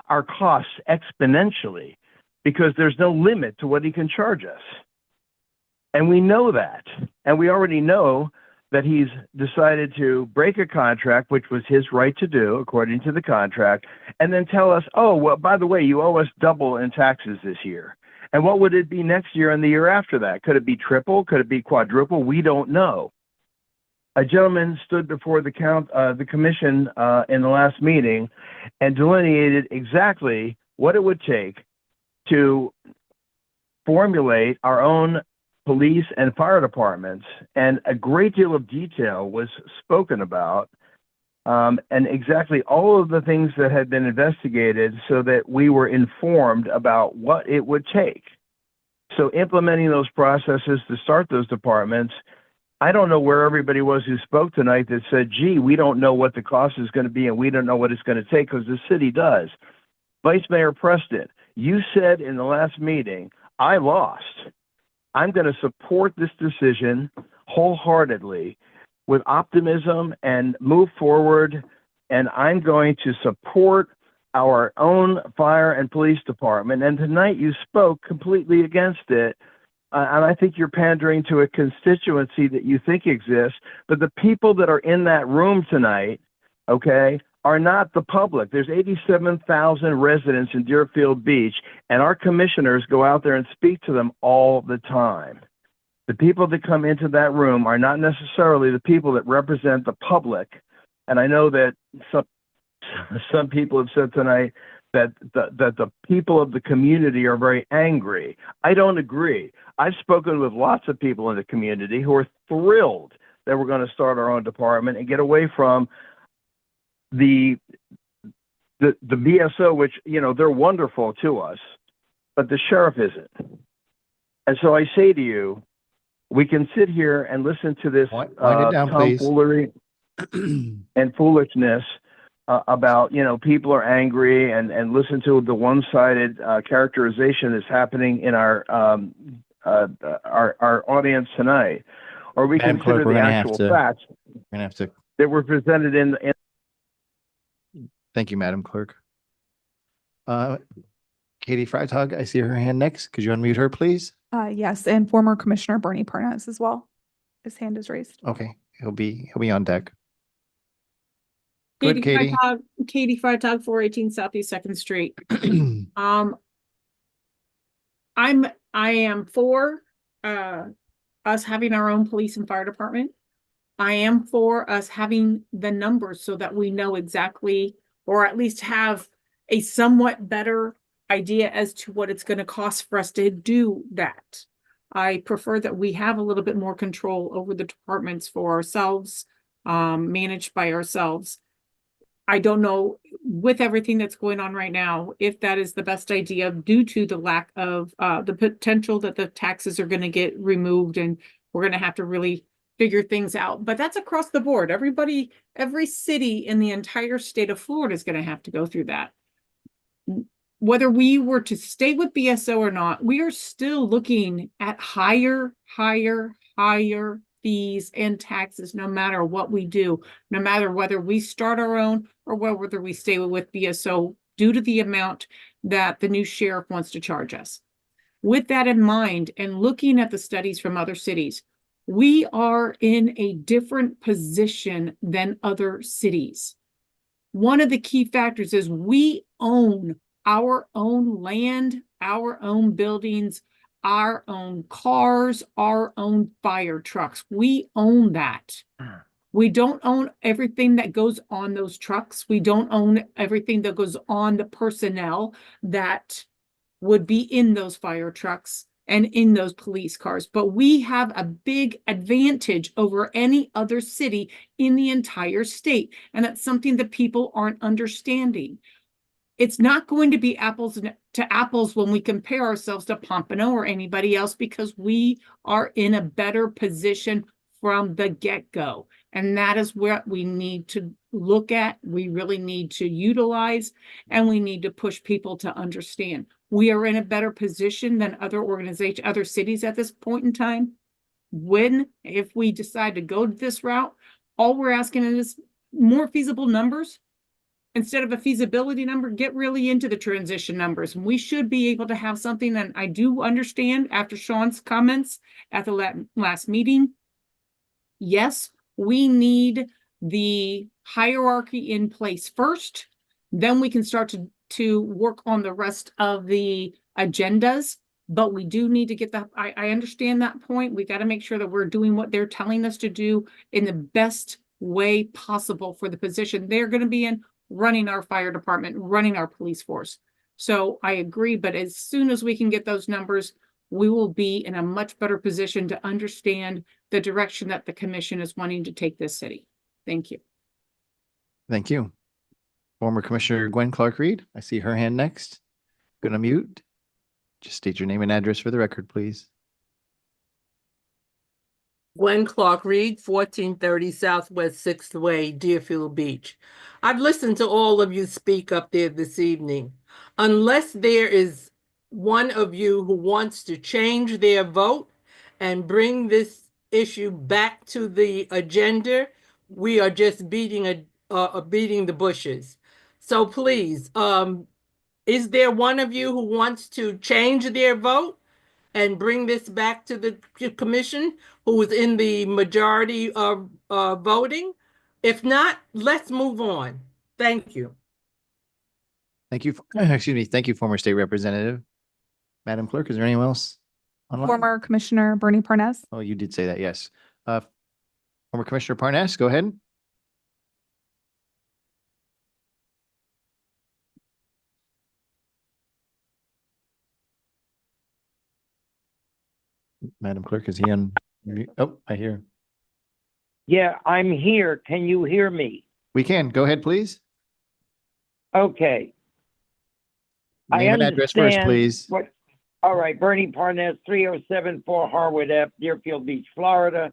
Speaker 17: our costs exponentially because there's no limit to what he can charge us. And we know that. And we already know that he's decided to break a contract, which was his right to do, according to the contract, and then tell us, oh, well, by the way, you owe us double in taxes this year. And what would it be next year and the year after that? Could it be triple? Could it be quadruple? We don't know. A gentleman stood before the commission in the last meeting and delineated exactly what it would take to formulate our own police and fire departments, and a great deal of detail was spoken about, and exactly all of the things that had been investigated so that we were informed about what it would take. So implementing those processes to start those departments, I don't know where everybody was who spoke tonight that said, gee, we don't know what the cost is going to be and we don't know what it's going to take, because the city does. Vice Mayor Preston, you said in the last meeting, I lost. I'm going to support this decision wholeheartedly with optimism and move forward. And I'm going to support our own fire and police department. And tonight you spoke completely against it. And I think you're pandering to a constituency that you think exists. But the people that are in that room tonight, okay, are not the public. There's 87,000 residents in Deerfield Beach, and our commissioners go out there and speak to them all the time. The people that come into that room are not necessarily the people that represent the public. And I know that some people have said tonight that the people of the community are very angry. I don't agree. I've spoken with lots of people in the community who are thrilled that we're going to start our own department and get away from the the BSO, which, you know, they're wonderful to us, but the sheriff isn't. And so I say to you, we can sit here and listen to this
Speaker 2: Wind it down, please.
Speaker 17: tomfoolery and foolishness about, you know, people are angry and listen to the one-sided characterization that's happening in our audience tonight. Or we
Speaker 2: Madam
Speaker 17: consider
Speaker 2: Clerk, we're
Speaker 17: the
Speaker 2: gonna have
Speaker 17: actual
Speaker 2: to-
Speaker 17: facts
Speaker 2: We're gonna have to,
Speaker 17: that were presented in
Speaker 2: thank you, Madam Clerk. Katie Freitag, I see her hand next. Could you unmute her, please?
Speaker 3: Yes, and former Commissioner Bernie Parnas as well. His hand is raised.
Speaker 2: Okay, he'll be on deck. Good, Katie.
Speaker 18: Katie Freitag, 418 Southeast Second Street. I am for us having our own police and fire department. I am for us having the numbers so that we know exactly, or at least have a somewhat better idea as to what it's going to cost for us to do that. I prefer that we have a little bit more control over the departments for ourselves, managed by ourselves. I don't know, with everything that's going on right now, if that is the best idea due to the lack of the potential that the taxes are going to get removed and we're going to have to really figure things out. But that's across the board. Everybody, every city in the entire state of Florida is going to have to go through that. Whether we were to stay with BSO or not, we are still looking at higher fees and taxes, no matter what we do, no matter whether we start our own or whether we stay with BSO due to the amount that the new sheriff wants to charge us. With that in mind, and looking at the studies from other cities, we are in a different position than other cities. One of the key factors is we own our own land, our own buildings, our own cars, our own fire trucks. We own that. We don't own everything that goes on those trucks. We don't own everything that goes on the personnel that would be in those fire trucks and in those police cars. But we have a big advantage over any other city in the entire state. And that's something that people aren't understanding. It's not going to be apples to apples when we compare ourselves to Pompano or anybody else, because we are in a better position from the get-go. And that is what we need to look at. We really need to utilize, and we need to push people to understand. We are in a better position than other organizations, other cities at this point in time. If we decide to go this route, all we're asking is more feasible numbers. Instead of a feasibility number, get really into the transition numbers. And we should be able to have something that I do understand after Sean's comments at the last meeting. Yes, we need the hierarchy in place first. Then we can start to work on the rest of the agendas. But we do need to get that. I understand that point. We got to make sure that we're doing what they're telling us to do in the best way possible for the position they're going to be in, running our fire department, running our police force. So I agree, but as soon as we can get those numbers, we will be in a much better position to understand the direction that the commission is wanting to take this city. Thank you.
Speaker 2: Thank you. Former Commissioner Gwen Clark-Reed, I see her hand next. Gonna mute. Just state your name and address for the record, please.
Speaker 11: Gwen Clark-Reed, 1430 Southwest 6th Way, Deerfield Beach. I've listened to all of you speak up there this evening. Unless there is one of you who wants to change their vote and bring this issue back to the agenda, we are just beating the bushes. So please, is there one of you who wants to change their vote and bring this back to the commission, who is in the majority of voting? If not, let's move on. Thank you.
Speaker 2: Thank you. Excuse me. Thank you, former state representative. Madam Clerk, is there anyone else online?
Speaker 3: Former Commissioner Bernie Parnas.
Speaker 2: Oh, you did say that, yes. Former Commissioner Parnas, go ahead. Madam Clerk, is he on? Oh, I hear.
Speaker 21: Yeah, I'm here. Can you hear me?
Speaker 2: We can. Go ahead, please.
Speaker 21: Okay. I
Speaker 2: Name and address first,
Speaker 21: understand
Speaker 2: please.
Speaker 21: what, all right, Bernie Parnas, 3074 Harwood Ave, Deerfield Beach, Florida.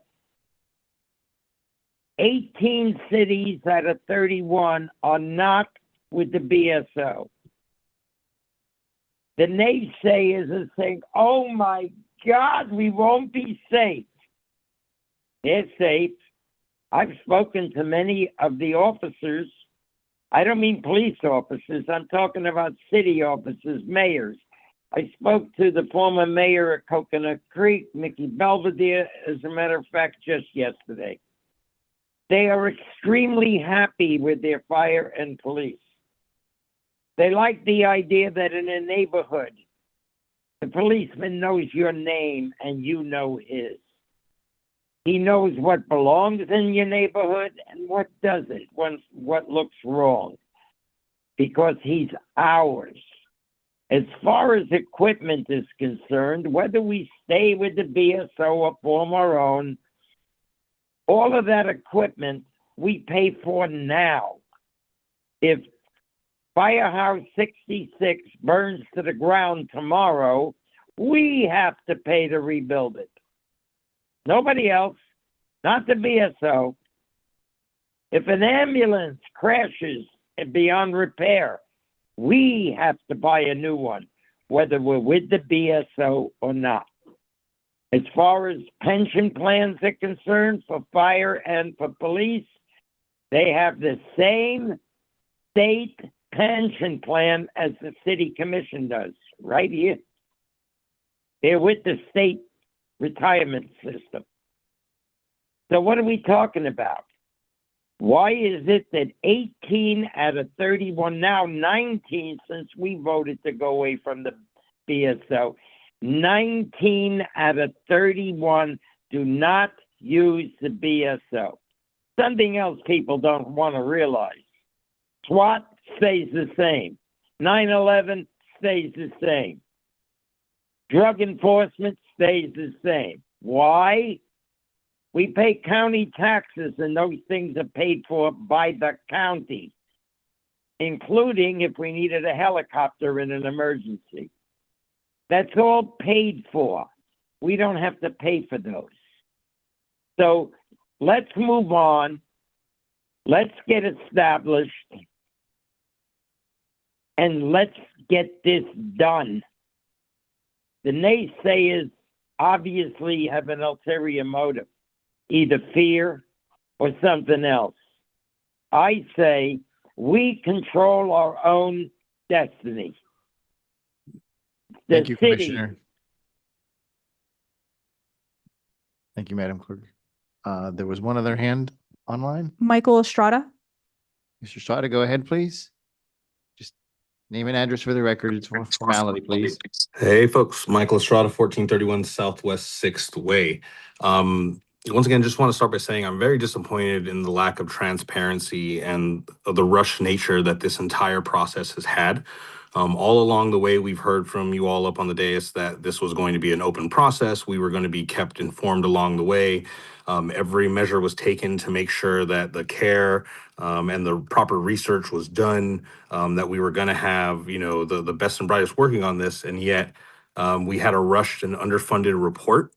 Speaker 21: 18 cities out of 31 are not with the BSO. The naysayers are saying, oh my God, we won't be safe. They're safe. I've spoken to many of the officers. I don't mean police officers. I'm talking about city officers, mayors. I spoke to the former mayor of Coconut Creek, Mickey Belvedere, as a matter of fact, just yesterday. They are extremely happy with their fire and police. They like the idea that in a neighborhood, the policeman knows your name and you know his. He knows what belongs in your neighborhood and what doesn't, what looks wrong, because he's ours. As far as equipment is concerned, whether we stay with the BSO or form our own, all of that equipment we pay for now. If Firehouse 66 burns to the ground tomorrow, we have to pay to rebuild it. Nobody else, not the BSO. If an ambulance crashes beyond repair, we have to buy a new one, whether we're with the BSO or not. As far as pension plans are concerned for fire and for police, they have the same state pension plan as the city commission does, right here. They're with the state retirement system. So what are we talking about? Why is it that 18 out of 31, now 19 since we voted to go away from the BSO, 19 out of 31 do not use the BSO. Something else people don't want to realize. SWAT stays the same. 9/11 stays the same. Drug enforcement stays the same. Why? We pay county taxes, and those things are paid for by the county, including if we needed a helicopter in an emergency. That's all paid for. We don't have to pay for those. So let's move on. Let's get established. And let's get this done. The naysayers obviously have an ulterior motive, either fear or something else. I say we control our own destiny.
Speaker 2: Thank you, Commissioner. Thank you, Madam Clerk. There was one other hand online.
Speaker 3: Michael Estrada.
Speaker 2: Mr. Estrada, go ahead, please. Just name and address for the record. It's for formality, please.
Speaker 19: Hey, folks. Michael Estrada, 1431 Southwest 6th Way. Once again, just want to start by saying I'm very disappointed in the lack of transparency and the rush nature that this entire process has had. All along the way, we've heard from you all up on the dais that this was going to be an open process. We were going to be kept informed along the way. Every measure was taken to make sure that the care and the proper research was done, that we were going to have, the best and brightest working on this. And yet we had a rushed and underfunded report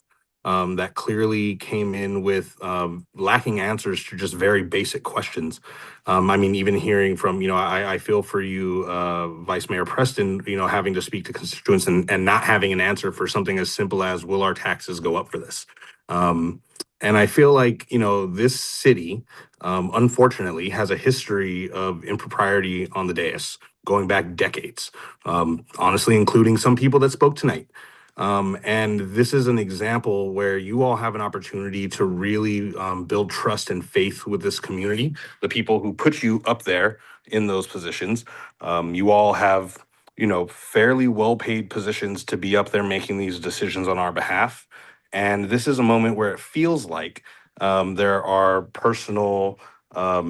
Speaker 19: that clearly came in with lacking answers to just very basic questions. Even hearing from, I feel for you, Vice Mayor Preston, having to speak to constituents and not having an answer for something as simple as, will our taxes go up for this? And I feel like, this city, unfortunately, has a history of impropriety on the dais going back decades, honestly, including some people that spoke tonight. And this is an example where you all have an opportunity to really build trust and faith with this community, the people who put you up there in those positions. You all have, fairly well-paid positions to be up there making these decisions on our behalf. And this is a moment where it feels like there are personal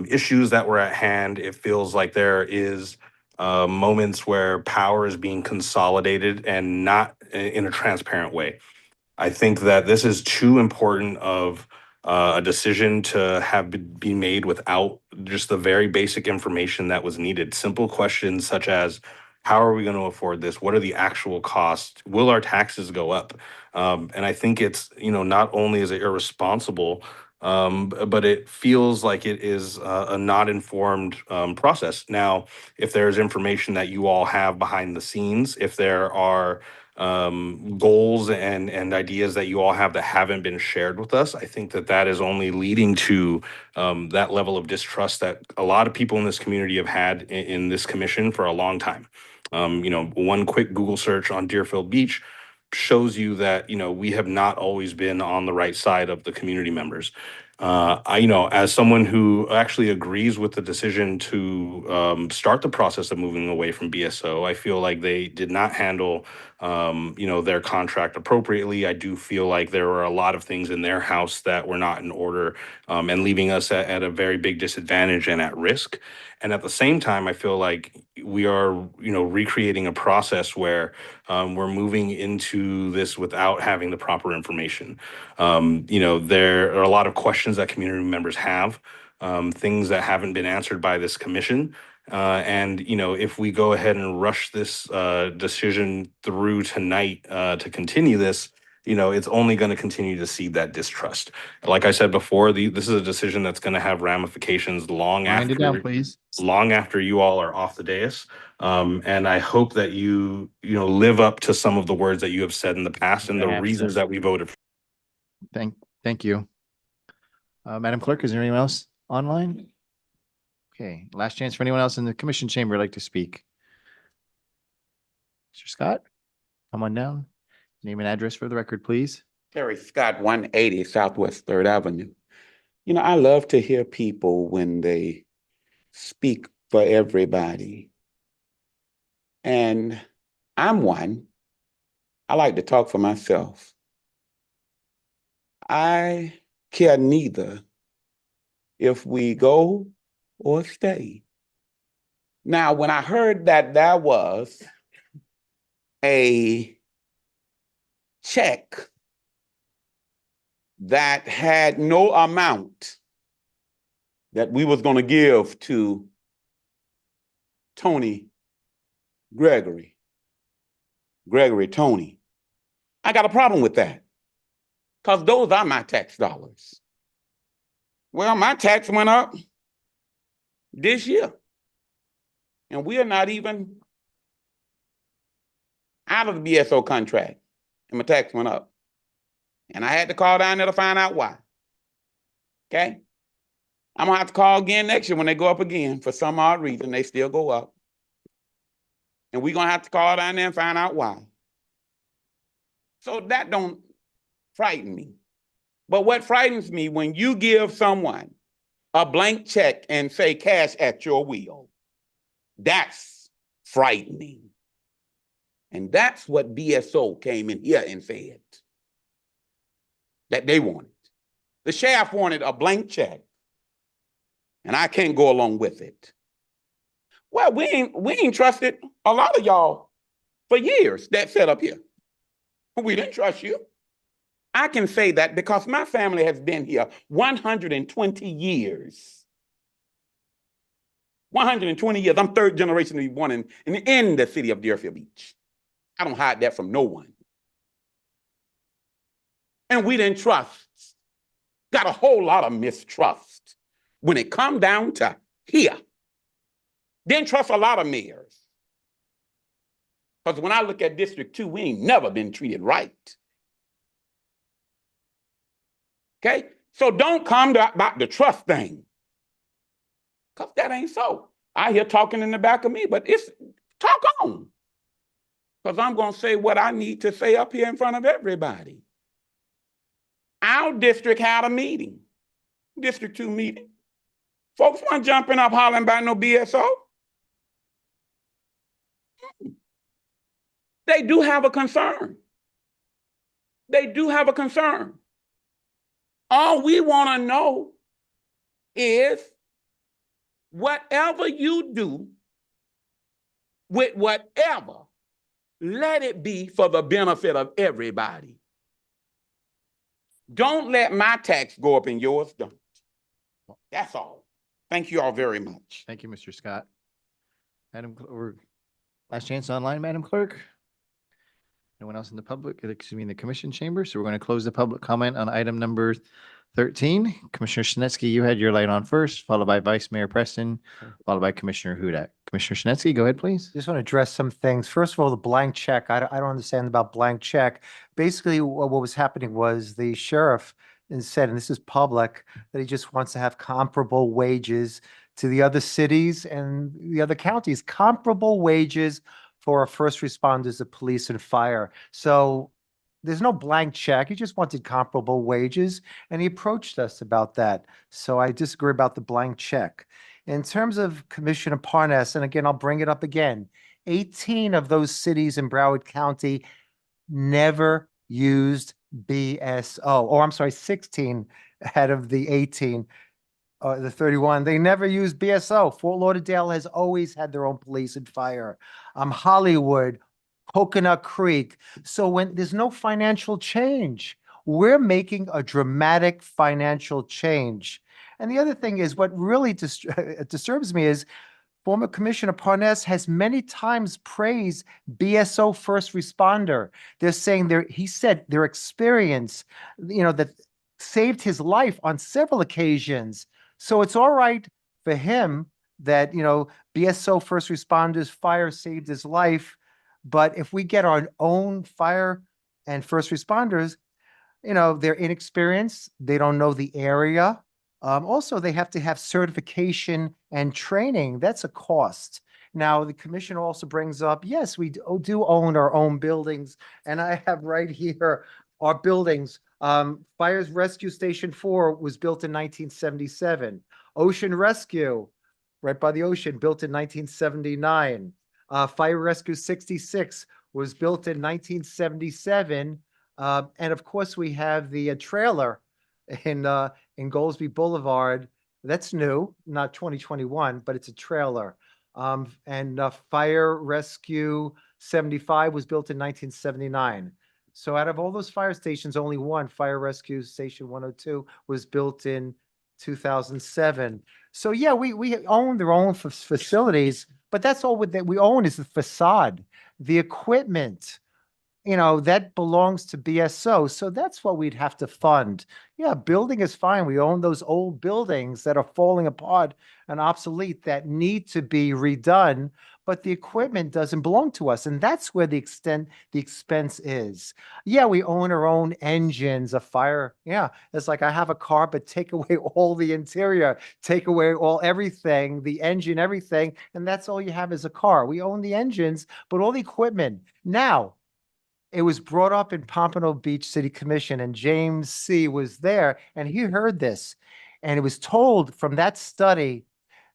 Speaker 19: issues that were at hand. It feels like there is moments where power is being consolidated and not in a transparent way. I think that this is too important of a decision to have be made without just the very basic information that was needed. Simple questions such as, how are we going to afford this? What are the actual costs? Will our taxes go up? And I think it's, not only is it irresponsible, but it feels like it is a not informed process. Now, if there's information that you all have behind the scenes, if there are goals and ideas that you all have that haven't been shared with us, I think that that is only leading to that level of distrust that a lot of people in this community have had in this commission for a long time. One quick Google search on Deerfield Beach shows you that, we have not always been on the right side of the community members. As someone who actually agrees with the decision to start the process of moving away from BSO, I feel like they did not handle, their contract appropriately. I do feel like there were a lot of things in their house that were not in order, and leaving us at a very big disadvantage and at risk. And at the same time, I feel like we are, recreating a process where we're moving into this without having the proper information. There are a lot of questions that community members have, things that haven't been answered by this commission. And if we go ahead and rush this decision through tonight to continue this, it's only going to continue to seed that distrust. Like I said before, this is a decision that's going to have ramifications long
Speaker 2: Wind it down,
Speaker 19: after
Speaker 2: please.
Speaker 19: long after you all are off the dais. And I hope that you live up to some of the words that you have said in the past and the reasons that we voted for.
Speaker 2: Thank you. Madam Clerk, is there anyone else online? Okay, last chance for anyone else in the commission chamber who'd like to speak. Mr. Scott, come on down. Name and address for the record, please.
Speaker 20: Terry Scott, 180 Southwest 3rd Avenue. I love to hear people when they speak for everybody. And I'm one. I like to talk for myself. I care neither if we go or stay. Now, when I heard that there was a check that had no amount that we was going to give to Tony Gregory Tony, I got a problem with that, because those are my tax dollars. Well, my tax went up this year, and we are not even out of the BSO contract, and my tax went up. And I had to call down there to find out why. Okay? I'm gonna have to call again next year when they go up again. For some odd reason, they still go up. And we're gonna have to call down there and find out why. So that don't frighten me. But what frightens me, when you give someone a blank check and say cash at your will, that's frightening. And that's what BSO came in here and said that they wanted. The sheriff wanted a blank check, and I can't go along with it. Well, we ain't trusted a lot of y'all for years that sat up here. We didn't trust you. I can say that because my family has been here 120 years. 120 years. I'm third generation to be born in the city of Deerfield Beach. I don't hide that from no one. And we didn't trust. Got a whole lot of mistrust when it come down to here. Didn't trust a lot of mayors. Because when I look at District 2, we ain't never been treated right. Okay? So don't come about the trust thing. Because that ain't so. I hear talking in the back of me, but it's talk on. Because I'm going to say what I need to say up here in front of everybody. Our district had a meeting, District 2 meeting. Folks weren't jumping up hollering about no BSO. They do have a concern. They do have a concern. All we want to know is whatever you do with whatever, let it be for the benefit of everybody. Don't let my tax go up and yours don't. That's all. Thank you all very much.
Speaker 2: Thank you, Mr. Scott. Last chance online, Madam Clerk. No one else in the public, excuse me, in the commission chamber. So we're going to close the public comment on item number 13. Commissioner Snetsky, you had your light on first, followed by Vice Mayor Preston, followed by Commissioner Hudak. Commissioner Snetsky, go ahead, please.
Speaker 5: Just want to address some things. First of all, the blank check. I don't understand about blank check. Basically, what was happening was the sheriff said, and this is public, that he just wants to have comparable wages to the other cities and the other counties, comparable wages for our first responders, the police and fire. So there's no blank check. He just wanted comparable wages, and he approached us about that. So I disagree about the blank check. In terms of Commissioner Parnas, and again, I'll bring it up again, 18 of those cities in Broward County never used BSO, or I'm sorry, 16 out of the 18, the 31, they never used BSO. Fort Lauderdale has always had their own police and fire. Hollywood, Coconut Creek. So when there's no financial change, we're making a dramatic financial change. And the other thing is, what really disturbs me is former Commissioner Parnas has many times praised BSO first responder. They're saying he said their experience, that saved his life on several occasions. So it's all right for him that, BSO first responders fire saved his life. But if we get our own fire and first responders, they're inexperienced. They don't know the area. Also, they have to have certification and training. That's a cost. Now, the commission also brings up, yes, we do own our own buildings. And I have right here our buildings. Fire Rescue Station 4 was built in 1977. Ocean Rescue, right by the ocean, built in 1979. Fire Rescue 66 was built in 1977. And of course, we have the trailer in Goldsby Boulevard. That's new, not 2021, but it's a trailer. And Fire Rescue 75 was built in 1979. So out of all those fire stations, only one, Fire Rescue Station 102, was built in 2007. So yeah, we own their own facilities, but that's all that we own is the facade, the equipment. That belongs to BSO. So that's what we'd have to fund. Yeah, building is fine. We own those old buildings that are falling apart and obsolete that need to be redone, but the equipment doesn't belong to us. And that's where the expense is. Yeah, we own our own engines, a fire. Yeah, it's like I have a car, but take away all the interior, take away everything, the engine, everything. And that's all you have is a car. We own the engines, but all the equipment. Now, it was brought up in Pompano Beach City Commission, and James C. was there, and he heard this. And it was told from that study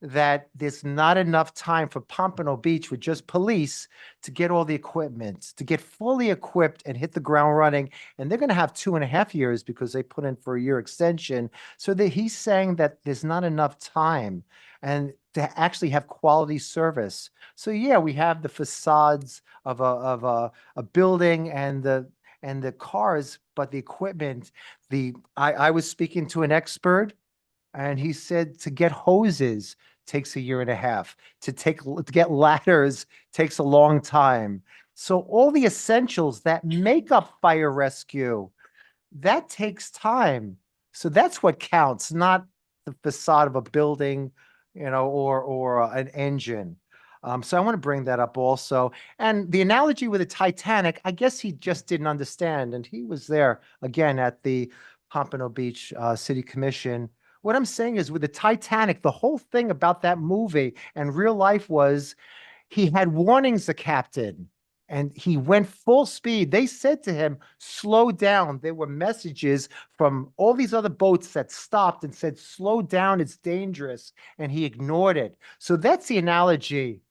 Speaker 5: that there's not enough time for Pompano Beach with just police to get all the equipment, to get fully equipped and hit the ground running. And they're going to have 2.5 years because they put in for a year extension. So that he's saying that there's not enough time and to actually have quality service. So yeah, we have the facades of a building and the cars, but the equipment, I was speaking to an expert, and he said to get hoses takes 1.5 years. To get ladders takes a long time. So all the essentials that make up fire rescue, that takes time. So that's what counts, not the facade of a building, or an engine. So I want to bring that up also. And the analogy with the Titanic, I guess he just didn't understand. And he was there again at the Pompano Beach City Commission. What I'm saying is with the Titanic, the whole thing about that movie and real life was he had warnings, the captain, and he went full speed. They said to him, slow down. There were messages from all these other boats that stopped and said, slow down, it's dangerous. And he ignored it. So that's the analogy,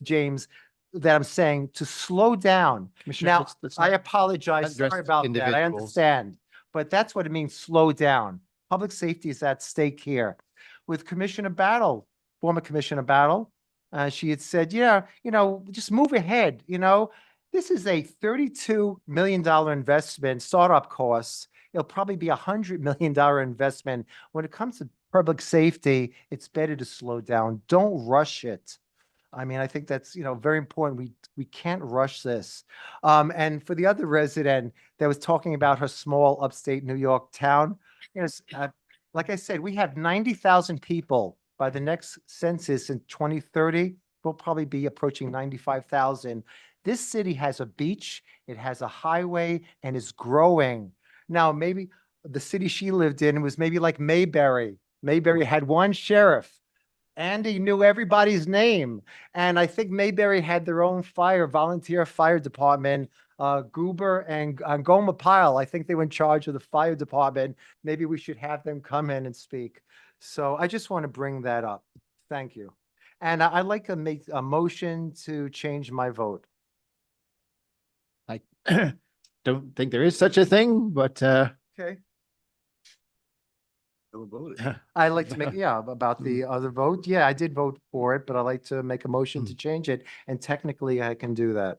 Speaker 5: James, that I'm saying, to slow down. Now, I apologize. Sorry about that. I understand. But that's what it means, slow down. Public safety is at stake here. With Commissioner Battle, former Commissioner Battle, she had said, just move ahead. This is a $32 million investment, startup costs. it'll probably be $100 million investment. When it comes to public safety, it's better to slow down. Don't rush it. I mean, I think that's, very important. We can't rush this. And for the other resident that was talking about her small upstate New York town, like I said, we have 90,000 people. By the next census in 2030, we'll probably be approaching 95,000. This city has a beach, it has a highway, and is growing. Now, maybe the city she lived in was maybe like Mayberry. Mayberry had one sheriff. Andy knew everybody's name. And I think Mayberry had their own volunteer fire department. Goober and Goma Pyle, I think they were in charge of the fire department. Maybe we should have them come in and speak. So I just want to bring that up. Thank you. And I'd like to make a motion to change my vote.
Speaker 2: I don't think there is such a thing, but
Speaker 5: Okay. I'd like to make, about the other vote. Yeah, I did vote for it, but I'd like to make a motion to change it. And technically I can do that.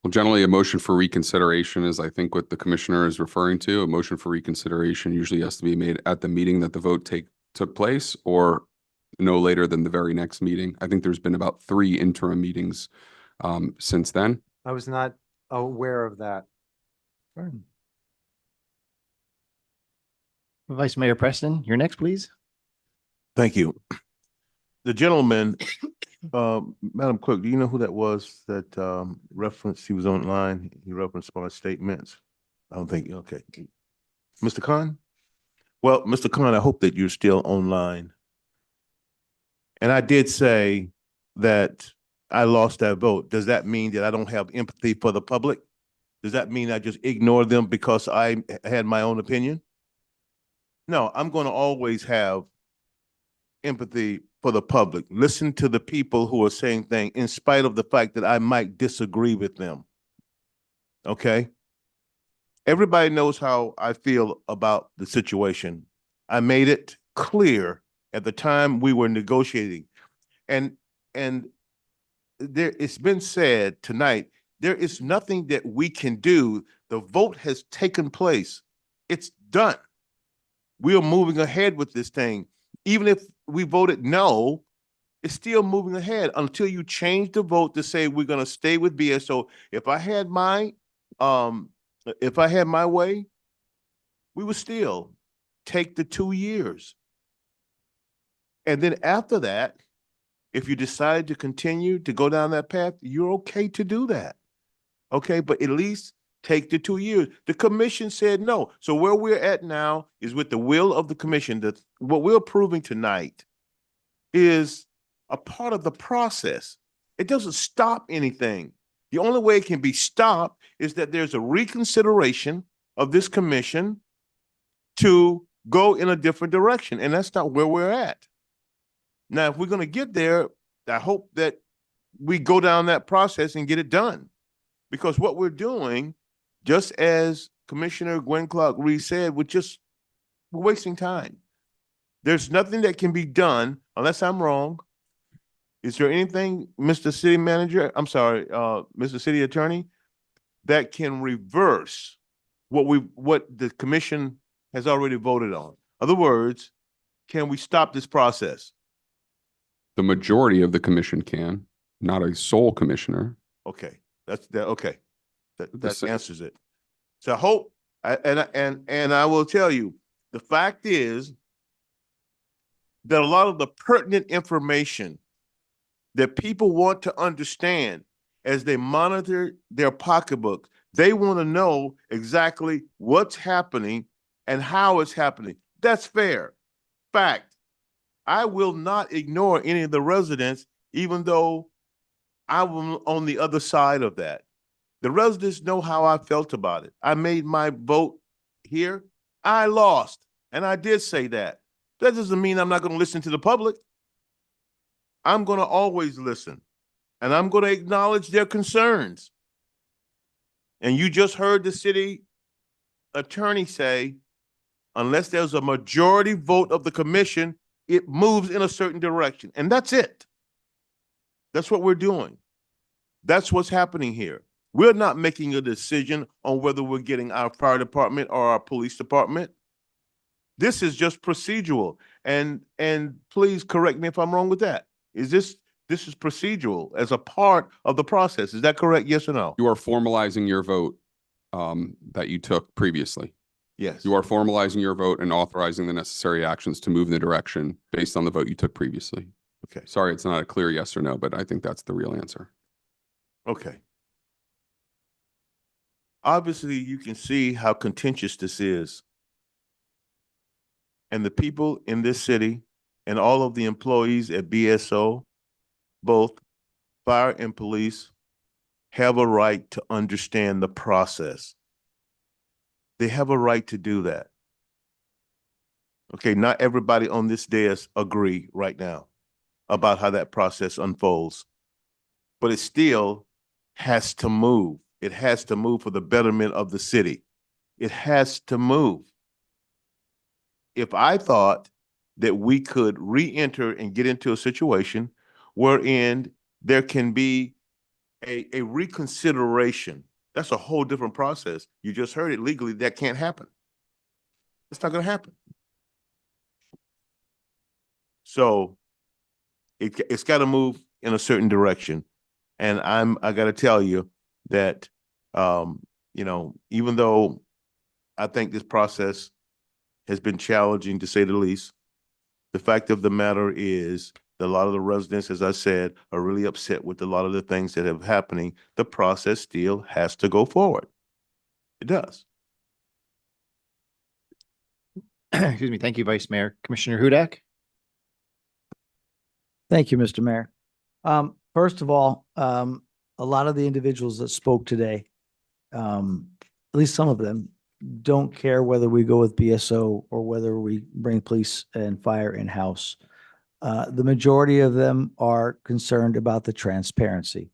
Speaker 9: Well, generally, a motion for reconsideration is, I think, what the commissioner is referring to. A motion for reconsideration usually has to be made at the meeting that the vote took place, or no later than the very next meeting. I think there's been about 3 interim meetings since then.
Speaker 5: I was not aware of that.
Speaker 2: Vice Mayor Preston, you're next, please.
Speaker 6: Thank you. The gentleman, Madam Clerk, do you know who that was that referenced, he was online, he referenced my statements? I don't think, okay. Mr. Khan? Well, Mr. Khan, I hope that you're still online. And I did say that I lost that vote. Does that mean that I don't have empathy for the public? Does that mean I just ignore them because I had my own opinion? No, I'm going to always have empathy for the public. Listen to the people who are saying things in spite of the fact that I might disagree with them. Okay? Everybody knows how I feel about the situation. I made it clear at the time we were negotiating. And there, it's been said tonight, there is nothing that we can do. The vote has taken place. It's done. We are moving ahead with this thing. Even if we voted no, it's still moving ahead until you change the vote to say we're going to stay with BSO. If I had my way, we would still take the 2 years. And then after that, if you decide to continue to go down that path, you're okay to do that. Okay, but at least take the 2 years. The commission said no. So where we're at now is with the will of the commission. That what we're approving tonight is a part of the process. It doesn't stop anything. The only way it can be stopped is that there's a reconsideration of this commission to go in a different direction. And that's not where we're at. Now, if we're going to get there, I hope that we go down that process and get it done. Because what we're doing, just as Commissioner Gwen Clark-Reed said, we're wasting time. There's nothing that can be done, unless I'm wrong. Is there anything, Mr. City Manager, I'm sorry, Mr. City Attorney, that can reverse what the commission has already voted on? In other words, can we stop this process?
Speaker 9: The majority of the commission can, not a sole commissioner.
Speaker 6: Okay, okay. That
Speaker 9: sa-
Speaker 6: answers it. So I hope, and I will tell you, the fact is that a lot of the pertinent information that people want to understand as they monitor their pocketbook, they want to know exactly what's happening and how it's happening. That's fair. Fact. I will not ignore any of the residents, even though I'm on the other side of that. The residents know how I felt about it. I made my vote here. I lost, and I did say that. That doesn't mean I'm not going to listen to the public. I'm going to always listen, and I'm going to acknowledge their concerns. And you just heard the city attorney say, unless there's a majority vote of the commission, it moves in a certain direction. And that's it. That's what we're doing. That's what's happening here. We're not making a decision on whether we're getting our fire department or our police department. This is just procedural. And please correct me if I'm wrong with that. This is procedural as a part of the process. Is that correct? Yes or no?
Speaker 9: You are formalizing your vote that you took previously.
Speaker 6: Yes.
Speaker 9: You are formalizing your vote and authorizing the necessary actions to move in the direction based on the vote you took previously.
Speaker 6: Okay.
Speaker 9: Sorry, it's not a clear yes or no, but I think that's the real answer.
Speaker 6: Okay. Obviously, you can see how contentious this is. And the people in this city and all of the employees at BSO, both fire and police, have a right to understand the process. They have a right to do that. Okay, not everybody on this dais agree right now about how that process unfolds, but it still has to move. It has to move for the betterment of the city. It has to move. If I thought that we could re-enter and get into a situation wherein there can be a reconsideration, that's a whole different process. You just heard it legally, that can't happen. It's not going to happen. So it's got to move in a certain direction. And I got to tell you that, you know, even though I think this process has been challenging to say the least, the fact of the matter is that a lot of the residents, as I said, are really upset with a lot of the things that have happening. The process still has to go forward. It does.
Speaker 2: Excuse me. Thank you, Vice Mayor. Commissioner Hudak?
Speaker 4: Thank you, Mr. Mayor. First of all, a lot of the individuals that spoke today, at least some of them, don't care whether we go with BSO or whether we bring police and fire in-house. The majority of them are concerned about the transparency.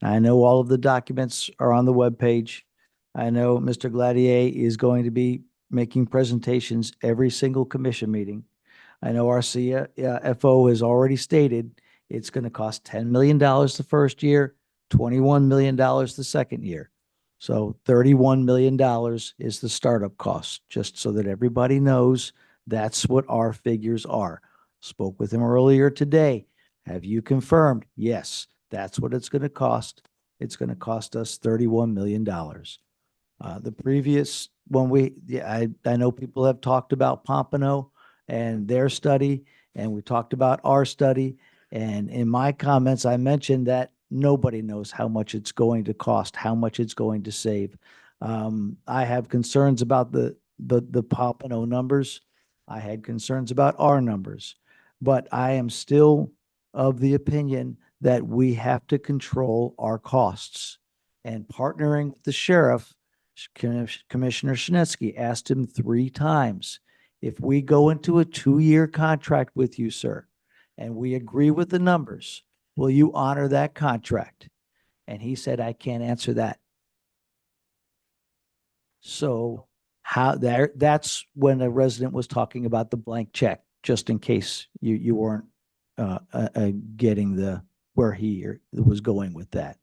Speaker 4: Now, I know all of the documents are on the webpage. I know Mr. Gladier is going to be making presentations every single commission meeting. I know our CFO has already stated it's going to cost $10 million the first year, $21 million the second year. So $31 million is the startup cost, just so that everybody knows that's what our figures are. Spoke with him earlier today. Have you confirmed? Yes, that's what it's going to cost. It's going to cost us $31 million. The previous one, I know people have talked about Pompano and their study, and we talked about our study. And in my comments, I mentioned that nobody knows how much it's going to cost, how much it's going to save. I have concerns about the Pompano numbers. I had concerns about our numbers, but I am still of the opinion that we have to control our costs. And partnering with the sheriff, Commissioner Shinesky asked him 3 times, if we go into a 2-year contract with you, sir, and we agree with the numbers, will you honor that contract? And he said, I can't answer that. So that's when a resident was talking about the blank check, just in case you weren't getting where he was going with that.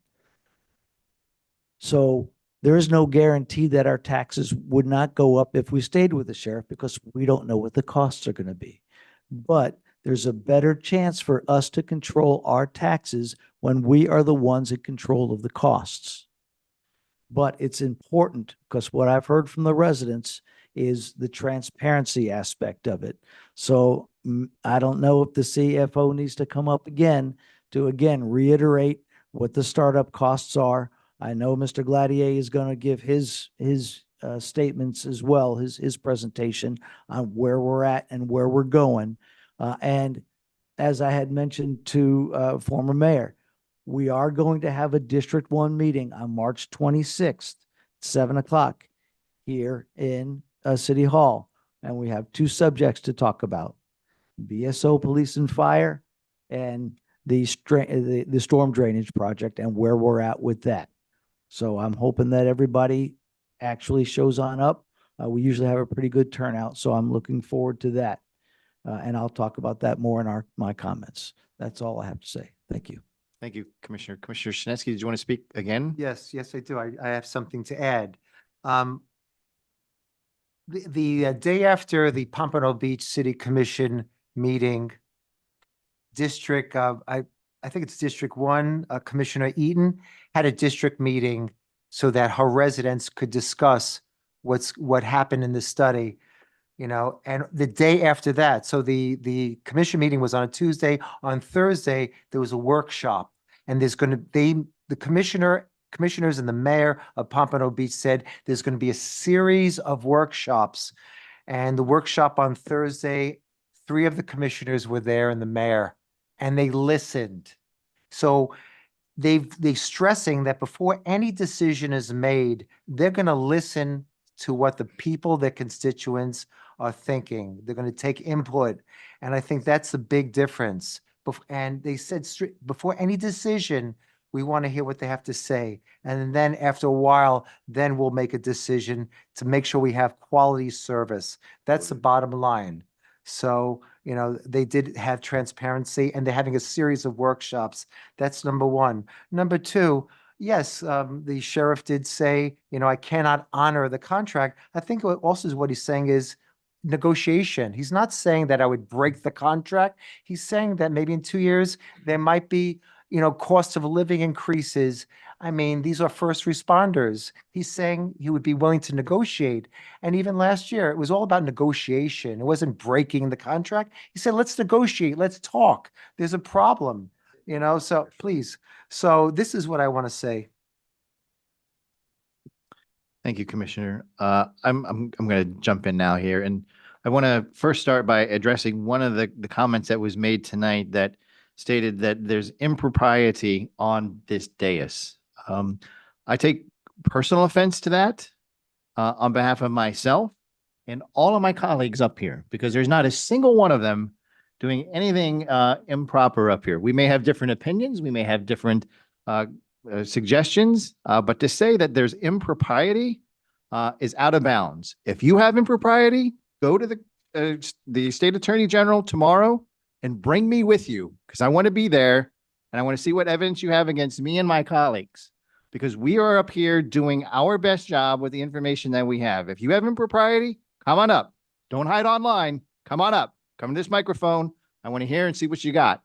Speaker 4: So there is no guarantee that our taxes would not go up if we stayed with the sheriff, because we don't know what the costs are going to be. But there's a better chance for us to control our taxes when we are the ones in control of the costs. But it's important, because what I've heard from the residents is the transparency aspect of it. So I don't know if the CFO needs to come up again to reiterate what the startup costs are. I know Mr. Gladier is going to give his statements as well, his presentation on where we're at and where we're going. And as I had mentioned to former mayor, we are going to have a District 1 meeting on March 26th, 7 o'clock here in City Hall. And we have 2 subjects to talk about: BSO Police and Fire and the storm drainage project and where we're at with that. So I'm hoping that everybody actually shows on up. We usually have a pretty good turnout, so I'm looking forward to that. And I'll talk about that more in my comments. That's all I have to say. Thank you.
Speaker 2: Thank you, Commissioner. Commissioner Shinesky, did you want to speak again?
Speaker 5: Yes, yes, I do. I have something to add. The day after the Pompano Beach City Commission meeting, I think it's District 1, Commissioner Eaton had a district meeting so that her residents could discuss what happened in the study, and the day after that, so the commission meeting was on a Tuesday. On Thursday, there was a workshop, and the commissioners and the mayor of Pompano Beach said there's going to be a series of workshops. And the workshop on Thursday, 3 of the commissioners were there and the mayor, and they listened. So they're stressing that before any decision is made, they're going to listen to what the people, their constituents, are thinking. They're going to take input. And I think that's the big difference. And they said before any decision, we want to hear what they have to say. And then after a while, then we'll make a decision to make sure we have quality service. That's the bottom line. So, they did have transparency, and they're having a series of workshops. That's number one. Number two, yes, the sheriff did say, I cannot honor the contract. I think also what he's saying is negotiation. He's not saying that I would break the contract. He's saying that maybe in 2 years, there might be, cost of living increases. I mean, these are first responders. He's saying he would be willing to negotiate. And even last year, it was all about negotiation. It wasn't breaking the contract. He said, let's negotiate, let's talk. There's a problem, so please. So this is what I want to say.
Speaker 2: Thank you, Commissioner. I'm going to jump in now here, and I want to first start by addressing one of the comments that was made tonight that stated that there's impropriety on this dais. I take personal offense to that on behalf of myself and all of my colleagues up here, because there's not a single one of them doing anything improper up here. We may have different opinions, we may have different suggestions, but to say that there's impropriety is out of bounds. If you have impropriety, go to the State Attorney General tomorrow and bring me with you, because I want to be there and I want to see what evidence you have against me and my colleagues, because we are up here doing our best job with the information that we have. If you have impropriety, come on up. Don't hide online. Come on up. Come to this microphone. I want to hear and see what you got,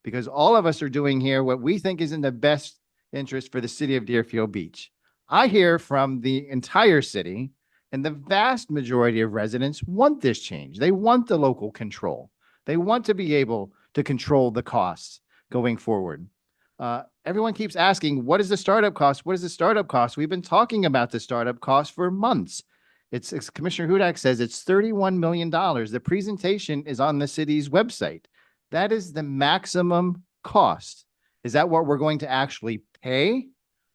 Speaker 2: because all of us are doing here what we think is in the best interest for the city of Deerfield Beach. I hear from the entire city, and the vast majority of residents want this change. They want the local control. They want to be able to control the costs going forward. Everyone keeps asking, what is the startup cost? What is the startup cost? We've been talking about the startup cost for months. It's Commissioner Hudak says it's $31 million. The presentation is on the city's website. That is the maximum cost. Is that what we're going to actually pay?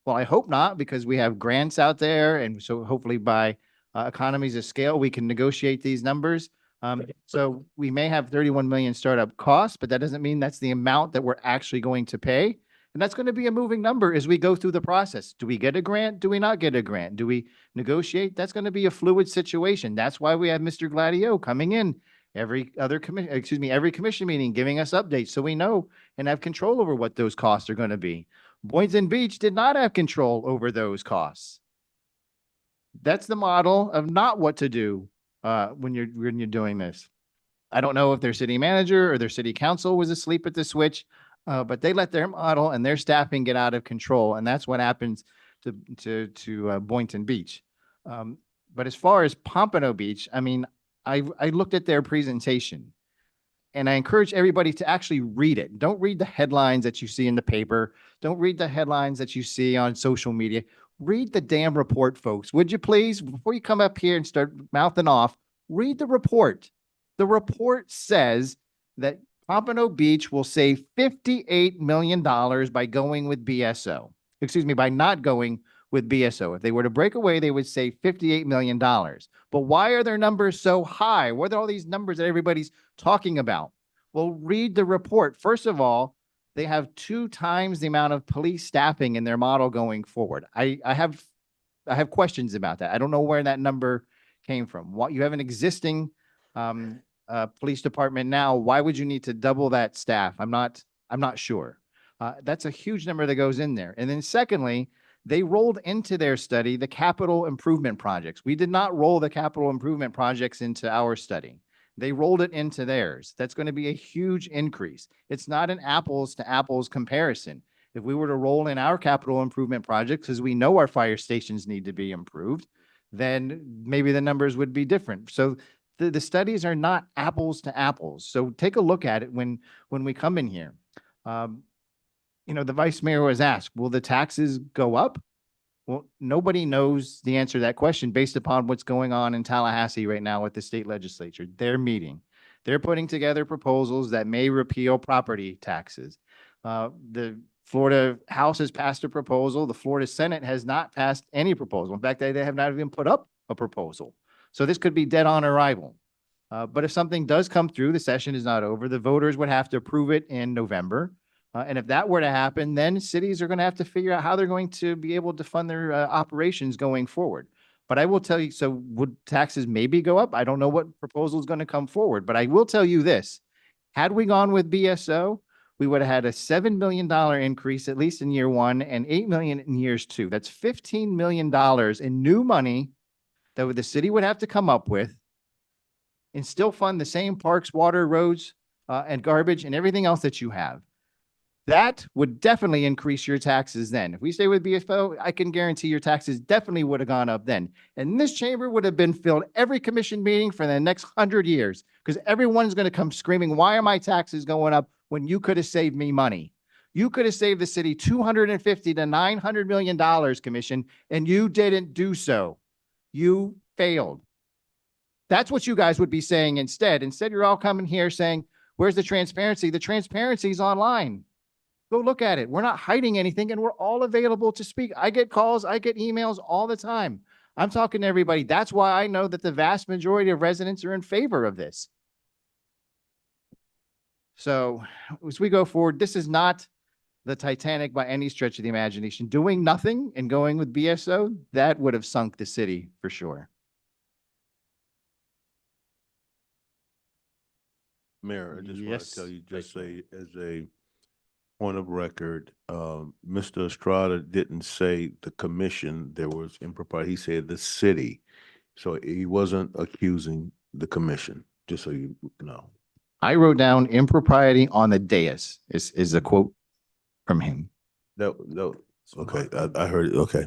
Speaker 2: Well, I hope not, because we have grants out there. And so hopefully by economies of scale, we can negotiate these numbers. So we may have 31 million startup costs, but that doesn't mean that's the amount that we're actually going to pay. And that's going to be a moving number as we go through the process. Do we get a grant? Do we not get a grant? Do we negotiate? That's going to be a fluid situation. That's why we have Mr. Gladio coming in every commission meeting, giving us updates so we know and have control over what those costs are going to be. Boynton Beach did not have control over those costs. That's the model of not what to do when you're doing this. I don't know if their city manager or their city council was asleep at the switch, but they let their model and their staffing get out of control, and that's what happens to Boynton Beach. But as far as Pompano Beach, I mean, I looked at their presentation, and I encourage everybody to actually read it. Don't read the headlines that you see in the paper. Don't read the headlines that you see on social media. Read the damn report, folks. Would you please, before you come up here and start mouthing off, read the report. The report says that Pompano Beach will save $58 million by going with BSO. Excuse me, by not going with BSO. If they were to break away, they would save $58 million. But why are their numbers so high? What are all these numbers that everybody's talking about? Well, read the report. First of all, they have 2 times the amount of police staffing in their model going forward. I have questions about that. I don't know where that number came from. What, you have an existing police department now. Why would you need to double that staff? I'm not sure. That's a huge number that goes in there. And then secondly, they rolled into their study the capital improvement projects. We did not roll the capital improvement projects into our study. They rolled it into theirs. That's going to be a huge increase. It's not an apples to apples comparison. If we were to roll in our capital improvement projects, because we know our fire stations need to be improved, then maybe the numbers would be different. So the studies are not apples to apples. So take a look at it when we come in here. You know, the vice mayor was asked, will the taxes go up? Well, nobody knows the answer to that question based upon what's going on in Tallahassee right now with the state legislature. They're meeting. They're putting together proposals that may repeal property taxes. The Florida House has passed a proposal. The Florida Senate has not passed any proposal. In fact, they have not even put up a proposal. So this could be dead on arrival. But if something does come through, the session is not over. The voters would have to approve it in November. And if that were to happen, then cities are going to have to figure out how they're going to be able to fund their operations going forward. But I will tell you, so would taxes maybe go up? I don't know what proposal is going to come forward, but I will tell you this. Had we gone with BSO, we would have had a $7 million increase, at least in year one, and $8 million in years two. That's $15 million in new money that the city would have to come up with and still fund the same parks, water, roads, and garbage and everything else that you have. That would definitely increase your taxes then. If we stay with BSO, I can guarantee your taxes definitely would have gone up then. And this chamber would have been filled every commission meeting for the next 100 years because everyone's going to come screaming, why are my taxes going up when you could have saved me money? You could have saved the city $250 to $900 million, commission, and you didn't do so. You failed. That's what you guys would be saying instead. Instead, you're all coming here saying, where's the transparency? The transparency is online. Go look at it. We're not hiding anything and we're all available to speak. I get calls, I get emails all the time. I'm talking to everybody. That's why I know that the vast majority of residents are in favor of this. So as we go forward, this is not the Titanic by any stretch of the imagination. Doing nothing and going with BSO, that would have sunk the city for sure.
Speaker 6: Mayor, I just want
Speaker 2: Yes.
Speaker 6: to tell you, just say as a point of record, Mr. Estrada didn't say the commission, there was impropriety. He said the city. So he wasn't accusing the commission, just so you know.
Speaker 2: I wrote down impropriety on the dais is a quote from him.
Speaker 6: No, okay, I heard it, okay.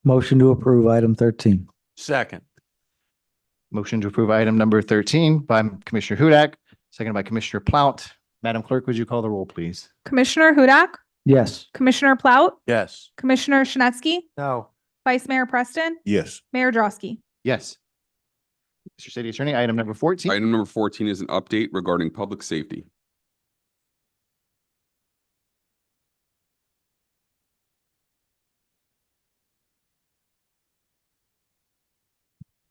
Speaker 4: Motion to approve item 13.
Speaker 7: Second.
Speaker 2: Motion to approve item number 13 by Commissioner Hudak, seconded by Commissioner Plout. Madam Clerk, would you call the roll, please?
Speaker 3: Commissioner Hudak,
Speaker 4: Yes.
Speaker 3: Commissioner Plout,
Speaker 7: Yes.
Speaker 3: Commissioner Shinetsky,
Speaker 5: No.
Speaker 3: Vice Mayor Preston,
Speaker 6: Yes.
Speaker 3: Mayor Drosky.
Speaker 2: Yes. Mr. City Attorney, item number 14.
Speaker 9: Item number 14 is an update regarding public safety.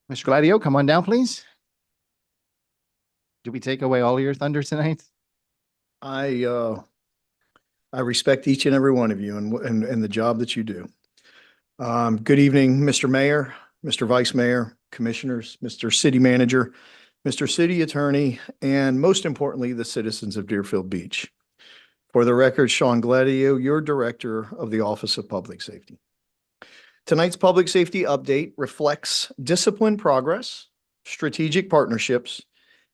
Speaker 2: Mr. Gladio, come on down, please. Did we take away all your thunder tonight?
Speaker 10: I respect each and every one of you and the job that you do. Good evening, Mr. Mayor, Mr. Vice Mayor, Commissioners, Mr. City Manager, Mr. City Attorney, and most importantly, the citizens of Deerfield Beach. For the record, Sean Gladio, your Director of the Office of Public Safety. Tonight's public safety update reflects disciplined progress, strategic partnerships,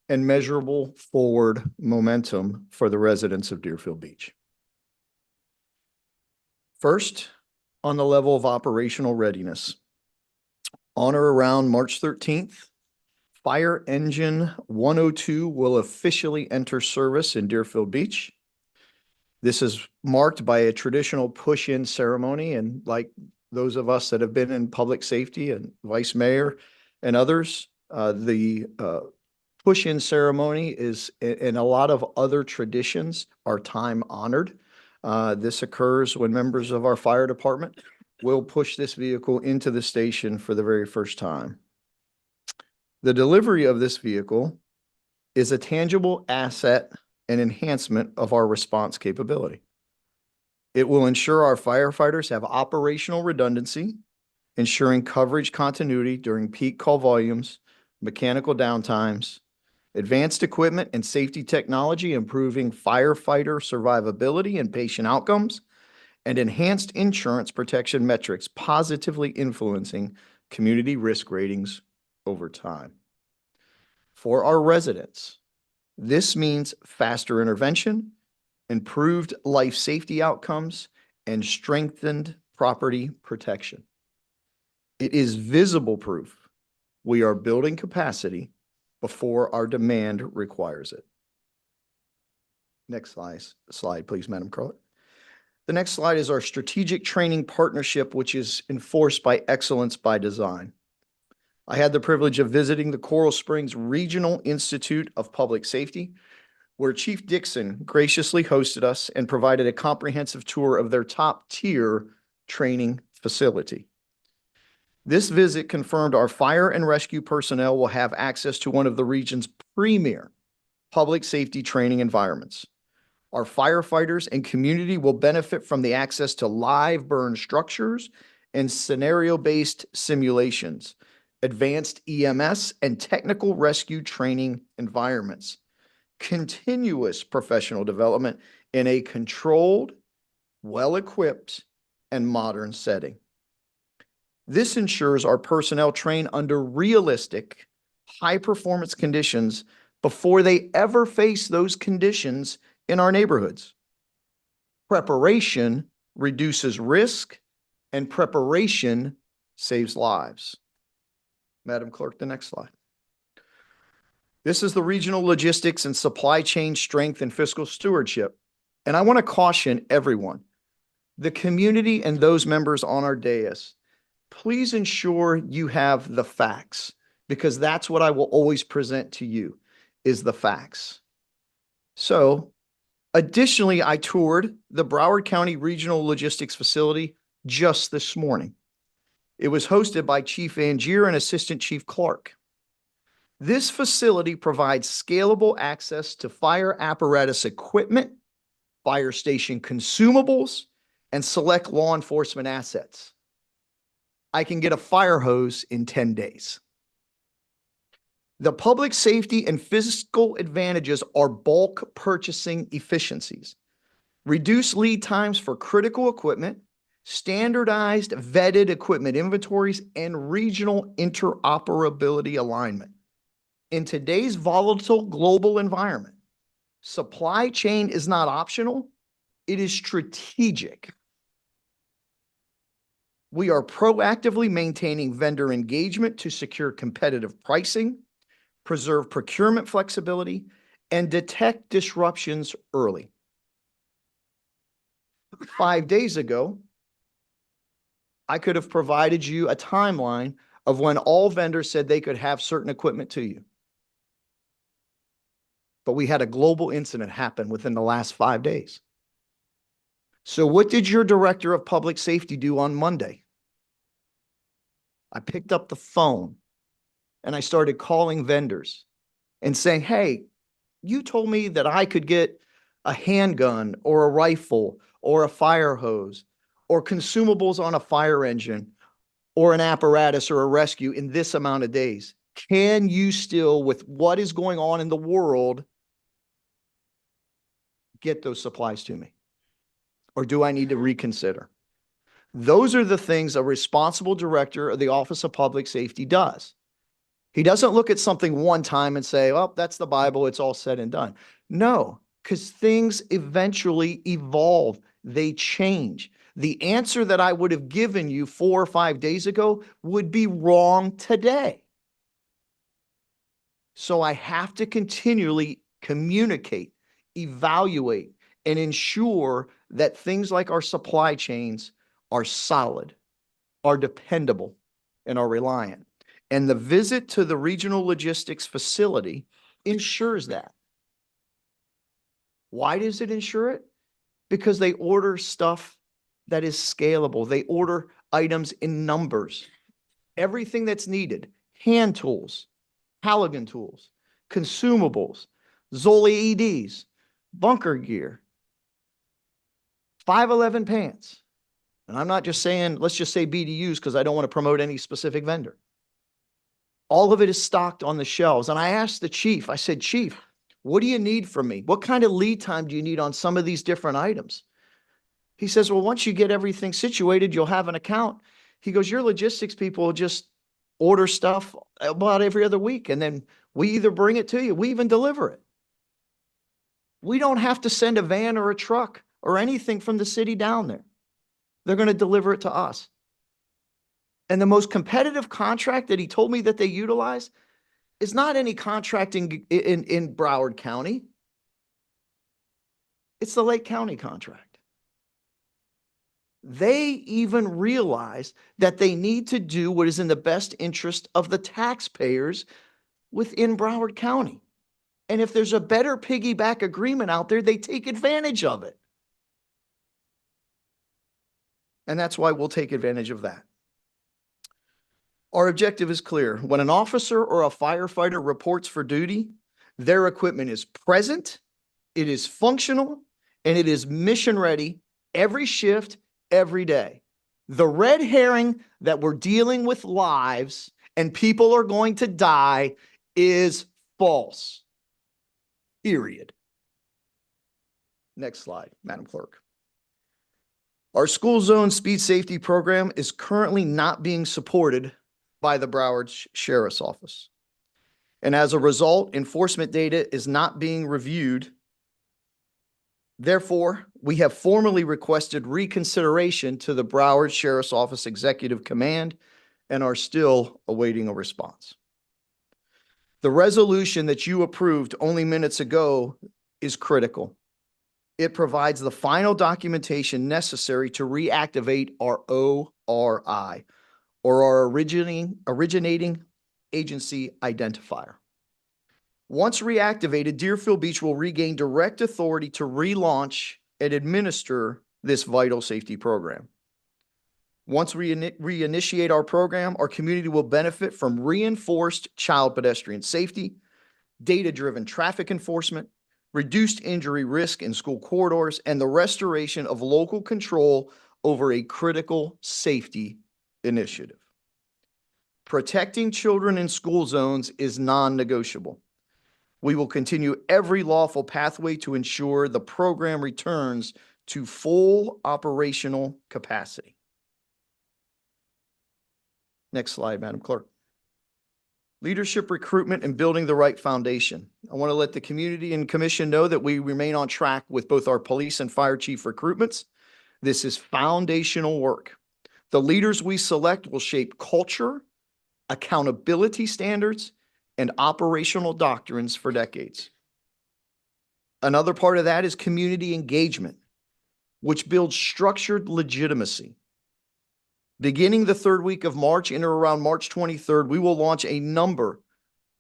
Speaker 10: and measurable forward momentum for the residents of Deerfield Beach. First, on the level of operational readiness. On or around March 13th, Fire Engine 102 will officially enter service in Deerfield Beach. This is marked by a traditional push-in ceremony, and like those of us that have been in public safety and Vice Mayor and others, the push-in ceremony is, and a lot of other traditions are time honored. This occurs when members of our fire department will push this vehicle into the station for the very first time. The delivery of this vehicle is a tangible asset and enhancement of our response capability. It will ensure our firefighters have operational redundancy, ensuring coverage continuity during peak call volumes, mechanical downtimes, advanced equipment and safety technology, improving firefighter survivability and patient outcomes, and enhanced insurance protection metrics, positively influencing community risk ratings over time. For our residents, this means faster intervention, improved life safety outcomes, and strengthened property protection. It is visible proof we are building capacity before our demand requires it. Next slide, please, Madam Clerk. The next slide is our strategic training partnership, which is enforced by Excellence by Design. I had the privilege of visiting the Coral Springs Regional Institute of Public Safety, where Chief Dixon graciously hosted us and provided a comprehensive tour of their top-tier training facility. This visit confirmed our fire and rescue personnel will have access to one of the region's premier public safety training environments. Our firefighters and community will benefit from the access to live burn structures and scenario-based simulations, advanced EMS and technical rescue training environments, continuous professional development in a controlled, well-equipped, and modern setting. This ensures our personnel train under realistic, high-performance conditions before they ever face those conditions in our neighborhoods. Preparation reduces risk, and preparation saves lives. Madam Clerk, the next slide. This is the regional logistics and supply chain strength and fiscal stewardship. And I want to caution everyone, the community and those members on our dais, please ensure you have the facts, because that's what I will always present to you, is the facts. So, additionally, I toured the Broward County Regional Logistics Facility just this morning. It was hosted by Chief Angier and Assistant Chief Clark. This facility provides scalable access to fire apparatus equipment, fire station consumables, and select law enforcement assets. I can get a fire hose in 10 days. The public safety and fiscal advantages are bulk purchasing efficiencies, reduced lead times for critical equipment, standardized vetted equipment inventories, and regional interoperability alignment. In today's volatile global environment, supply chain is not optional, it is strategic. We are proactively maintaining vendor engagement to secure competitive pricing, preserve procurement flexibility, and detect disruptions early. 5 days ago, I could have provided you a timeline of when all vendors said they could have certain equipment to you. But we had a global incident happen within the last 5 days. So what did your director of public safety do on Monday? I picked up the phone and I started calling vendors and saying, hey, you told me that I could get a handgun or a rifle or a fire hose or consumables on a fire engine or an apparatus or a rescue in this amount of days. Can you still, with what is going on in the world, get those supplies to me? Or do I need to reconsider? Those are the things a responsible director of the Office of Public Safety does. He doesn't look at something one time and say, oh, that's the Bible, it's all said and done. No, because things eventually evolve, they change. The answer that I would have given you 4 or 5 days ago would be wrong today. So I have to continually communicate, evaluate, and ensure that things like our supply chains are solid, are dependable, and are reliant. And the visit to the regional logistics facility ensures that. Why does it ensure it? Because they order stuff that is scalable. They order items in numbers. Everything that's needed, hand tools, Halligan tools, consumables, Zoll AEDs, bunker gear, 511 pants. And I'm not just saying, let's just say BDUs because I don't want to promote any specific vendor. All of it is stocked on the shelves. And I asked the chief, I said, Chief, what do you need from me? What kind of lead time do you need on some of these different items? He says, well, once you get everything situated, you'll have an account. He goes, your logistics people will just order stuff about every other week. And then we either bring it to you, we even deliver it. We don't have to send a van or a truck or anything from the city down there. They're going to deliver it to us. And the most competitive contract that he told me that they utilize is not any contracting in Broward County. It's the Lake County contract. They even realize that they need to do what is in the best interest of the taxpayers within Broward County. And if there's a better piggyback agreement out there, they take advantage of it. And that's why we'll take advantage of that. Our objective is clear. When an officer or a firefighter reports for duty, their equipment is present, it is functional, and it is mission ready every shift, every day. The red herring that we're dealing with lives and people are going to die is false. Period. Next slide, Madam Clerk. Our school zone speed safety program is currently not being supported by the Broward Sheriff's Office. And as a result, enforcement data is not being reviewed. Therefore, we have formally requested reconsideration to the Broward Sheriff's Office Executive Command and are still awaiting a response. The resolution that you approved only minutes ago is critical. It provides the final documentation necessary to reactivate our ORI, or our originating agency identifier. Once reactivated, Deerfield Beach will regain direct authority to relaunch and administer this vital safety program. Once we reinitiate our program, our community will benefit from reinforced child pedestrian safety, data-driven traffic enforcement, reduced injury risk in school corridors, and the restoration of local control over a critical safety initiative. Protecting children in school zones is non-negotiable. We will continue every lawful pathway to ensure the program returns to full operational capacity. Next slide, Madam Clerk. Leadership recruitment and building the right foundation. I want to let the community and commission know that we remain on track with both our police and fire chief recruitments. This is foundational work. The leaders we select will shape culture, accountability standards, and operational doctrines for decades. Another part of that is community engagement, which builds structured legitimacy. Beginning the third week of March and around March 23rd, we will launch a number.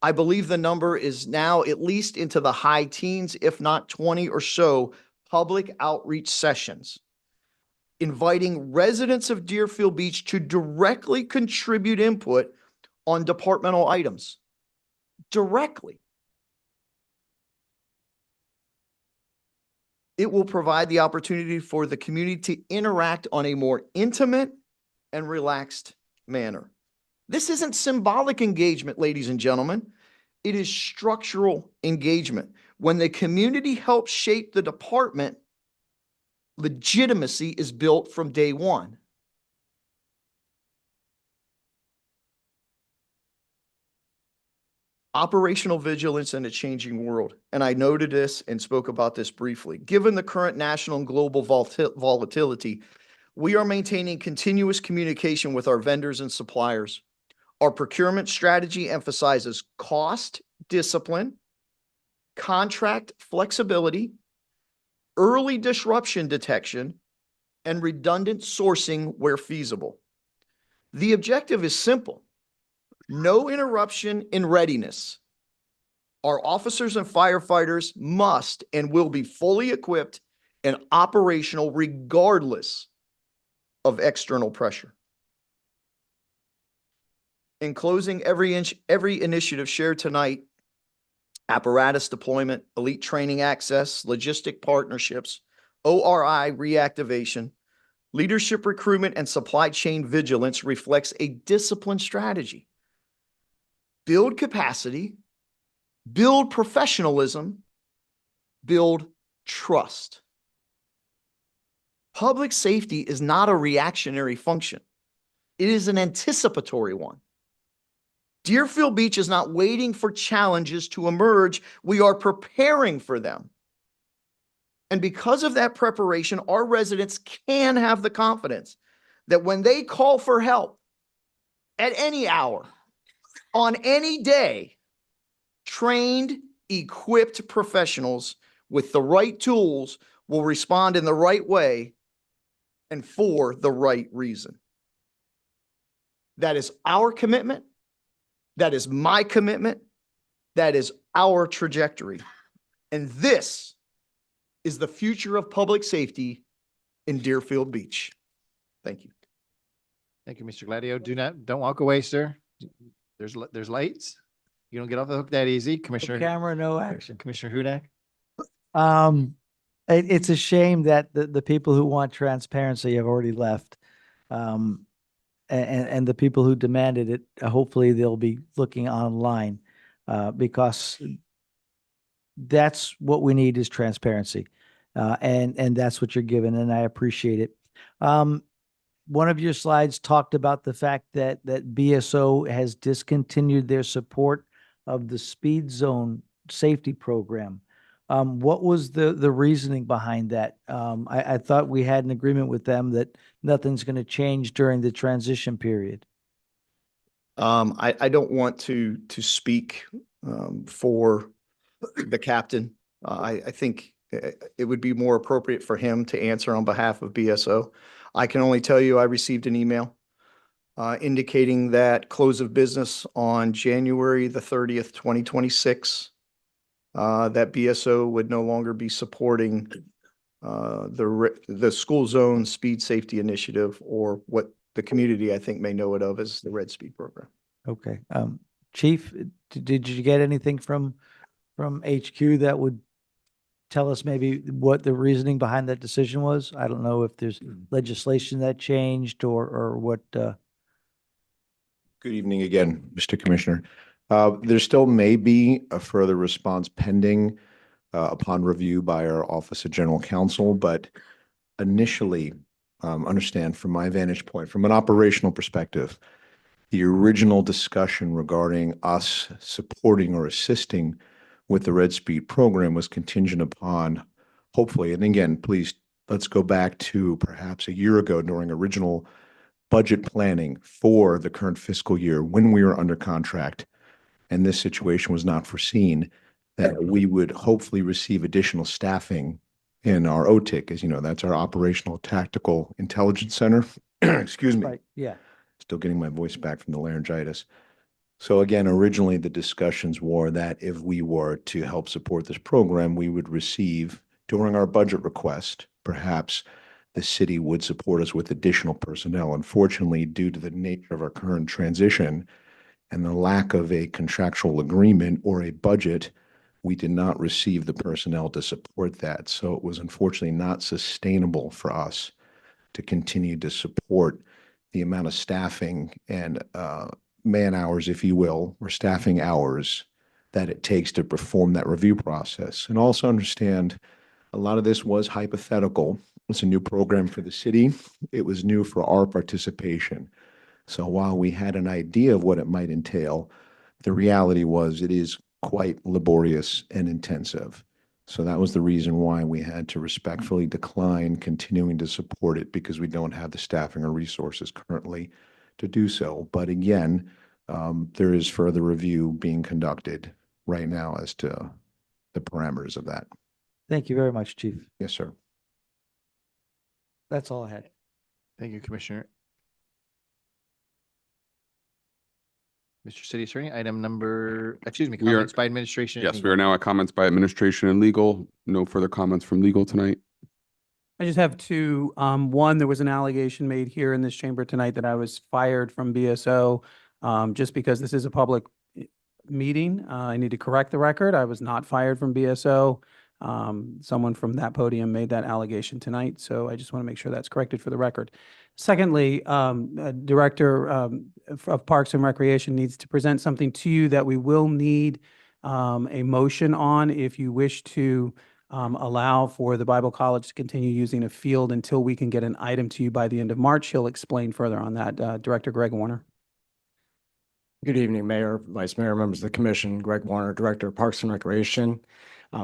Speaker 10: I believe the number is now at least into the high teens, if not 20 or so, public outreach sessions, inviting residents of Deerfield Beach to directly contribute input on departmental items. Directly. It will provide the opportunity for the community to interact on a more intimate and relaxed manner. This isn't symbolic engagement, ladies and gentlemen. It is structural engagement. When the community helps shape the department, legitimacy is built from day one. Operational vigilance in a changing world. And I noted this and spoke about this briefly. Given the current national and global volatility, we are maintaining continuous communication with our vendors and suppliers. Our procurement strategy emphasizes cost discipline, contract flexibility, early disruption detection, and redundant sourcing where feasible. The objective is simple: no interruption in readiness. Our officers and firefighters must and will be fully equipped and operational regardless of external pressure. In closing, every initiative shared tonight, apparatus deployment, elite training access, logistic partnerships, ORI reactivation, leadership recruitment, and supply chain vigilance reflects a disciplined strategy. build capacity, build professionalism, build trust. Public safety is not a reactionary function. It is an anticipatory one. Deerfield Beach is not waiting for challenges to emerge. We are preparing for them. And because of that preparation, our residents can have the confidence that when they call for help at any hour, on any day, trained, equipped professionals with the right tools will respond in the right way and for the right reason. That is our commitment. That is my commitment. That is our trajectory. And this is the future of public safety in Deerfield Beach. Thank you.
Speaker 2: Thank you, Mr. Gladio. Don't walk away, sir. There's lights. You don't get off the hook that easy. Commissioner,
Speaker 4: Camera, no action.
Speaker 2: Commissioner Hudak.
Speaker 4: It's a shame that the people who want transparency have already left. And the people who demanded it, hopefully they'll be looking online, because that's what we need is transparency. And that's what you're given, and I appreciate it. One of your slides talked about the fact that BSO has discontinued their support of the speed zone safety program. What was the reasoning behind that? I thought we had an agreement with them that nothing's going to change during the transition period.
Speaker 10: I don't want to speak for the captain. I think it would be more appropriate for him to answer on behalf of BSO. I can only tell you I received an email indicating that close of business on January the 30th, 2026, that BSO would no longer be supporting the school zone speed safety initiative, or what the community I think may know it of as the Red Speed program.
Speaker 4: Okay. Chief, did you get anything from HQ that would tell us maybe what the reasoning behind that decision was? I don't know if there's legislation that changed or what.
Speaker 12: Good evening again, Mr. Commissioner. There still may be a further response pending upon review by our Office of General Counsel, but initially, understand from my vantage point, from an operational perspective, the original discussion regarding us supporting or assisting with the Red Speed program was contingent upon, hopefully, and again, please, let's go back to perhaps a year ago during original budget planning for the current fiscal year when we were under contract, and this situation was not foreseen, that we would hopefully receive additional staffing in our OTIC. As you know, that's our Operational Tactical Intelligence Center. Excuse me.
Speaker 4: Right. Yeah.
Speaker 12: Still getting my voice back from the laryngitis. So again, originally the discussions were that if we were to help support this program, we would receive during our budget request, perhaps the city would support us with additional personnel. Unfortunately, due to the nature of our current transition and the lack of a contractual agreement or a budget, we did not receive the personnel to support that. So it was unfortunately not sustainable for us to continue to support the amount of staffing and man hours, if you will, or staffing hours that it takes to perform that review process. And also understand a lot of this was hypothetical. It's a new program for the city. It was new for our participation. So while we had an idea of what it might entail, the reality was it is quite laborious and intensive. So that was the reason why we had to respectfully decline continuing to support it, because we don't have the staffing or resources currently to do so. But again, there is further review being conducted right now as to the parameters of that.
Speaker 4: Thank you very much, Chief.
Speaker 12: Yes, sir.
Speaker 4: That's all I had.
Speaker 2: Thank you, Commissioner. Mr. City Attorney, item number, excuse me,
Speaker 9: We are-
Speaker 2: comments by administration. and
Speaker 9: Yes,
Speaker 2: legal.
Speaker 9: we are now at comments by administration and legal. No further comments from legal tonight.
Speaker 7: I just have two. One, there was an allegation made here in this chamber tonight that I was fired from BSO. Just because this is a public meeting, I need to correct the record. I was not fired from BSO. Someone from that podium made that allegation tonight, so I just want to make sure that's corrected for the record. Secondly, Director of Parks and Recreation needs to present something to you that we will need a motion on if you wish to allow for the Bible College to continue using a field until we can get an item to you by the end of March. He'll explain further on that. Director Greg Warner.
Speaker 8: Good evening, Mayor, Vice Mayor, members of the Commission. Greg Warner, Director of Parks and Recreation.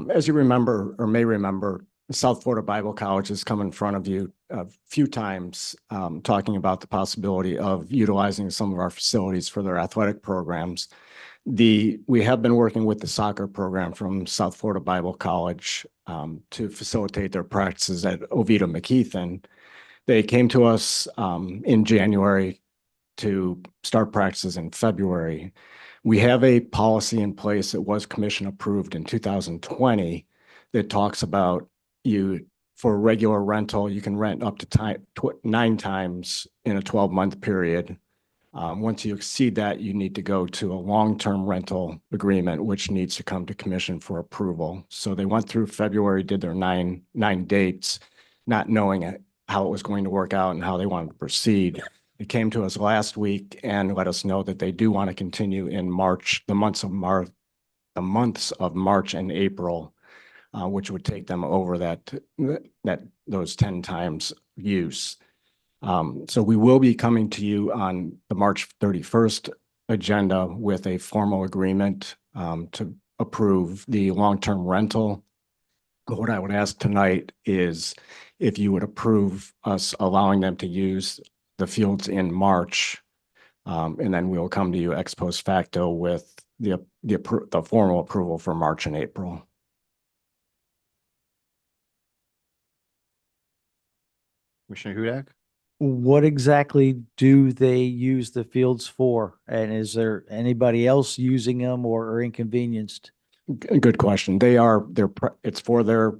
Speaker 8: As you remember or may remember, South Florida Bible College has come in front of you a few times talking about the possibility of utilizing some of our facilities for their athletic programs. We have been working with the soccer program from South Florida Bible College to facilitate their practices at Oviedo McKeithen. They came to us in January to start practices in February. We have a policy in place that was commission approved in 2020 that talks about for regular rental, you can rent up to 9 times in a 12-month period. Once you exceed that, you need to go to a long-term rental agreement, which needs to come to commission for approval. So they went through February, did their nine dates, not knowing how it was going to work out and how they wanted to proceed. They came to us last week and let us know that they do want to continue in March, the months of March and April, which would take them over those 10 times use. So we will be coming to you on the March 31st agenda with a formal agreement to approve the long-term rental. But what I would ask tonight is if you would approve us allowing them to use the fields in March, and then we'll come to you ex post facto with the formal approval for March and April.
Speaker 2: Commissioner Hudak?
Speaker 4: What exactly do they use the fields for? And is there anybody else using them or are inconvenienced?
Speaker 8: Good question. It's for their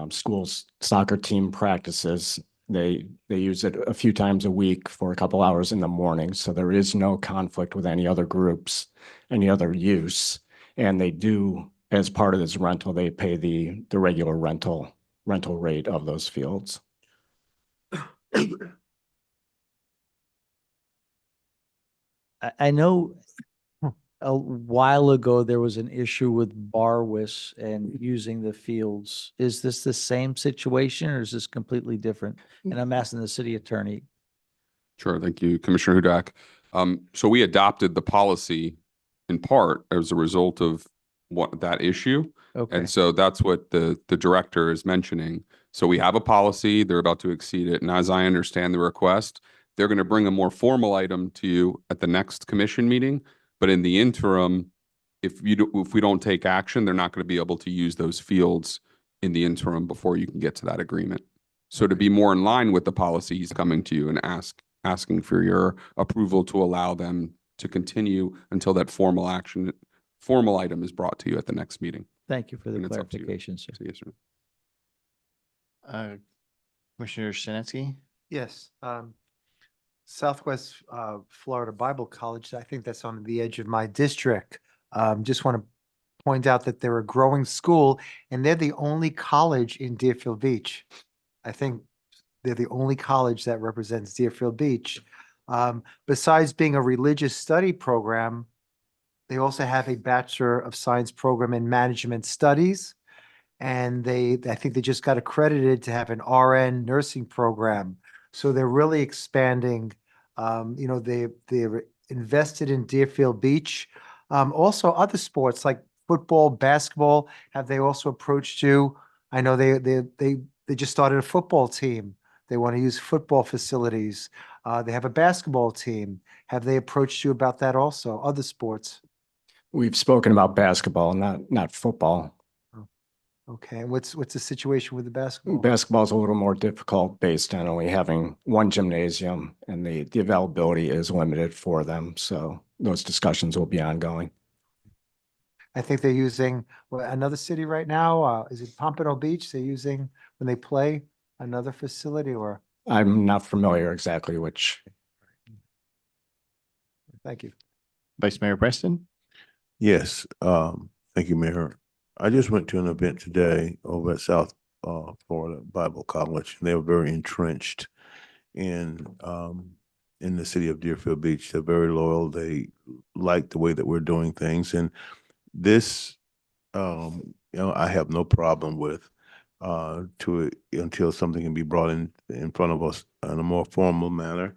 Speaker 8: school's soccer team practices. They use it a few times a week for a couple hours in the morning. So there is no conflict with any other groups, any other use. And they do, as part of this rental, they pay the regular rental rate of those fields.
Speaker 4: I know a while ago there was an issue with Barwis and using the fields. Is this the same situation or is this completely different? And I'm asking the city attorney.
Speaker 9: Sure. Thank you, Commissioner Hudak. So we adopted the policy in part as a result of that issue.
Speaker 4: Okay.
Speaker 9: And so that's what the director is mentioning. So we have a policy, they're about to exceed it. And as I understand the request, they're going to bring a more formal item to you at the next commission meeting. But in the interim, if we don't take action, they're not going to be able to use those fields in the interim before you can get to that agreement. So to be more in line with the policy, he's coming to you and asking for your approval to allow them to continue until that formal item is brought to you at the next meeting.
Speaker 4: Thank you for the
Speaker 9: And it's up to you.
Speaker 4: clarification, sir.
Speaker 9: So, yes, sir.
Speaker 2: Commissioner Shinetsky?
Speaker 5: Yes, Southwest Florida Bible College, I think that's on the edge of my district. Just want to point out that they're a growing school and they're the only college in Deerfield Beach. I think they're the only college that represents Deerfield Beach. Besides being a religious study program, they also have a Bachelor of Science program in Management Studies. And I think they just got accredited to have an RN nursing program. So they're really expanding. They're invested in Deerfield Beach. Also other sports like football, basketball, have they also approached you? I know they just started a football team. They want to use football facilities. They have a basketball team. Have they approached you about that also? Other sports?
Speaker 8: We've spoken about basketball, not football.
Speaker 5: Okay, and what's the situation with the basketball?
Speaker 8: Basketball is a little more difficult based on only having one gymnasium and the availability is limited for them. So those discussions will be ongoing.
Speaker 5: I think they're using another city right now. Is it Pompano Beach? They're using when they play another facility or?
Speaker 8: I'm not familiar exactly which.
Speaker 5: Thank you.
Speaker 2: Vice Mayor Preston?
Speaker 6: Yes, thank you, Mayor. I just went to an event today over at South Florida Bible College, and they were very entrenched in in the city of Deerfield Beach. They're very loyal. They like the way that we're doing things. And this, I have no problem with until something can be brought in front of us in a more formal manner.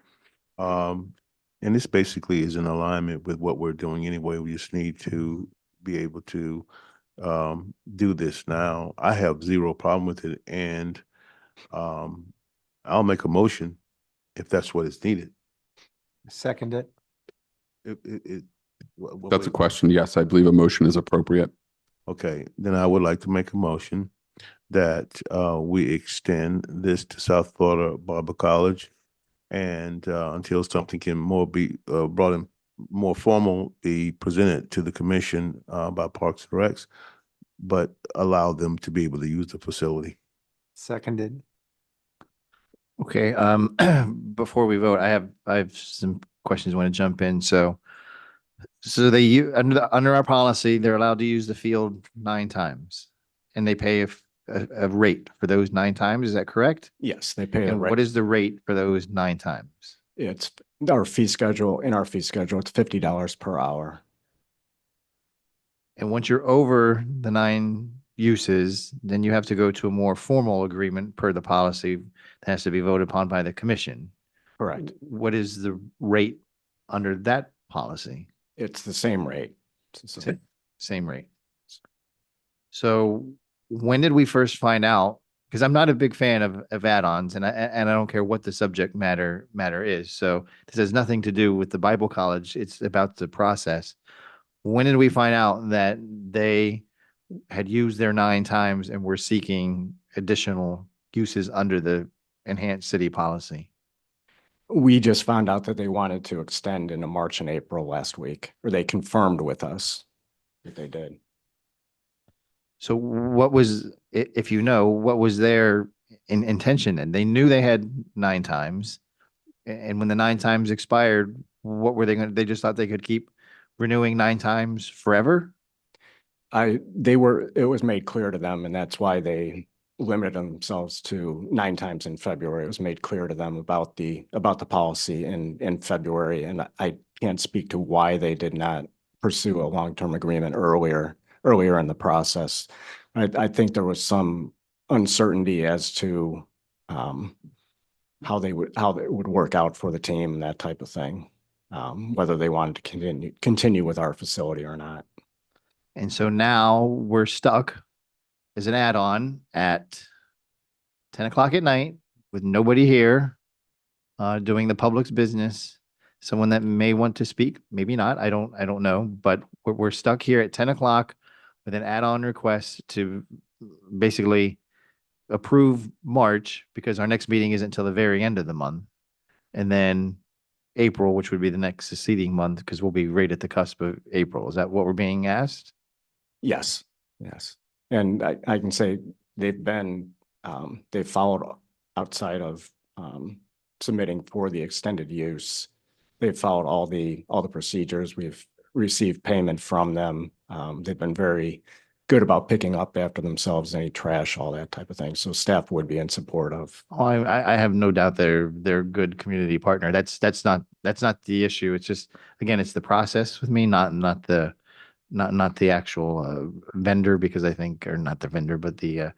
Speaker 6: And this basically is in alignment with what we're doing anyway. We just need to be able to do this now. I have zero problem with it, and I'll make a motion if that's what is needed.
Speaker 5: Second it.
Speaker 9: That's a question. Yes, I believe a motion is appropriate.
Speaker 6: Okay, then I would like to make a motion that we extend this to South Florida Bible College, and until something can be brought in more formal, be presented to the commission by Parks and Recs, but allow them to be able to use the facility.
Speaker 5: Seconded.
Speaker 2: Okay, before we vote, I have some questions I want to jump in. So under our policy, they're allowed to use the field 9 times, and they pay a rate for those 9 times. Is that correct?
Speaker 8: Yes, they pay the
Speaker 2: And
Speaker 8: rate.
Speaker 2: what is the rate for those 9 times?
Speaker 8: It's our fee schedule. In our fee schedule, it's $50 per hour.
Speaker 2: And once you're over the 9 uses, then you have to go to a more formal agreement per the policy that has to be voted upon by the commission.
Speaker 8: Correct.
Speaker 2: What is the rate under that policy?
Speaker 8: It's the same rate.
Speaker 2: Same rate. So when did we first find out? Because I'm not a big fan of add-ons, and I don't care what the subject matter is. So this has nothing to do with the Bible College. It's about the process. When did we find out that they had used their 9 times and were seeking additional uses under the enhanced city policy?
Speaker 8: We just found out that they wanted to extend into March and April last week, or they confirmed with us that they did.
Speaker 2: So what was, if you know, what was their intention? And they knew they had 9 times. And when the 9 times expired, what were they going to, they just thought they could keep renewing 9 times forever?
Speaker 8: It was made clear to them, and that's why they limited themselves to 9 times in February. It was made clear to them about the policy in February, and I can't speak to why they did not pursue a long-term agreement earlier in the process. I think there was some uncertainty as to how it would work out for the team and that type of thing, whether they wanted to continue with our facility or not.
Speaker 2: And so now we're stuck as an add-on at 10 o'clock at night with nobody here doing the public's business. Someone that may want to speak, maybe not. I don't know, but we're stuck here at 10 o'clock with an add-on request to basically approve March, because our next meeting isn't until the very end of the month. And then April, which would be the next succeeding month, because we'll be right at the cusp of April. Is that what we're being asked?
Speaker 8: Yes. And I can say they've followed outside of submitting for the extended use. They've followed all the procedures. We've received payment from them. They've been very good about picking up after themselves, any trash, all that type of thing. So staff would be in support of.
Speaker 2: Oh, I have no doubt they're a good community partner. That's not the issue. It's just, again, it's the process with me, not the actual vendor, because I think, or not the vendor, but the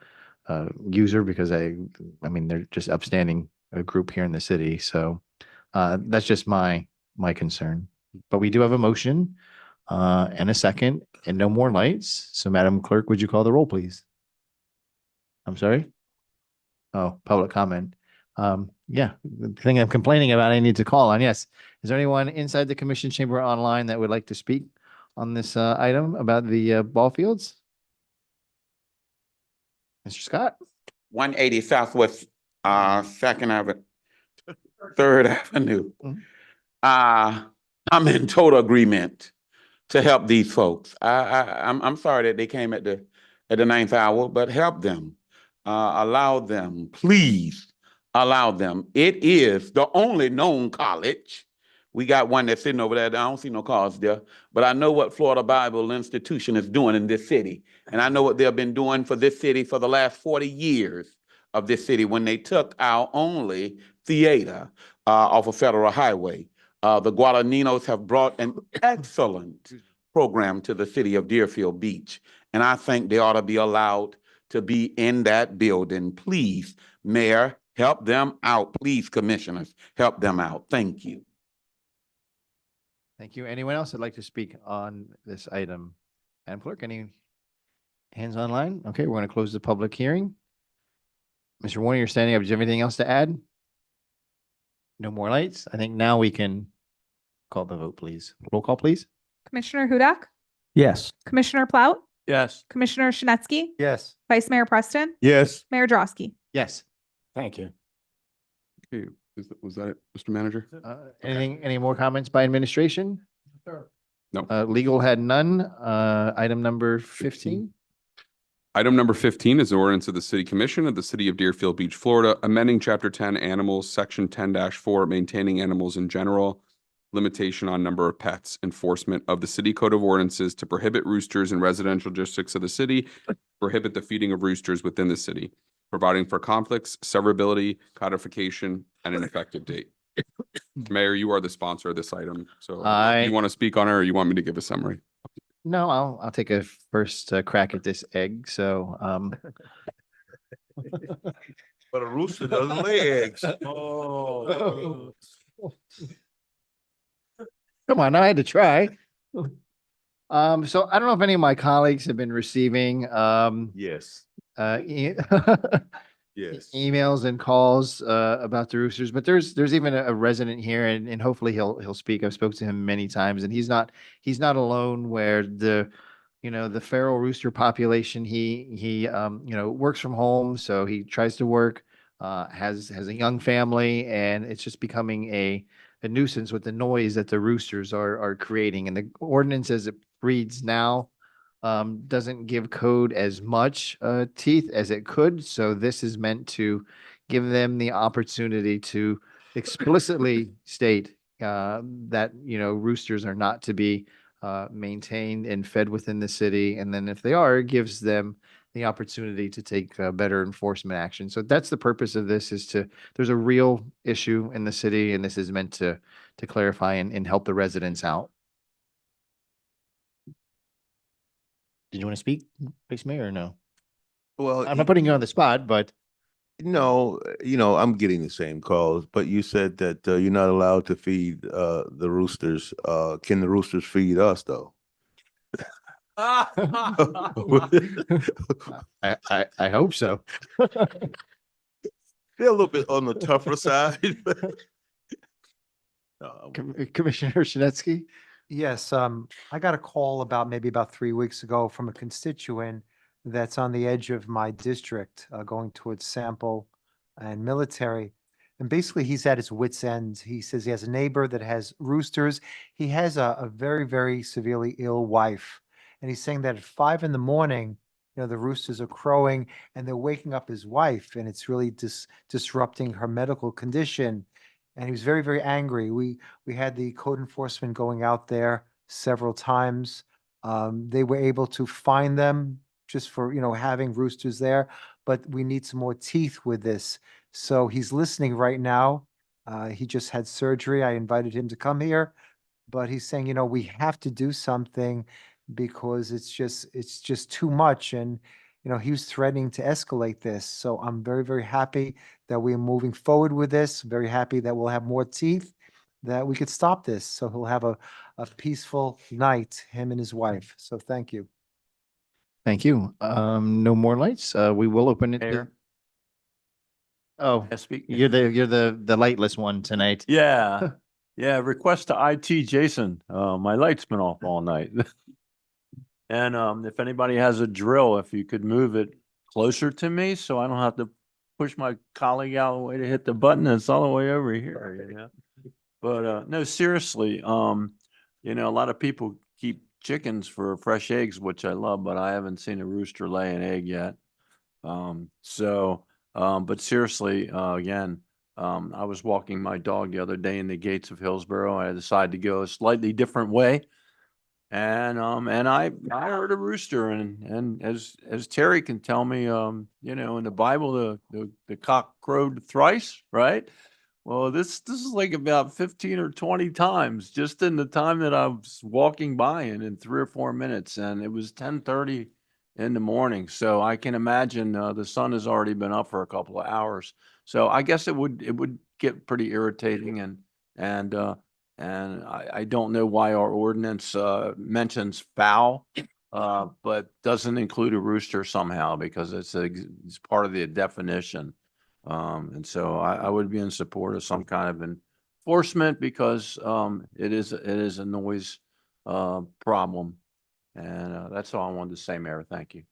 Speaker 2: user, because I mean, they're just upstanding group here in the city. So that's just my concern. But we do have a motion and a second, and no more lights. So Madam Clerk, would you call the roll, please? I'm sorry? Oh, public comment. Yeah, the thing I'm complaining about, I need to call on. Yes. Is there anyone inside the commission chamber online that would like to speak on this item about the ball fields? Mr. Scott?
Speaker 20: 180 Southwest 2nd Avenue, 3rd Avenue. I'm in total agreement to help these folks. I'm sorry that they came at the 9th hour, but help them. Allow them, please allow them. It is the only known college. We got one that's sitting over there. I don't see no cars there, but I know what Florida Bible Institution is doing in this city. And I know what they've been doing for this city for the last 40 years of this city, when they took our only Theater off of Federal Highway. The Guadagninos have brought an excellent program to the city of Deerfield Beach, and I think they ought to be allowed to be in that building. Please, Mayor, help them out. Please, commissioners, help them out. Thank you.
Speaker 2: Thank you. Anyone else that'd like to speak on this item? Madam Clerk, any hands online? Okay, we're going to close the public hearing. Mr. Warner, you're standing up. Do you have anything else to add? No more lights. I think now we can call the vote, please. Roll call, please.
Speaker 3: Commissioner Hudak,
Speaker 4: Yes.
Speaker 3: Commissioner Plaut,
Speaker 7: Yes.
Speaker 3: Commissioner Shinesky,
Speaker 5: Yes.
Speaker 3: Vice Mayor Preston,
Speaker 6: Yes.
Speaker 3: Mayor Drosky.
Speaker 2: Yes.
Speaker 8: Thank you.
Speaker 9: Okay, was that it, Mr. Manager?
Speaker 2: Any more comments by administration?
Speaker 9: No.
Speaker 2: Legal had none. Item number 15.
Speaker 9: Item number 15 is an ordinance of the City Commission of the City of Deerfield Beach, Florida, amending Chapter 10 Animals, Section 10-4, maintaining animals in general, limitation on number of pets, enforcement of the City Code of Ordinances to prohibit roosters in residential districts of the city, prohibit the feeding of roosters within the city, providing for conflicts, severability, codification, and an effective date. Mayor, you are the sponsor of this item, so you want to speak on it or you want me to give a summary?
Speaker 2: No, I'll take a first crack at this egg. So,
Speaker 6: But a rooster doesn't lay eggs.
Speaker 2: Oh. Come on, I had to try. So I don't know if any of my colleagues have been receiving
Speaker 6: Yes. Yes.
Speaker 2: emails and calls about the roosters, but there's even a resident here, and hopefully he'll speak. I've spoken to him many times, and he's not alone. Where the feral rooster population, he works from home, so he tries to work, has a young family, and it's just becoming a nuisance with the noise that the roosters are creating. And the ordinance as it reads now doesn't give code as much teeth as it could. So this is meant to give them the opportunity to explicitly state that, roosters are not to be maintained and fed within the city. And then if they are, it gives them the opportunity to take better enforcement action. So that's the purpose of this, there's a real issue in the city, and this is meant to clarify and help the residents out. Did you want to speak, Vice Mayor, or no?
Speaker 6: Well,
Speaker 2: I'm not putting you on the spot, but
Speaker 6: no, I'm getting the same calls, but you said that you're not allowed to feed the roosters. Can the roosters feed us though?
Speaker 2: I hope so.
Speaker 6: They're a little bit on the tougher side.
Speaker 2: Commissioner Shinesky?
Speaker 5: Yes, I got a call maybe about 3 weeks ago from a constituent that's on the edge of my district, going towards Sample and Military. And basically, he's at his wit's end. He says he has a neighbor that has roosters. He has a very, very severely ill wife. And he's saying that at 5 a.m, the roosters are crowing and they're waking up his wife, and it's really disrupting her medical condition. And he was very, very angry. We had the code enforcement going out there several times. They were able to find them just for, having roosters there, but we need some more teeth with this. So he's listening right now. He just had surgery. I invited him to come here, but he's saying, we have to do something because it's just too much. And, he was threatening to escalate this. So I'm very, very happy that we're moving forward with this. Very happy that we'll have more teeth, that we could stop this. So he'll have a peaceful night, him and his wife. So thank you.
Speaker 2: Thank you. No more lights. We will open it.
Speaker 13: Mayor?
Speaker 2: Oh,
Speaker 13: Yes, speak.
Speaker 2: you're the lightless one tonight.
Speaker 13: Yeah, yeah, request to IT Jason. My light's been off all night. And if anybody has a drill, if you could move it closer to me so I don't have to push my colleague out of the way to hit the button. It's all the way over here, But no, seriously, a lot of people keep chickens for fresh eggs, which I love, but I haven't seen a rooster lay an egg yet. But seriously, again, I was walking my dog the other day in the gates of Hillsborough. I decided to go a slightly different way. And I heard a rooster, and as Terry can tell me, in the Bible, the cock crowed thrice, right? Well, this is like about 15 or 20 times just in the time that I was walking by in 3 or 4 minutes, and it was 10:30 in the morning. So I can imagine the sun has already been up for a couple of hours. So I guess it would get pretty irritating, and I don't know why our ordinance mentions fowl, but doesn't include a rooster somehow because it's part of the definition. And so I would be in support of some kind of enforcement because it is a noise problem. And that's all I wanted to say, Mayor. Thank you.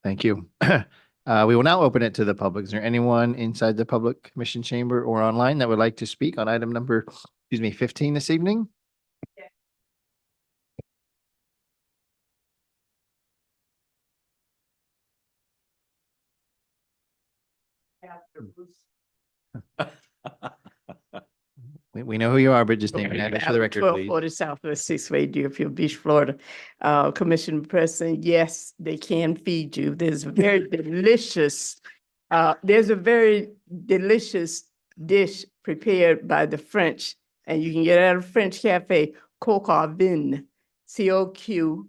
Speaker 2: Thank you. We will now open it to the public. Is there anyone inside the public commission chamber or online that would like to speak on item number, 15 this evening? We know who you are, but just name and address for the record, please.
Speaker 14: 1240 Southwest 6th Way, Deerfield Beach, Florida. Commissioner President, yes, they can feed you. There's a very delicious dish prepared by the French, and you can get it at a French cafe, coq au vin, COQAUVIN,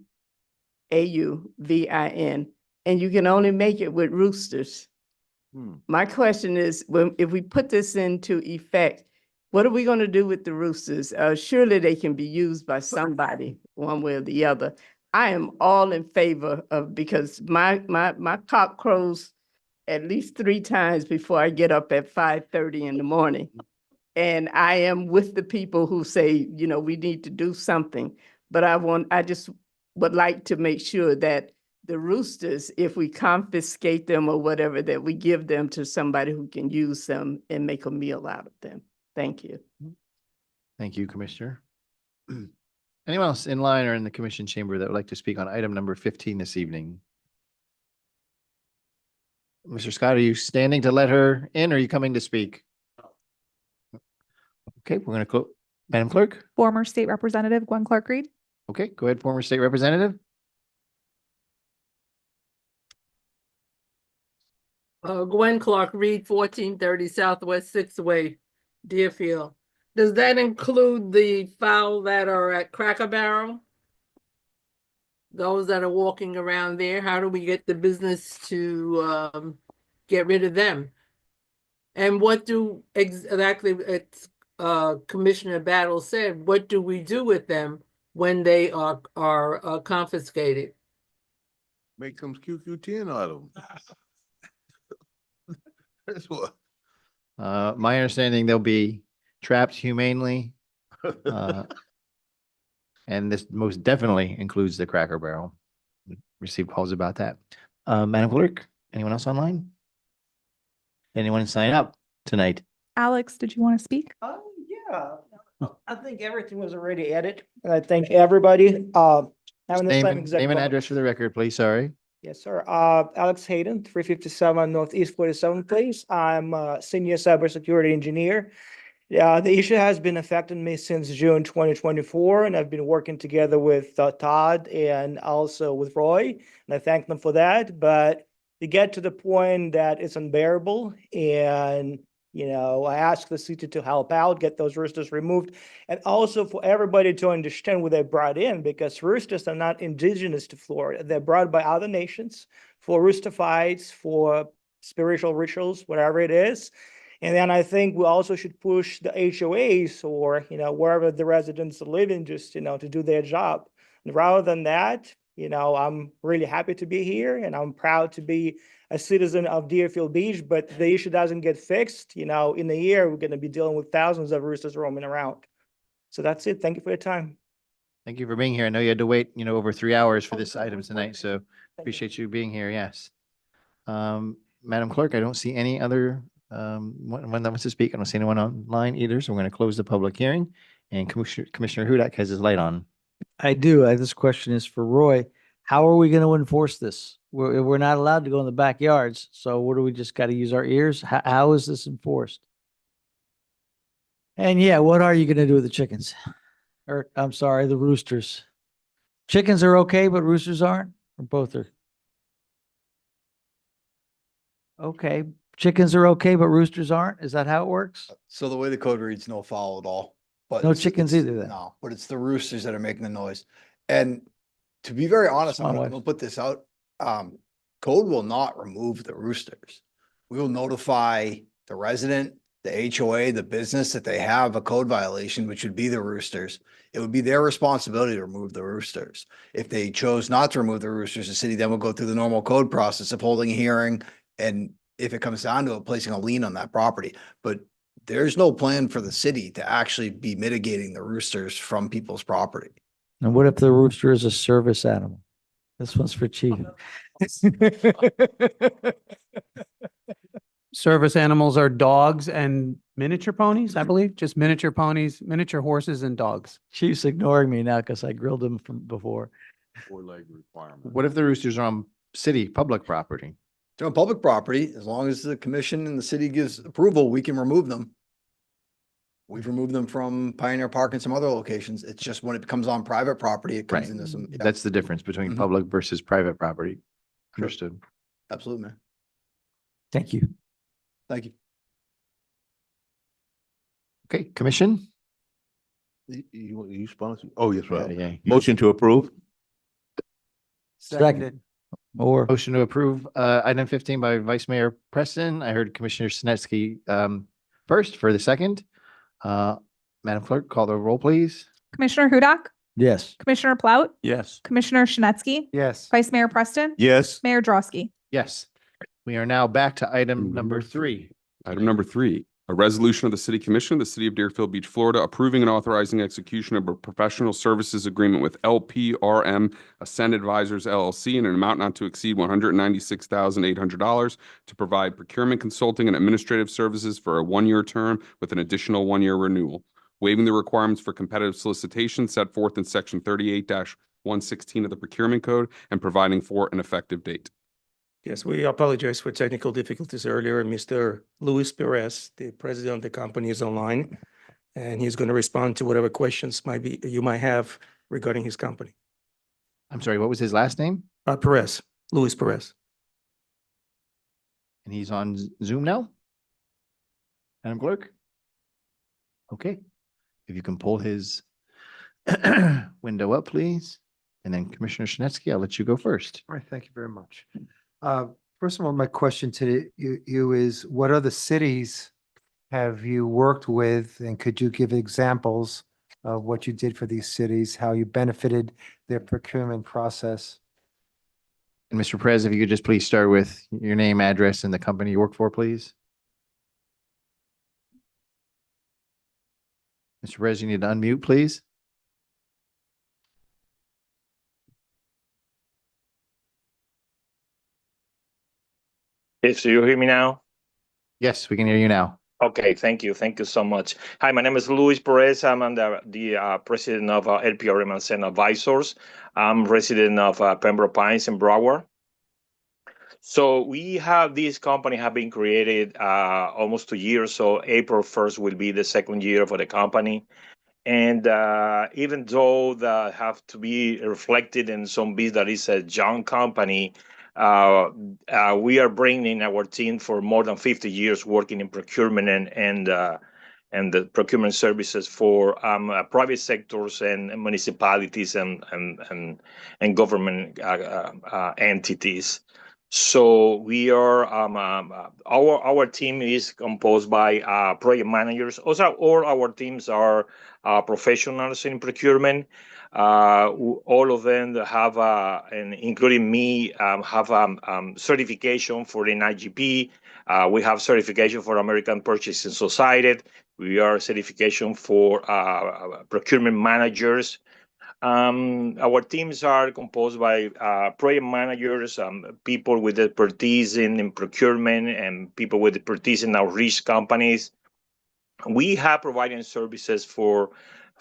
Speaker 14: and you can only make it with roosters. My question is, if we put this into effect, what are we going to do with the roosters? Surely they can be used by somebody, one way or the other. I am all in favor of, because my cock crows at least 3 times before I get up at 5:30 in the morning. And I am with the people who say, you know, we need to do something. But I just would like to make sure that the roosters, if we confiscate them or whatever, that we give them to somebody who can use them and make a meal out of them. Thank you.
Speaker 2: Thank you, Commissioner. Anyone else in line or in the commission chamber that would like to speak on item number 15 this evening? Mr. Scott, are you standing to let her in or are you coming to speak? Okay, we're going to go. Madam Clerk?
Speaker 3: Former State Representative Gwen Clark Reed.
Speaker 2: Okay, go ahead, former state representative.
Speaker 11: Gwen Clark Reed, 1430 Southwest 6th Way, Deerfield. Does that include the fowl that are at Cracker Barrel? Those that are walking around there, how do we get the business to get rid of them? And what do exactly, it's Commissioner Battle said, what do we do with them when they are confiscated?
Speaker 6: Make some QQ10 out of them. That's what.
Speaker 2: My understanding, they'll be trapped humanely. And this most definitely includes the Cracker Barrel. We received calls about that. Madam Clerk, anyone else online? Anyone sign up tonight?
Speaker 3: Alex, did you want to speak?
Speaker 22: Yeah, I think everything was already added. I thank everybody. Having this time
Speaker 2: Name and address for the record, please. Sorry.
Speaker 22: Yes, sir. Alex Hayden, 357 Northeast 47th Place. I'm a senior cybersecurity engineer. The issue has been affecting me since June 2024, and I've been working together with Todd and also with Roy, and I thank them for that. But to get to the point that it's unbearable, and I asked the city to help out, get those roosters removed, and also for everybody to understand what they brought in, because roosters are not indigenous to Florida. They're brought by other nations for rooster fights, for spiritual rituals, whatever it is. And then I think we also should push the HOAs or, wherever the residents are living, just, to do their job. And rather than that, I'm really happy to be here and I'm proud to be a citizen of Deerfield Beach, but the issue doesn't get fixed. In a year, we're going to be dealing with thousands of roosters roaming around. So that's it. Thank you for your time.
Speaker 2: Thank you for being here. I know you had to wait, over 3 hours for this item tonight, so appreciate you being here. Yes. Madam Clerk, I don't see any other one that wants to speak. I don't see anyone online either, so we're going to close the public hearing. And Commissioner Hudak has his light on.
Speaker 4: I do. This question is for Roy. How are we going to enforce this? We're not allowed to go in the backyards. So what do we just got to use our ears? How is this enforced? And yeah, what are you going to do with the chickens? Or I'm sorry, the roosters. Chickens are okay, but roosters aren't? Or both are? Okay. Chickens are okay, but roosters aren't? Is that how it works?
Speaker 15: So the way the code reads, no fowl at all. But
Speaker 4: No
Speaker 15: it's-
Speaker 4: chickens
Speaker 15: it's-
Speaker 4: either then?
Speaker 15: No, but it's the roosters that are making the noise. And to be very honest,
Speaker 4: Smart
Speaker 15: I'm
Speaker 4: wife.
Speaker 15: gonna put this out. Code will not remove the roosters. We will notify the resident, the HOA, the business that they have a code violation, which would be the roosters. It would be their responsibility to remove the roosters. If they chose not to remove the roosters, the city then will go through the normal code process of holding a hearing. And if it comes down to it, placing a lien on that property. But there's no plan for the city to actually be mitigating the roosters from people's property.
Speaker 4: And what if the rooster is a service animal? This one's for Chief.
Speaker 7: Service animals are dogs and miniature ponies, I believe, just miniature ponies, miniature horses and dogs.
Speaker 4: Chief's ignoring me now because I grilled him from before.
Speaker 13: 4-leg requirement.
Speaker 2: What if the roosters are on city, public property?
Speaker 15: They're on public property, as long as the commission and the city gives approval, we can remove them. We've removed them from Pioneer Park and some other locations. It's just when it becomes on private property, it comes
Speaker 2: Right.
Speaker 15: into some. Yeah,
Speaker 2: That's the difference between
Speaker 15: Mhm.
Speaker 2: public versus private property. Understood.
Speaker 15: absolutely, man.
Speaker 4: Thank you.
Speaker 15: Thank you.
Speaker 2: Okay, commission?
Speaker 6: You sponsor? Oh, yes, right.
Speaker 2: Yeah.
Speaker 6: Motion to approve?
Speaker 4: Second. Or
Speaker 2: Motion to approve, item 15 by Vice Mayor Preston. I heard Commissioner Snetsky, first for the second. Madam Clerk, call the roll, please.
Speaker 3: Commissioner Hudak,
Speaker 4: yes.
Speaker 3: Commissioner Plout,
Speaker 13: Yes.
Speaker 3: Commissioner Shinetsky,
Speaker 5: Yes.
Speaker 3: Vice Mayor Preston,
Speaker 6: Yes.
Speaker 3: Mayor Drosky.
Speaker 2: Yes. We are now back to item number 3.
Speaker 9: Item number 3, a resolution of the City Commission of the City of Deerfield Beach, Florida, approving and authorizing execution of a professional services agreement with LPRM Ascend Advisors LLC in an amount not to exceed $196,800 to provide procurement, consulting, and administrative services for a 1-year term with an additional 1-year renewal, waiving the requirements for competitive solicitation set forth in Section 38-116 of the Procurement Code and providing for an effective date.
Speaker 16: Yes, we apologize for technical difficulties earlier. Mr. Luis Perez, the president of the company, is online, and he's going to respond to whatever questions you might have regarding his company.
Speaker 2: I'm sorry, what was his last name?
Speaker 16: Perez, Luis Perez.
Speaker 2: And he's on Zoom now? Madam Clerk? Okay. If you can pull his window up, please. And then Commissioner Shinetsky, I'll let you go first.
Speaker 5: All right, thank you very much. First of all, my question to you is, what other cities have you worked with? And could you give examples of what you did for these cities, how you benefited their procurement process?
Speaker 2: And Mr. Perez, if you could just please start with your name, address, and the company you work for, please. Mr. Perez, you need to unmute, please.
Speaker 23: Yes, do you hear me now?
Speaker 2: Yes, we can hear you now.
Speaker 23: Okay, thank you. Thank you so much. Hi, my name is Luis Perez. I'm the president of LPRM Ascend Advisors. I'm resident of Pembroke Pines in Broward. So we have this company have been created almost 2 years. So April 1st will be the second year for the company. And even though that have to be reflected in some bits that is a young company, we are bringing our team for more than 50 years working in procurement and the procurement services for private sectors and municipalities and government entities. So we are our team is composed by project managers. Also, all our teams are professionals in procurement. All of them have, and including me, have certification for the IGP. We have certification for American Purchasing Society. We are certification for procurement managers. Our teams are composed by project managers, people with expertise in procurement, and people with expertise in outreach companies. We have providing services for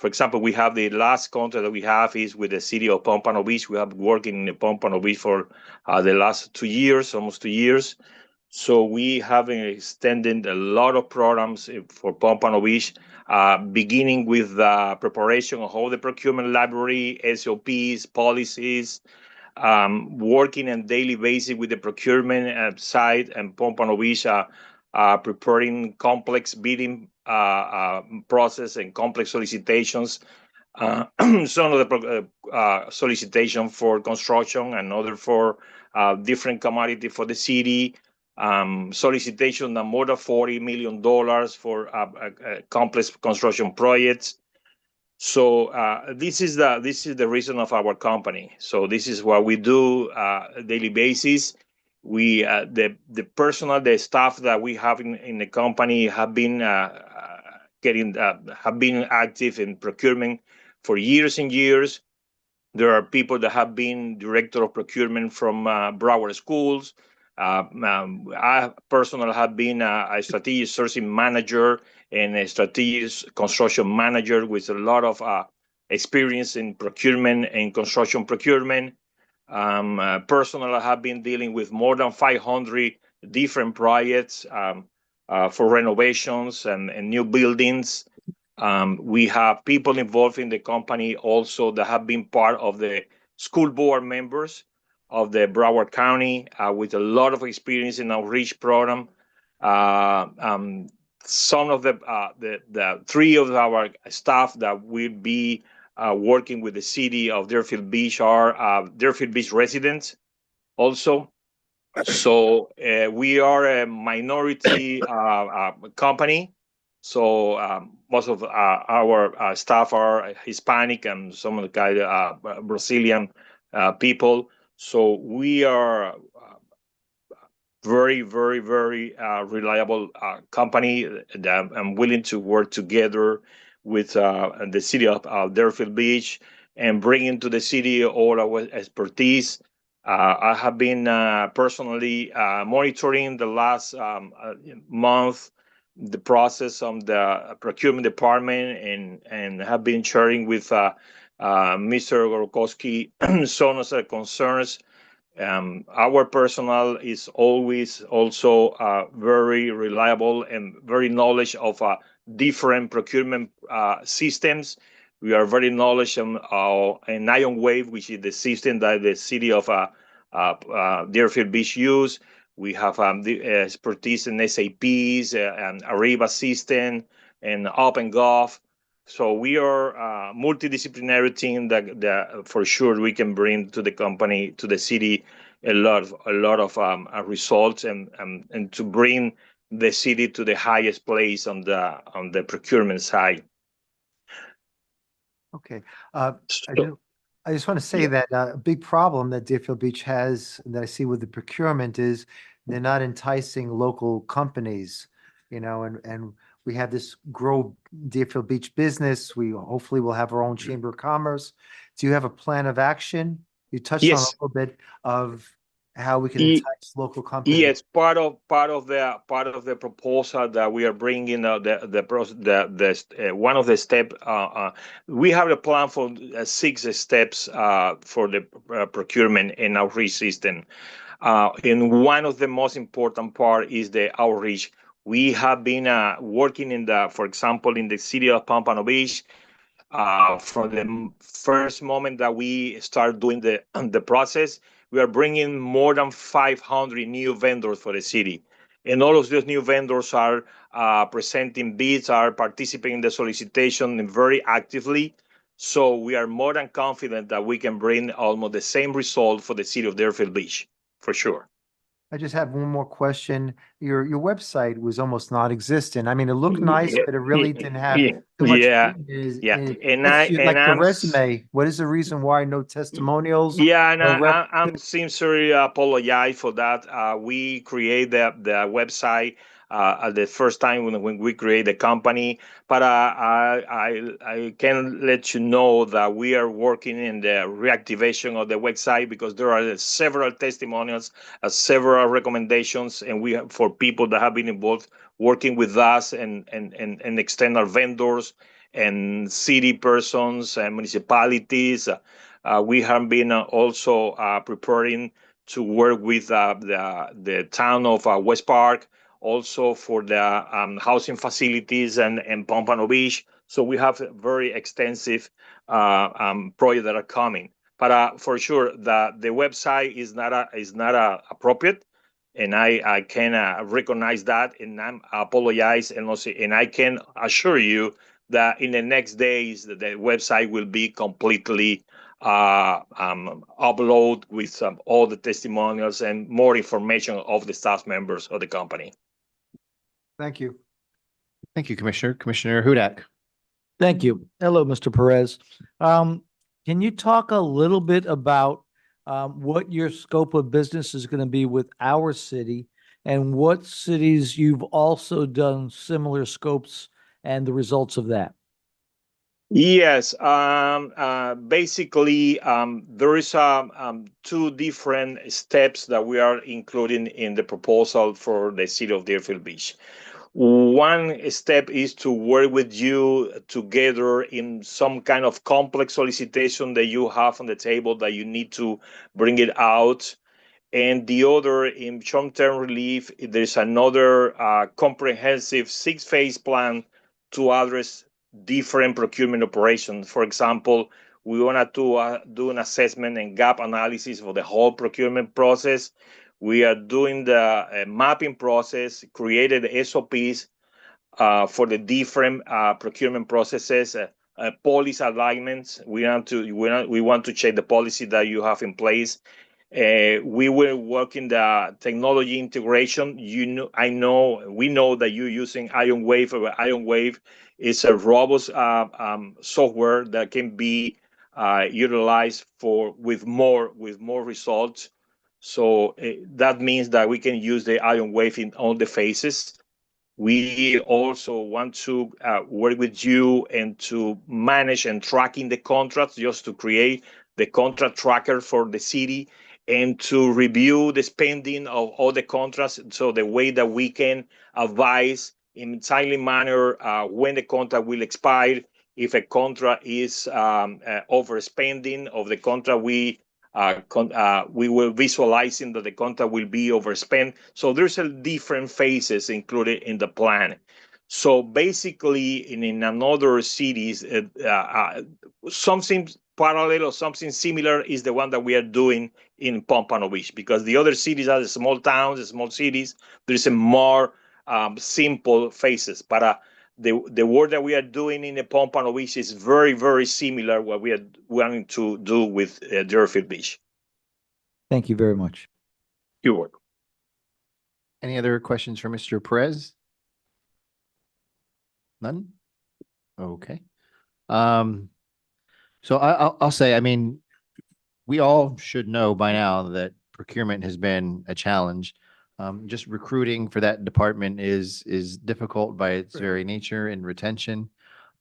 Speaker 23: example, we have the last contract that we have is with the city of Pompano Beach. We have been working in Pompano Beach for the last 2 years, almost 2 years. So we have been extending a lot of programs for Pompano Beach, beginning with the preparation of all the procurement library, SOPs, policies, working on a daily basis with the procurement side and Pompano Beach preparing complex bidding process and complex solicitations. Some of the solicitation for construction and other for different commodity for the city. Solicitation of more than $40 million for complex construction projects. So this is the reason of our company. So this is what we do daily basis. We the staff that we have in the company have been active in procurement for years and years. There are people that have been director of procurement from Broward schools. I personally have been a strategic sourcing manager and a strategic construction manager with a lot of experience in procurement and construction procurement. Personally, I have been dealing with more than 500 different projects for renovations and new buildings. We have people involved in the company also that have been part of the school board members of the Broward County with a lot of experience in outreach program. Some of the three of our staff that will be working with the city of Deerfield Beach are Deerfield Beach residents also. So we are a minority company. So most of our staff are Hispanic and some of the guys Brazilian people. So we are very, very, very reliable company that I'm willing to work together with the city of Deerfield Beach and bring into the city all our expertise. I have been personally monitoring the last month the process of the procurement department and have been sharing with Mr. Gorokowski some of the concerns. Our personnel is always also very reliable and very knowledge of different procurement systems. We are very knowledgeable in Ion Wave, which is the system that the city of Deerfield Beach use. We have the expertise in SAPs and Ariba system and OpenGov. So we are a multidisciplinary team that for sure we can bring to the company, to the city, a lot of results and to bring the city to the highest place on the procurement side.
Speaker 5: Okay. I just want to say that a big problem that Deerfield Beach has that I see with the procurement is they're not enticing local companies, and we have this Grow Deerfield Beach business. We hopefully will have our own chamber of commerce. Do you have a plan of action? You touched on a little bit of how we can entice local companies.
Speaker 23: Yes, part of the proposal that we are bringing one of the step. We have a plan for 6 steps for the procurement and outreach system. And one of the most important part is the outreach. We have been working for example, in the city of Pompano Beach. From the first moment that we start doing the process, we are bringing more than 500 new vendors for the city. And all of those new vendors are presenting bids, are participating in the solicitation very actively. So we are more than confident that we can bring almost the same result for the city of Deerfield Beach, for sure.
Speaker 5: I just have one more question. Your website was almost non-existent. I mean, it looked nice, but it really didn't have too much. The resume. What is the reason why no testimonials?
Speaker 23: Yeah, and I'm sincerely apologize for that. We create the website at the first time when we create the company, but I can let you know that we are working in the reactivation of the website because there are several testimonials, several recommendations, and we have for people that have been involved working with us and external vendors and city persons and municipalities. We have been also preparing to work with the town of West Park, also for the housing facilities and Pompano Beach. So we have a very extensive projects that are coming. But for sure, the website is not appropriate. And I can recognize that, and I apologize, and also, and I can assure you that in the next days, the website will be completely upload with all the testimonials and more information of the staff members of the company.
Speaker 5: Thank you.
Speaker 2: Thank you, Commissioner. Commissioner Hudak.
Speaker 4: Thank you. Hello, Mr. Perez. Can you talk a little bit about what your scope of business is going to be with our city and what cities you've also done similar scopes and the results of that?
Speaker 23: Yes, basically, there is two different steps that we are including in the proposal for the city of Deerfield Beach. One step is to work with you together in some kind of complex solicitation that you have on the table that you need to bring it out. And the other, in short-term relief, there's another comprehensive 6-phase plan to address different procurement operations. For example, we want to do an assessment and gap analysis for the whole procurement process. We are doing the mapping process, created SOPs for the different procurement processes, policy alignments. We want to check the policy that you have in place. We will work in the technology integration. We know that you're using IronWave. IronWave is a robust software that can be utilized with more results. So that means that we can use the IronWave in all the phases. We also want to work with you and to manage and tracking the contracts, just to create the contract tracker for the city and to review the spending of all the contracts. So the way that we can advise in a timely manner when the contract will expire. If a contract is overspending of the contract, we will visualizing that the contract will be overspent. So there's a different phases included in the plan. So basically, in another cities, something parallel or something similar is the one that we are doing in Pompano Beach, because the other cities are the small towns, the small cities. There's a more simple phases, but the work that we are doing in the Pompano Beach is very, very similar what we are wanting to do with Deerfield Beach.
Speaker 4: Thank you very much.
Speaker 23: You're welcome.
Speaker 2: Any other questions for Mr. Perez? None? Okay. So I'll say, I mean, we all should know by now that procurement has been a challenge. Just recruiting for that department is difficult by its very nature and retention.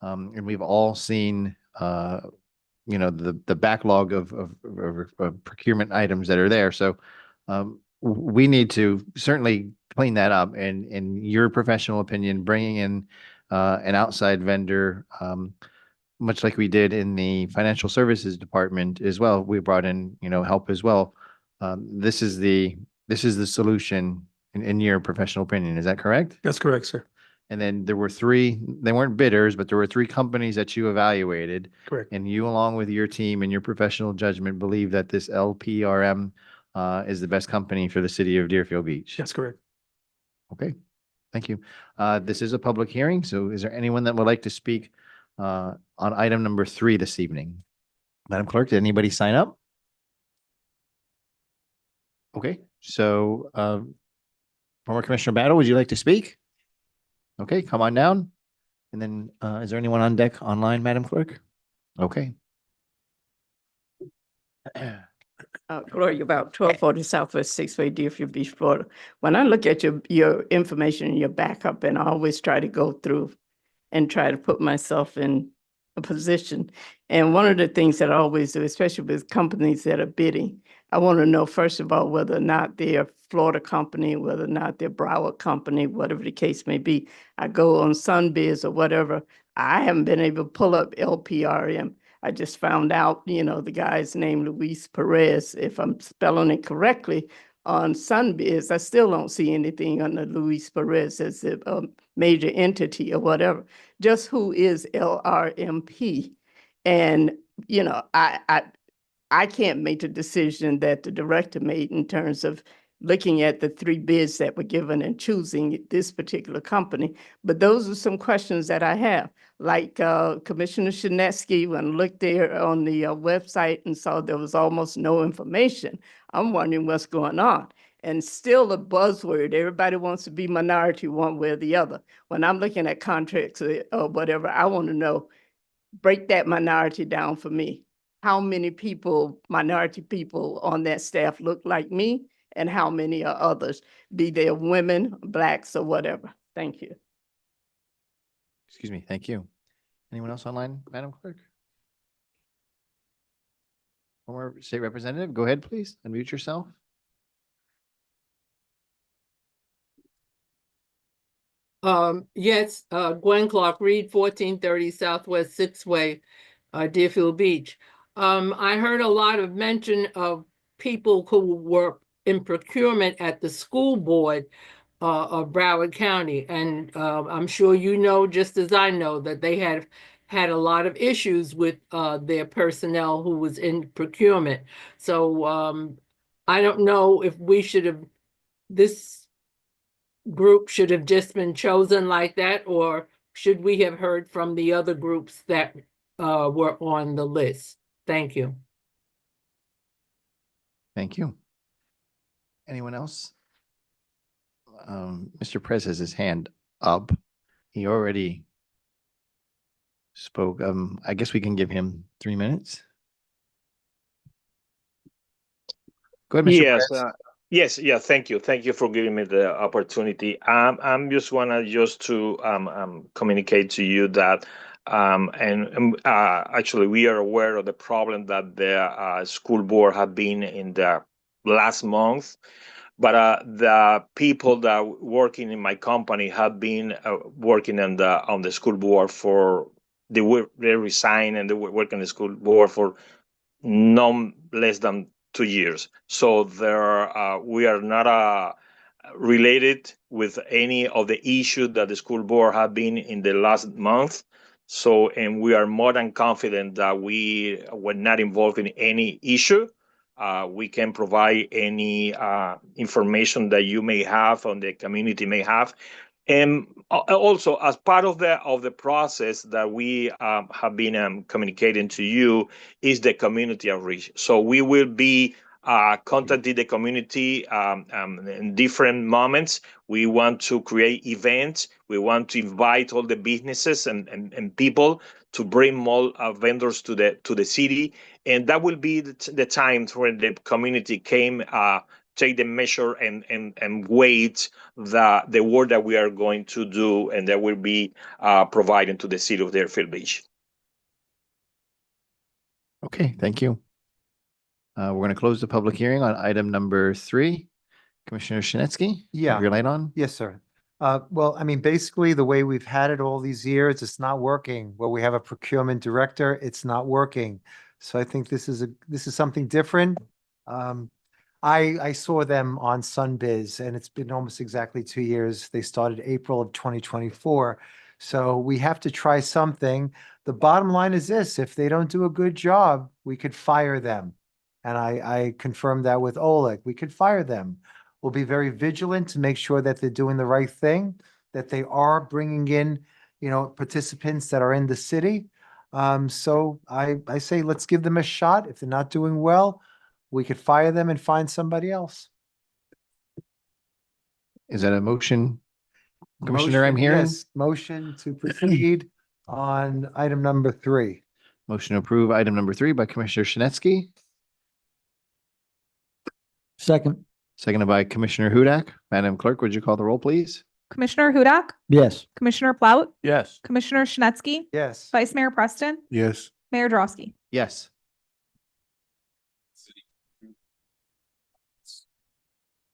Speaker 2: And we've all seen, the backlog of procurement items that are there. So we need to certainly clean that up. And in your professional opinion, bringing in an outside vendor, much like we did in the financial services department as well, we brought in, help as well. This is the solution in your professional opinion. Is that correct?
Speaker 16: That's correct, sir.
Speaker 2: And then there were three, they weren't bidders, but there were three companies that you evaluated.
Speaker 16: Correct.
Speaker 2: And you, along with your team and your professional judgment, believe that this LPRM is the best company for the city of Deerfield Beach.
Speaker 16: That's correct.
Speaker 2: Okay, thank you. This is a public hearing, so is there anyone that would like to speak on item number 3 this evening? Madam Clerk, did anybody sign up? Okay, so former Commissioner Battle, would you like to speak? Okay, come on down. And then is there anyone on deck online, Madam Clerk? Okay.
Speaker 14: Gloria, about 1240 Southwest 6th Deerfield Beach, Florida. When I look at your information and your backup, and I always try to go through and try to put myself in a position. And one of the things that I always do, especially with companies that are bidding, I want to know, first of all, whether or not they're a Florida company, whether or not they're Broward company, whatever the case may be. I go on Sunbiz or whatever. I haven't been able to pull up LPRM. I just found out, the guy's name, Luis Perez. If I'm spelling it correctly, on Sunbiz, I still don't see anything under Luis Perez as a major entity or whatever. Just who is LRMP? And, I can't make the decision that the director made in terms of looking at the three bids that were given and choosing this particular company. But those are some questions that I have. Like Commissioner Shinetsky, when I looked there on the website and saw there was almost no information, I'm wondering what's going on. And still a buzzword, everybody wants to be minority one way or the other. When I'm looking at contracts or whatever, I want to know, break that minority down for me. How many people, minority people on that staff look like me, and how many are others, be they women, blacks, or whatever. Thank you.
Speaker 2: Excuse me. Thank you. Anyone else online, Madam Clerk? Former state representative, go ahead, please. Unmute yourself.
Speaker 11: Yes, Gwen Clark Reed, 1430 Southwest 6th Way, Deerfield Beach. I heard a lot of mention of people who were in procurement at the school board of Broward County. And I'm sure you know, just as I know, that they had a lot of issues with their personnel who was in procurement. So I don't know if we should have, this group should have just been chosen like that, or should we have heard from the other groups that were on the list? Thank you.
Speaker 2: Thank you. Anyone else? Mr. Perez has his hand up. He already spoke. I guess we can give him 3 minutes. Go ahead, Mr.
Speaker 23: Yes,
Speaker 2: Perez.
Speaker 23: yes, yeah, thank you. Thank you for giving me the opportunity. I'm just wanna to communicate to you that actually we are aware of the problem that the school board have been in the last month. But the people that working in my company have been working on the school board they resigned and they were working on the school board for no less than 2 years. So we are not related with any of the issues that the school board have been in the last month. So, and we are more than confident that we were not involved in any issue. We can provide any information that you may have, or the community may have. And also, as part of the process that we have been communicating to you, is the community outreach. So we will be contacting the community in different moments. We want to create events. We want to invite all the businesses and people to bring more vendors to the city, and that will be the time when the community came take the measure and weight the work that we are going to do and that will be providing to the city of Deerfield Beach.
Speaker 2: Okay, thank you. We're going to close the public hearing on item number 3. Commissioner Shinetsky?
Speaker 5: Yeah.
Speaker 2: Have your light on?
Speaker 5: Yes, sir. Well, I mean, basically, the way we've had it all these years, it's not working. Where we have a procurement director, it's not working. So I think this is something different. I saw them on Sunbiz, and it's been almost exactly 2 years. They started April of 2024. So we have to try something. The bottom line is this: if they don't do a good job, we could fire them. And I confirmed that with Oleg. We could fire them. We'll be very vigilant to make sure that they're doing the right thing, that they are bringing in, participants that are in the city. So I say, let's give them a shot. If they're not doing well, we could fire them and find somebody else.
Speaker 2: Is that a motion? Commissioner, I'm hearing?
Speaker 5: Yes, motion to proceed on item number 3.
Speaker 2: Motion to approve item number 3 by Commissioner Shinetsky,
Speaker 4: Second.
Speaker 2: seconded by Commissioner Hudak. Madam Clerk, would you call the roll, please?
Speaker 3: Commissioner Hudak,
Speaker 4: Yes.
Speaker 3: Commissioner Plout,
Speaker 13: Yes.
Speaker 3: Commissioner Shinetsky,
Speaker 5: Yes.
Speaker 3: Vice Mayor Preston,
Speaker 6: Yes.
Speaker 3: Mayor Drosky.
Speaker 2: Yes.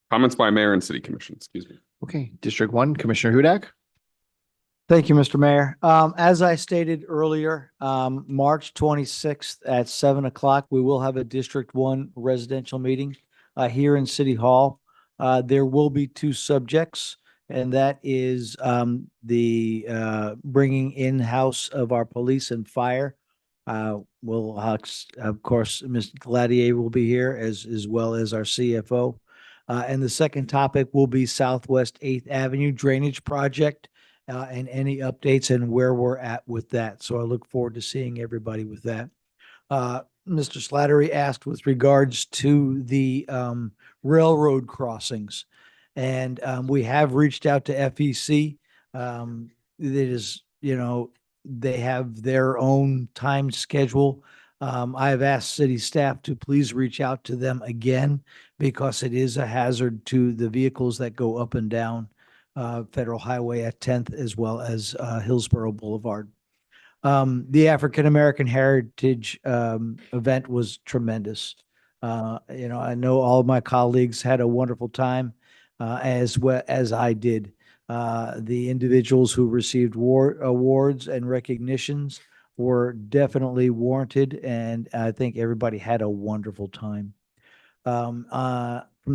Speaker 9: Comments by mayor and city commission, excuse me.
Speaker 2: Okay, District 1, Commissioner Hudak.
Speaker 4: Thank you, Mr. Mayor. As I stated earlier, March 26th at 7 o'clock, we will have a District 1 residential meeting here in City Hall. There will be 2 subjects, and that is the bringing in-house of our police and fire. We'll, of course, Ms. Gladier will be here as well as our CFO. And the second topic will be Southwest 8th Avenue Drainage Project and any updates and where we're at with that. So I look forward to seeing everybody with that. Mr. Slattery asked with regards to the railroad crossings. And we have reached out to FEC. It is, they have their own time schedule. I have asked city staff to please reach out to them again because it is a hazard to the vehicles that go up and down Federal Highway at 10th as well as Hillsborough Boulevard. The African American Heritage event was tremendous. I know all of my colleagues had a wonderful time as well as I did. The individuals who received awards and recognitions were definitely warranted, and I think everybody had a wonderful time. From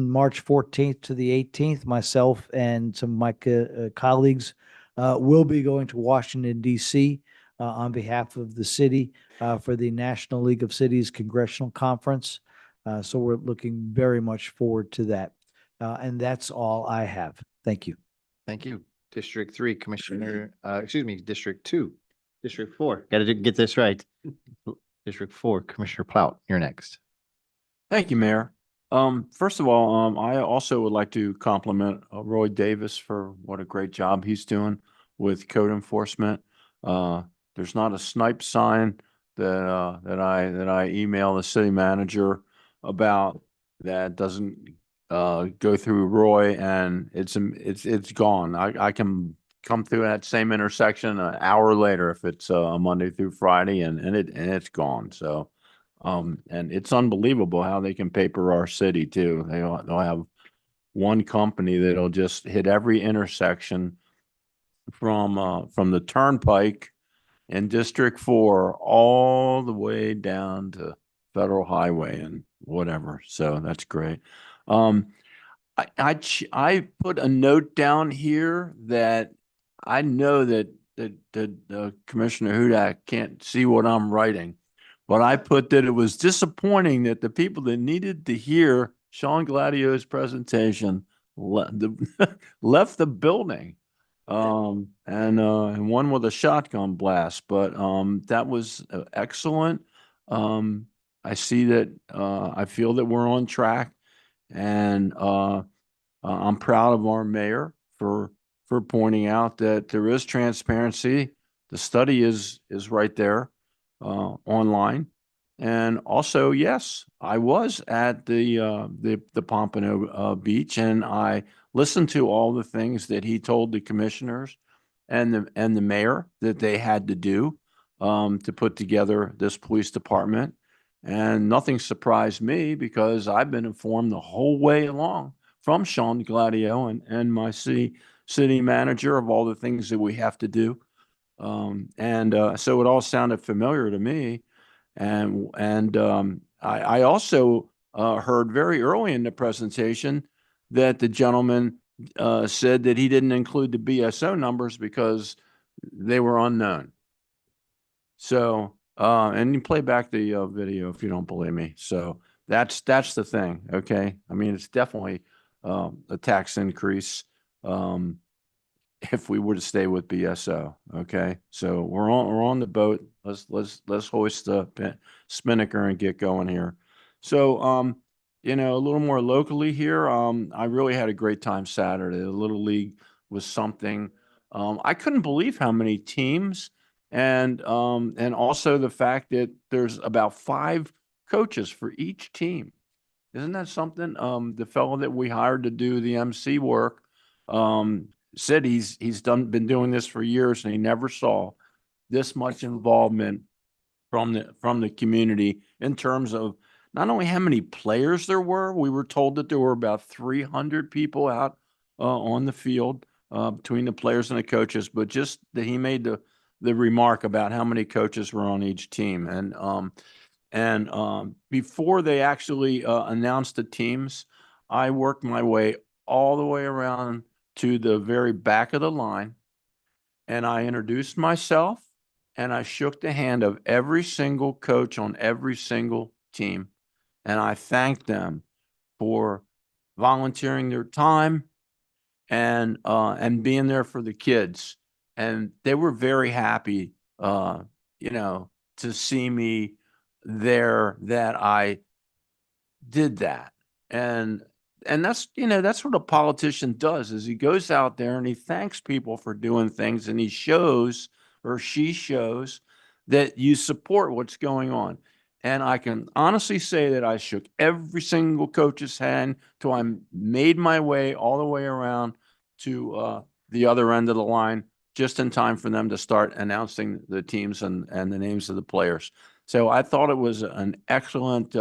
Speaker 4: March 14th to the 18th, myself and some of my colleagues will be going to Washington, D.C. On behalf of the city for the National League of Cities Congressional Conference. So we're looking very much forward to that. And that's all I have. Thank you.
Speaker 2: Thank you. District 3, District 2, District 4. Got to get this right. District 4, Commissioner Plout, you're next.
Speaker 13: Thank you, Mayor. First of all, I also would like to compliment Roy Davis for what a great job he's doing with code enforcement. There's not a snipe sign that I email the city manager about that doesn't go through Roy, and it's gone. I can come through that same intersection an hour later if it's a Monday through Friday, and it's gone. So, and it's unbelievable how they can paper our city too. They'll have one company that'll just hit every intersection from the Turnpike in District 4 all the way down to Federal Highway and whatever. So that's great. I put a note down here that I know that Commissioner Hudak can't see what I'm writing, but I put that it was disappointing that the people that needed to hear Sean Gladio's presentation left the building. And one with a shotgun blast, but that was excellent. I see that I feel that we're on track, and I'm proud of our mayor for pointing out that there is transparency. The study is right there online, and also, yes, I was at the Pompano Beach, and I listened to all the things that he told the commissioners and the mayor that they had to do to put together this police department. And nothing surprised me because I've been informed the whole way along from Sean Gladio and my city manager of all the things that we have to do. So it all sounded familiar to me. And I also heard very early in the presentation that the gentleman said that he didn't include the BSO numbers because they were unknown. So, and you play back the video if you don't believe me. So that's the thing. Okay. I mean, it's definitely a tax increase if we were to stay with BSO. Okay. So we're on the boat. Let's hoist the spinnaker and get going here. So, a little more locally here, I really had a great time Saturday. The Little League was something. I couldn't believe how many teams and also the fact that there's about 5 coaches for each team. Isn't that something? The fellow that we hired to do the MC work said he's been doing this for years, and he never saw this much involvement from the community in terms of not only how many players there were. We were told that there were about 300 people out on the field between the players and the coaches, but just that he made the remark about how many coaches were on each team. And before they actually announced the teams, I worked my way all the way around to the very back of the line, and I introduced myself, and I shook the hand of every single coach on every single team. And I thanked them for volunteering their time and being there for the kids. And they were very happy, you know, to see me there, that I did that. And that's, you know, that's what a politician does, is he goes out there and he thanks people for doing things, and he shows, or she shows, that you support what's going on. And I can honestly say that I shook every single coach's hand till I made my way all the way around to the other end of the line, just in time for them to start announcing the teams and the names of the players. So I thought it was an excellent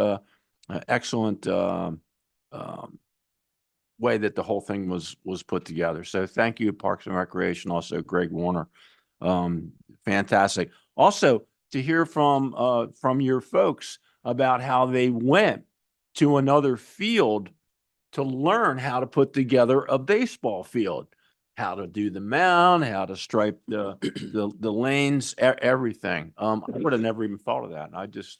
Speaker 13: way that the whole thing was put together. So thank you, Parks and Recreation, also Greg Warner. Fantastic. Also, to hear from your folks about how they went to another field to learn how to put together a baseball field, how to do the mound, how to stripe the lanes, everything. I would have never even thought of that. I just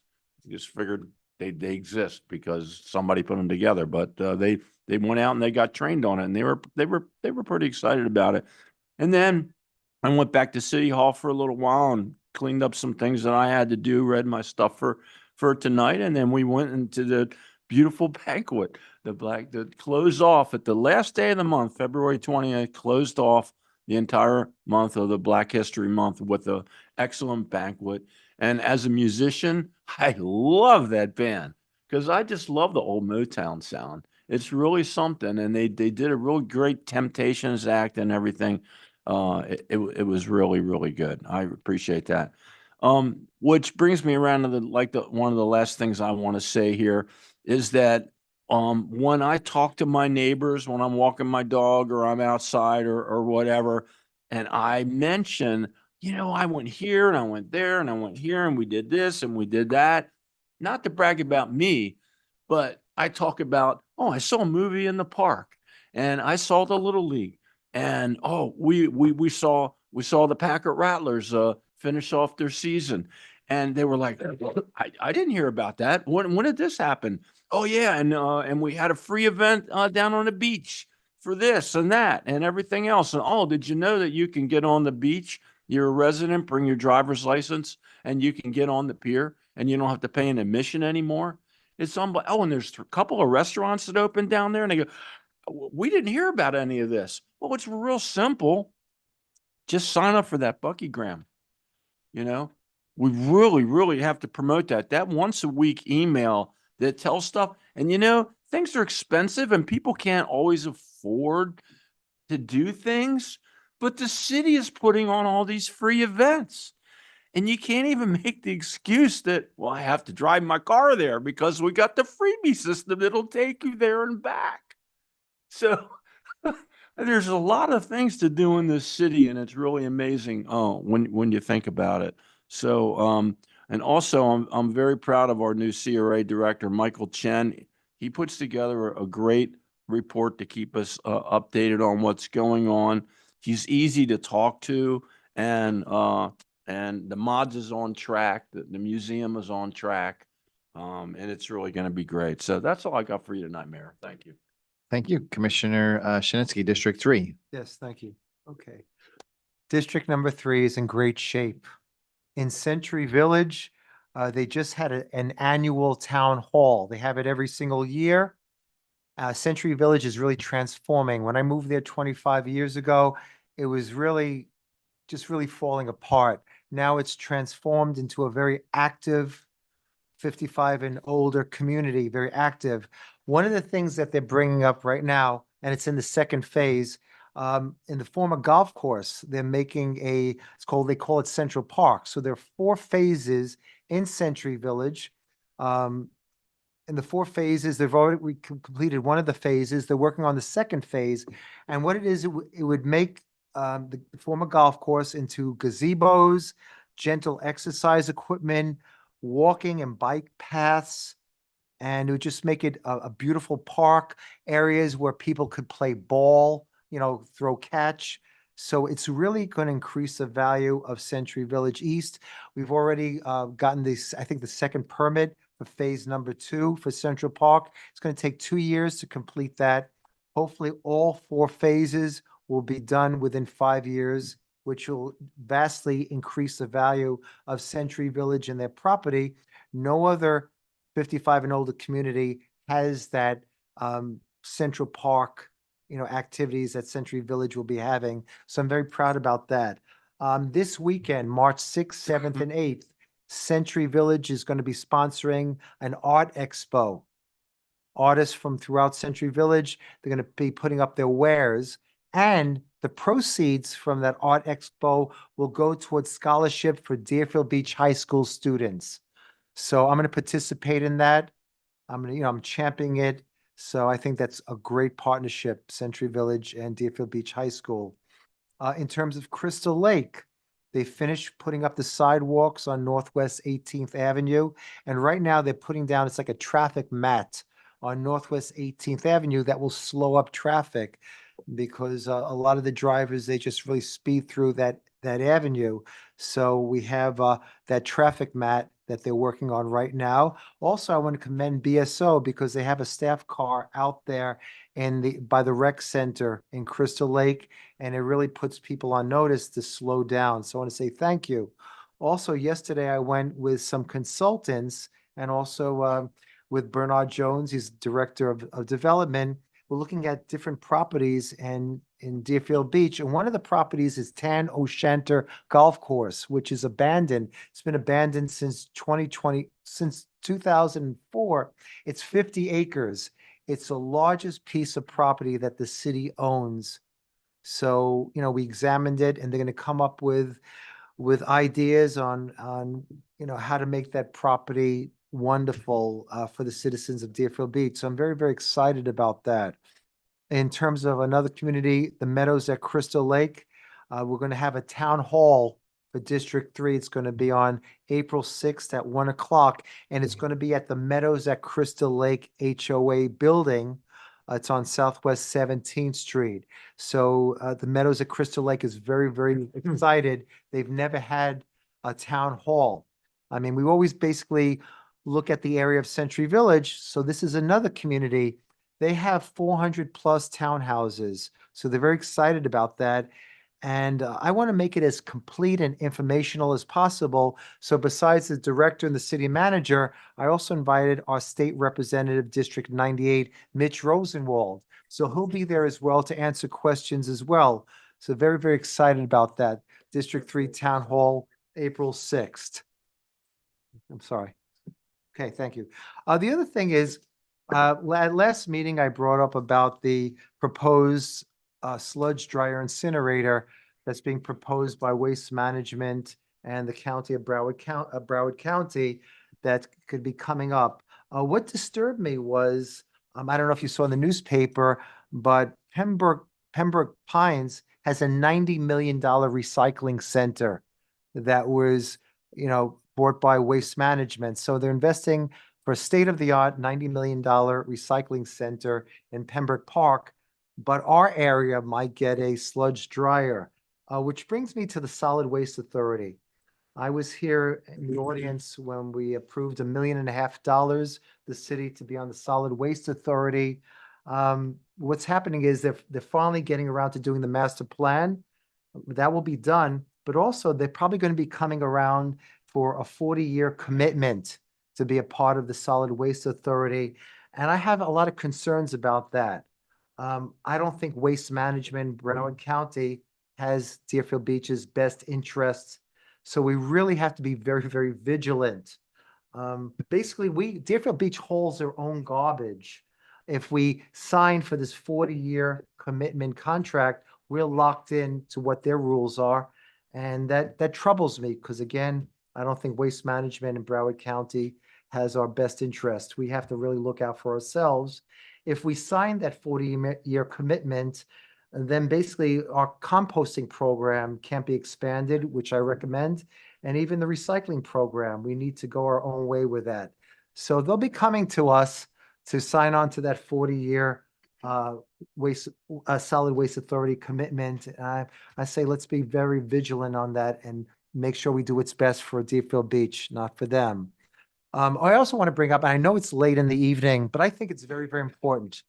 Speaker 13: figured they exist because somebody put them together. But they went out and they got trained on it, and they were pretty excited about it. And then I went back to City Hall for a little while and cleaned up some things that I had to do, read my stuff for tonight, and then we went into the beautiful banquet, that closed off at the last day of the month, February 20th, closed off the entire month of the Black History Month with an excellent banquet. And as a musician, I love that band because I just love the old Motown sound. It's really something, and they did a real great Temptations act and everything. It was really, really good. I appreciate that. Which brings me around to one of the last things I want to say here is that when I talk to my neighbors, when I'm walking my dog or I'm outside or whatever, and I mention, you know, I went here and I went there and I went here and we did this and we did that, not to brag about me, but I talk about, oh, I saw a movie in the park and I saw the Little League. And we saw the Packard Rattlers finish off their season, and they were like, I didn't hear about that. When did this happen? Oh yeah, and we had a free event down on the beach for this and that and everything else. And oh, did you know that you can get on the beach? You're a resident, bring your driver's license, and you can get on the pier, and you don't have to pay an admission anymore. It's unbelievable. Oh, and there's a couple of restaurants that open down there, and they go, we didn't hear about any of this. Well, it's real simple. Just sign up for that Buckygram. You know, we really, really have to promote that. That once a week email that tells stuff. And, you know, things are expensive and people can't always afford to do things. But the city is putting on all these free events. And you can't even make the excuse that, well, I have to drive my car there because we got the freebie system that'll take you there and back. So there's a lot of things to do in this city, and it's really amazing when you think about it. So, and also I'm very proud of our new CRA director, Michael Chen. He puts together a great report to keep us updated on what's going on. He's easy to talk to, and the mods is on track. The museum is on track, and it's really going to be great. So that's all I got for you tonight, Mayor. Thank you.
Speaker 2: Thank you, Commissioner Shinsky, District 3.
Speaker 5: Yes, thank you. Okay. District number 3 is in great shape. In Century Village, they just had an annual town hall. They have it every single year. Century Village is really transforming. When I moved there 25 years ago, it was really falling apart. Now it's transformed into a very active 55 and older community, very active. One of the things that they're bringing up right now, and it's in the second phase, in the former golf course, they're making they call it Central Park. So there are 4 phases in Century Village. In the 4 phases, they've already completed one of the phases. They're working on the second phase. And what it is, it would make the former golf course into gazebos, gentle exercise equipment, walking and bike paths, and it would just make it a beautiful park, areas where people could play ball, you know, throw catch. So it's really going to increase the value of Century Village East. We've already gotten this, I think, the second permit for phase number 2 for Central Park. It's going to take 2 years to complete that. Hopefully, all 4 phases will be done within 5 years, which will vastly increase the value of Century Village and their property. No other 55 and older community has that Central Park, activities that Century Village will be having. So I'm very proud about that. This weekend, March 6th, 7th, and 8th, Century Village is going to be sponsoring an art expo. Artists from throughout Century Village, they're going to be putting up their wares, and the proceeds from that art expo will go towards scholarship for Deerfield Beach High School students. So I'm going to participate in that. I'm championing it. So I think that's a great partnership, Century Village and Deerfield Beach High School. In terms of Crystal Lake, they finished putting up the sidewalks on Northwest 18th Avenue. And right now they're putting down, it's like a traffic mat on Northwest 18th Avenue that will slow up traffic because a lot of the drivers, they just really speed through that avenue. So we have that traffic mat that they're working on right now. Also, I want to commend BSO because they have a staff car out there by the rec center in Crystal Lake, and it really puts people on notice to slow down. So I want to say thank you. Also, yesterday I went with some consultants and also with Bernard Jones, he's director of development. We're looking at different properties in Deerfield Beach. And one of the properties is Tan O'Shanter Golf Course, which is abandoned. It's been abandoned since 2004. It's 50 acres. It's the largest piece of property that the city owns. So, we examined it, and they're going to come up with ideas on how to make that property wonderful for the citizens of Deerfield Beach. So I'm very, very excited about that. In terms of another community, the Meadows at Crystal Lake, we're going to have a town hall for District 3. It's going to be on April 6th at 1 o'clock, and it's going to be at the Meadows at Crystal Lake HOA building. It's on Southwest 17th Street. So the Meadows at Crystal Lake is very, very excited. They've never had a town hall. I mean, we always basically look at the area of Century Village. So this is another community. They have 400 plus townhouses. So they're very excited about that. And I want to make it as complete and informational as possible. So besides the director and the city manager, I also invited our state representative, District 98, Mitch Rosenwald. So he'll be there as well to answer questions as well. So very, very excited about that. District 3 Town Hall, April 6th. I'm sorry. Okay, thank you. The other thing is, last meeting, I brought up about the proposed sludge dryer incinerator that's being proposed by Waste Management and the county of Broward County that could be coming up. What disturbed me was, I don't know if you saw in the newspaper, but Pembroke Pines has a $90 million recycling center that was, bought by Waste Management. So they're investing for a state-of-the-art $90 million recycling center in Pembroke Park, but our area might get a sludge dryer, which brings me to the Solid Waste Authority. I was here in the audience when we approved $1.5 million, the city to be on the Solid Waste Authority. What's happening is they're finally getting around to doing the master plan. That will be done, but also they're probably going to be coming around for a 40-year commitment to be a part of the Solid Waste Authority. And I have a lot of concerns about that. I don't think Waste Management, Broward County, has Deerfield Beach's best interests. So we really have to be very, very vigilant. Basically, Deerfield Beach holds their own garbage. If we sign for this 40-year commitment contract, we're locked in to what their rules are. And that troubles me because, again, I don't think Waste Management in Broward County has our best interest. We have to really look out for ourselves. If we sign that 40-year commitment, then basically our composting program can't be expanded, which I recommend. And even the recycling program, we need to go our own way with that. So they'll be coming to us to sign on to that 40-year Solid Waste Authority commitment. I say, let's be very vigilant on that and make sure we do what's best for Deerfield Beach, not for them. I also want to bring up, and I know it's late in the evening, but I think it's very, very important.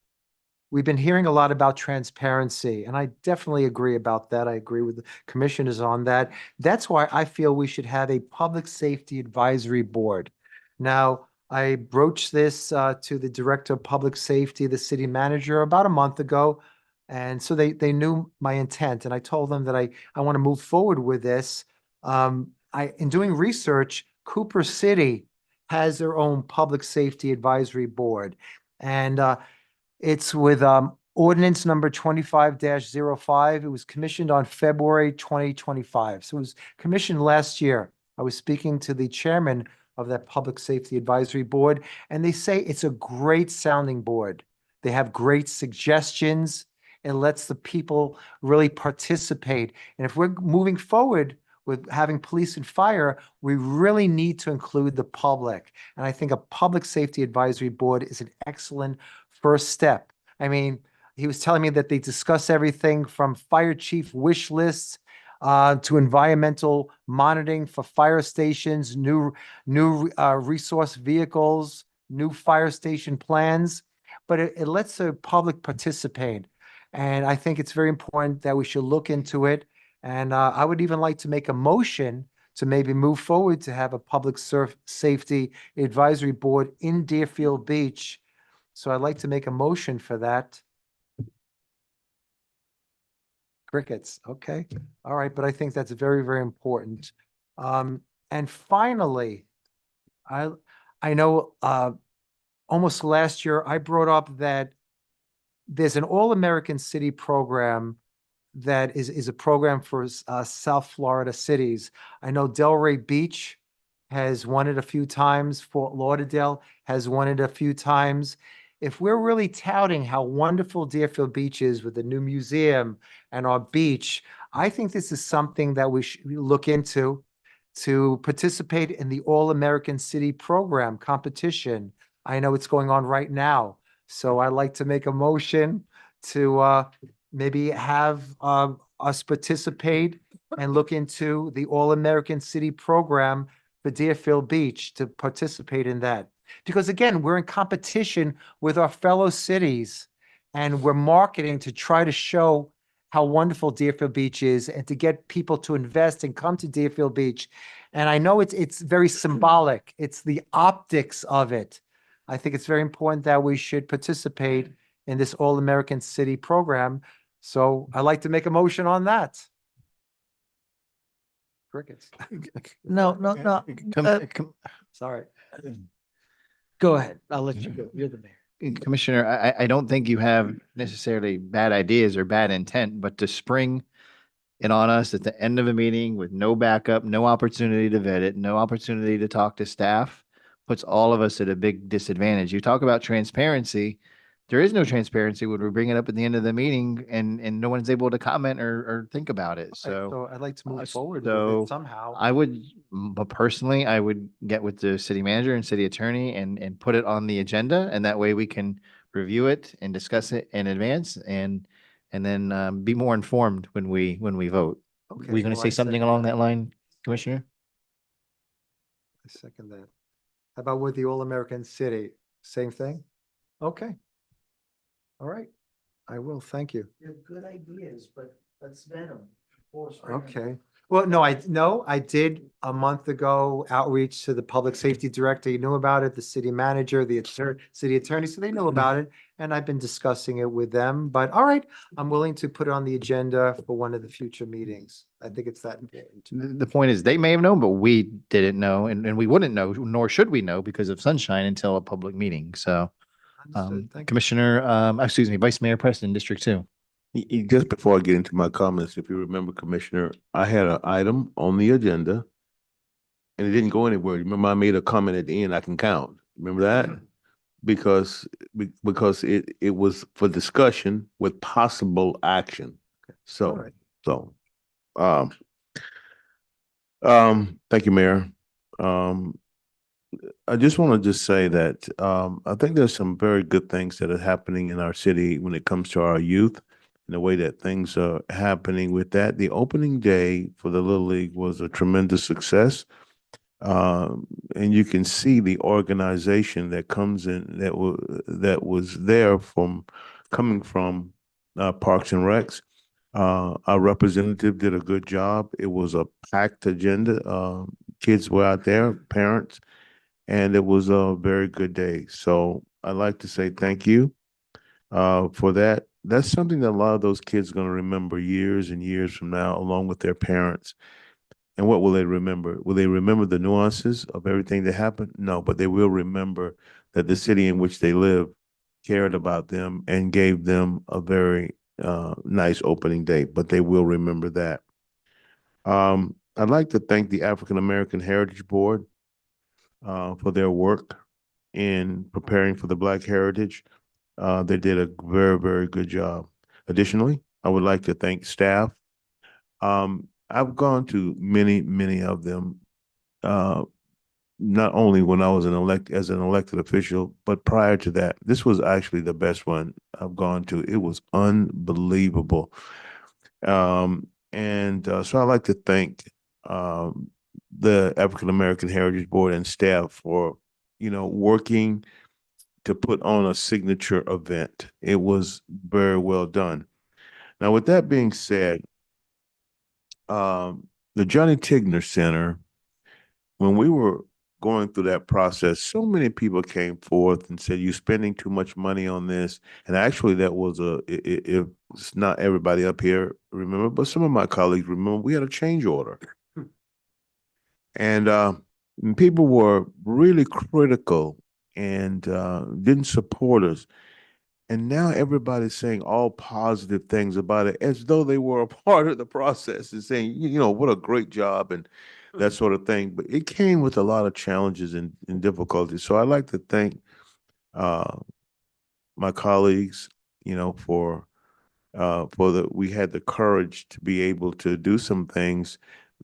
Speaker 5: We've been hearing a lot about transparency, and I definitely agree about that. I agree with the commissioners on that. That's why I feel we should have a public safety advisory board. Now, I broached this to the director of public safety, the city manager, about a month ago. And so they knew my intent, and I told them that I want to move forward with this. In doing research, Cooper City has their own public safety advisory board. And it's with ordinance number 25-05. It was commissioned on February 2025. So it was commissioned last year. I was speaking to the chairman of that Public Safety Advisory Board, and they say it's a great sounding board. They have great suggestions. It lets the people really participate. And if we're moving forward with having police and fire, we really need to include the public. And I think a Public Safety Advisory Board is an excellent first step. I mean, he was telling me that they discuss everything from fire chief wish lists to environmental monitoring for fire stations, new resource vehicles, new fire station plans, but it lets the public participate. And I think it's very important that we should look into it. And I would even like to make a motion to maybe move forward to have a public safety advisory board in Deerfield Beach. So I'd like to make a motion for that. Crickets, okay. All right, but I think that's very, very important. And finally, I know almost last year I brought up that there's an All-American City program that is a program for South Florida cities. I know Delray Beach has won it a few times. Fort Lauderdale has won it a few times. If we're really touting how wonderful Deerfield Beach is with the new museum and our beach, I think this is something that we should look into to participate in the All-American City program competition. I know it's going on right now. So I'd like to make a motion to maybe have us participate and look into the All-American City program for Deerfield Beach to participate in that. Because again, we're in competition with our fellow cities and we're marketing to try to show how wonderful Deerfield Beach is and to get people to invest and come to Deerfield Beach. And I know it's very symbolic. It's the optics of it. I think it's very important that we should participate in this All-American City program. So I'd like to make a motion on that. Crickets.
Speaker 4: No.
Speaker 5: Sorry.
Speaker 4: Go ahead. I'll let you go. You're the mayor.
Speaker 2: Commissioner, I don't think you have necessarily bad ideas or bad intent, but to spring it on us at the end of a meeting with no backup, no opportunity to vet it, no opportunity to talk to staff, puts all of us at a big disadvantage. You talk about transparency. There is no transparency when we bring it up at the end of the meeting and no one's able to comment or think about it. So
Speaker 5: I'd like to move forward with
Speaker 2: so
Speaker 5: it somehow.
Speaker 2: but personally, I would get with the city manager and city attorney and put it on the agenda. And that way we can review it and discuss it in advance and then be more informed when we vote.
Speaker 5: Okay,
Speaker 2: Were you going to
Speaker 5: well,
Speaker 2: say
Speaker 5: I
Speaker 2: something
Speaker 5: second
Speaker 2: along
Speaker 5: that.
Speaker 2: that line, Commissioner?
Speaker 5: I second that. How about with the All-American City? Same thing? Okay. All right. I will. Thank you.
Speaker 4: They're good ideas, but let's vet them.
Speaker 5: Okay. Well, no, I did a month ago outreach to the public safety director. He knew about it, the city manager, the city attorney, so they know about it. And I've been discussing it with them, but all right, I'm willing to put it on the agenda for one of the future meetings. I think it's that important.
Speaker 2: The point is they may have known, but we didn't know and we wouldn't know, nor should we know because of sunshine until a public meeting. So
Speaker 5: Understood. Thank you.
Speaker 2: Commissioner, excuse me, Vice Mayor Preston, District 2.
Speaker 6: Just before I get into my comments, if you remember, Commissioner, I had an item on the agenda and it didn't go anywhere. Remember, I made a comment at the end, I can count. Remember that? Because it was for discussion with possible action. So, thank you, Mayor. I just want to say that I think there's some very good things that are happening in our city when it comes to our youth and the way that things are happening with that. The opening day for the Little League was a tremendous success. And you can see the organization that comes in that was there coming from Parks and Recs. Our representative did a good job. It was a packed agenda. Kids were out there, parents, and it was a very good day. So I'd like to say thank you for that. That's something that a lot of those kids are going to remember years and years from now, along with their parents. And what will they remember? Will they remember the nuances of everything that happened? No, but they will remember that the city in which they live cared about them and gave them a very nice opening day, but they will remember that. I'd like to thank the African American Heritage Board for their work in preparing for the Black Heritage. They did a very, very good job. Additionally, I would like to thank staff. I've gone to many of them, not only when I was as an elected official, but prior to that. This was actually the best one I've gone to. It was unbelievable. So I'd like to thank the African American Heritage Board and staff for, working to put on a signature event. It was very well done. Now, with that being said, the Johnny Tigner Center, when we were going through that process, so many people came forth and said, you're spending too much money on this. And actually, that was it's not everybody up here remember, but some of my colleagues remember we had a change order. And people were really critical and didn't support us. And now everybody's saying all positive things about it as though they were a part of the process and saying, what a great job and that sort of thing. But it came with a lot of challenges and difficulties. So I'd like to thank my colleagues, for we had the courage to be able to do some things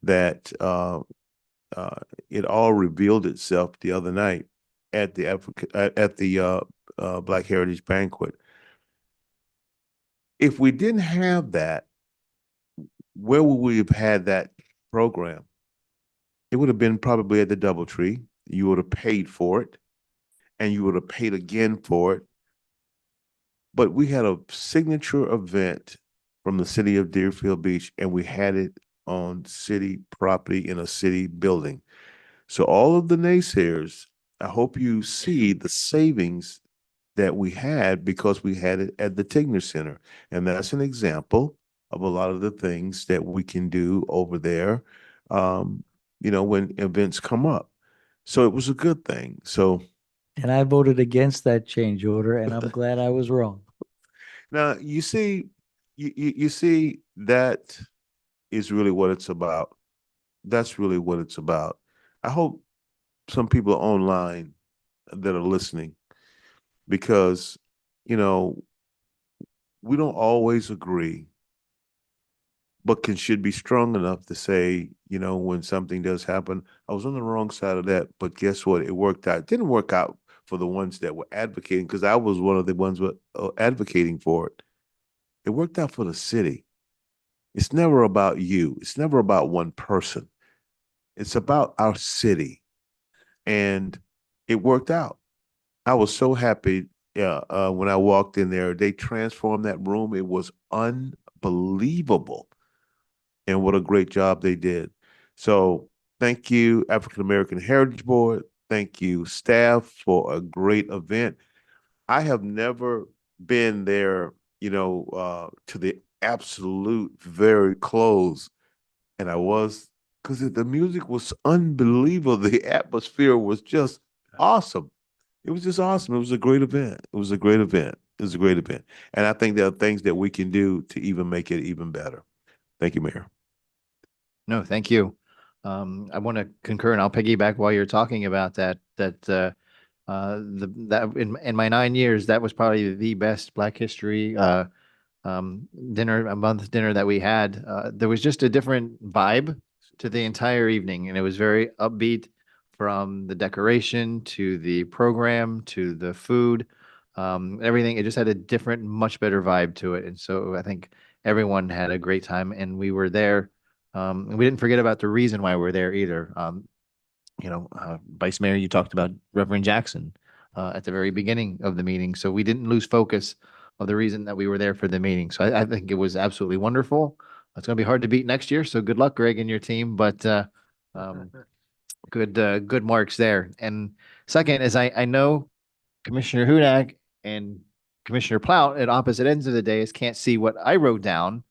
Speaker 6: that it all revealed itself the other night at the Black Heritage Banquet. If we didn't have that, where would we have had that program? It would have been probably at the DoubleTree. You would have paid for it, and you would have paid again for it. But we had a signature event from the city of Deerfield Beach, and we had it on city property in a city building. So all of the naysayers, I hope you see the savings that we had because we had it at the Tigner Center. And that's an example of a lot of the things that we can do over there, when events come up. So it was a good thing. So.
Speaker 4: And I voted against that change order, and I'm glad I was wrong.
Speaker 6: Now, you see, you see, that is really what it's about. That's really what it's about. I hope some people online that are listening, because, we don't always agree, but should be strong enough to say, when something does happen, I was on the wrong side of that, but guess what? It worked out. It didn't work out for the ones that were advocating, because I was one of the ones advocating for it. It worked out for the city. It's never about you. It's never about one person. It's about our city. And it worked out. I was so happy when I walked in there. They transformed that room. It was unbelievable. And what a great job they did. So thank you, African American Heritage Board. Thank you, staff, for a great event. I have never been there, to the absolute very close. And I was, because the music was unbelievable. The atmosphere was just awesome. It was just awesome. It was a great event. It was a great event. It was a great event. And I think there are things that we can do to even make it even better. Thank you, Mayor.
Speaker 2: No, thank you. I want to concur, and I'll piggyback while you're talking about that. That in my 9 years, that was probably the best Black History dinner, a month dinner that we had. There was just a different vibe to the entire evening, and it was very upbeat, from the decoration to the program to the food, everything. It just had a different, much better vibe to it, and so I think everyone had a great time, and we were there. And we didn't forget about the reason why we're there either. Vice Mayor, you talked about Reverend Jackson at the very beginning of the meeting. So we didn't lose focus of the reason that we were there for the meeting. So I think it was absolutely wonderful. It's going to be hard to beat next year. So good luck, Greg, and your team. But good marks there. And second is I know Commissioner Hudak and Commissioner Plout at opposite ends of the dais can't see what I wrote down.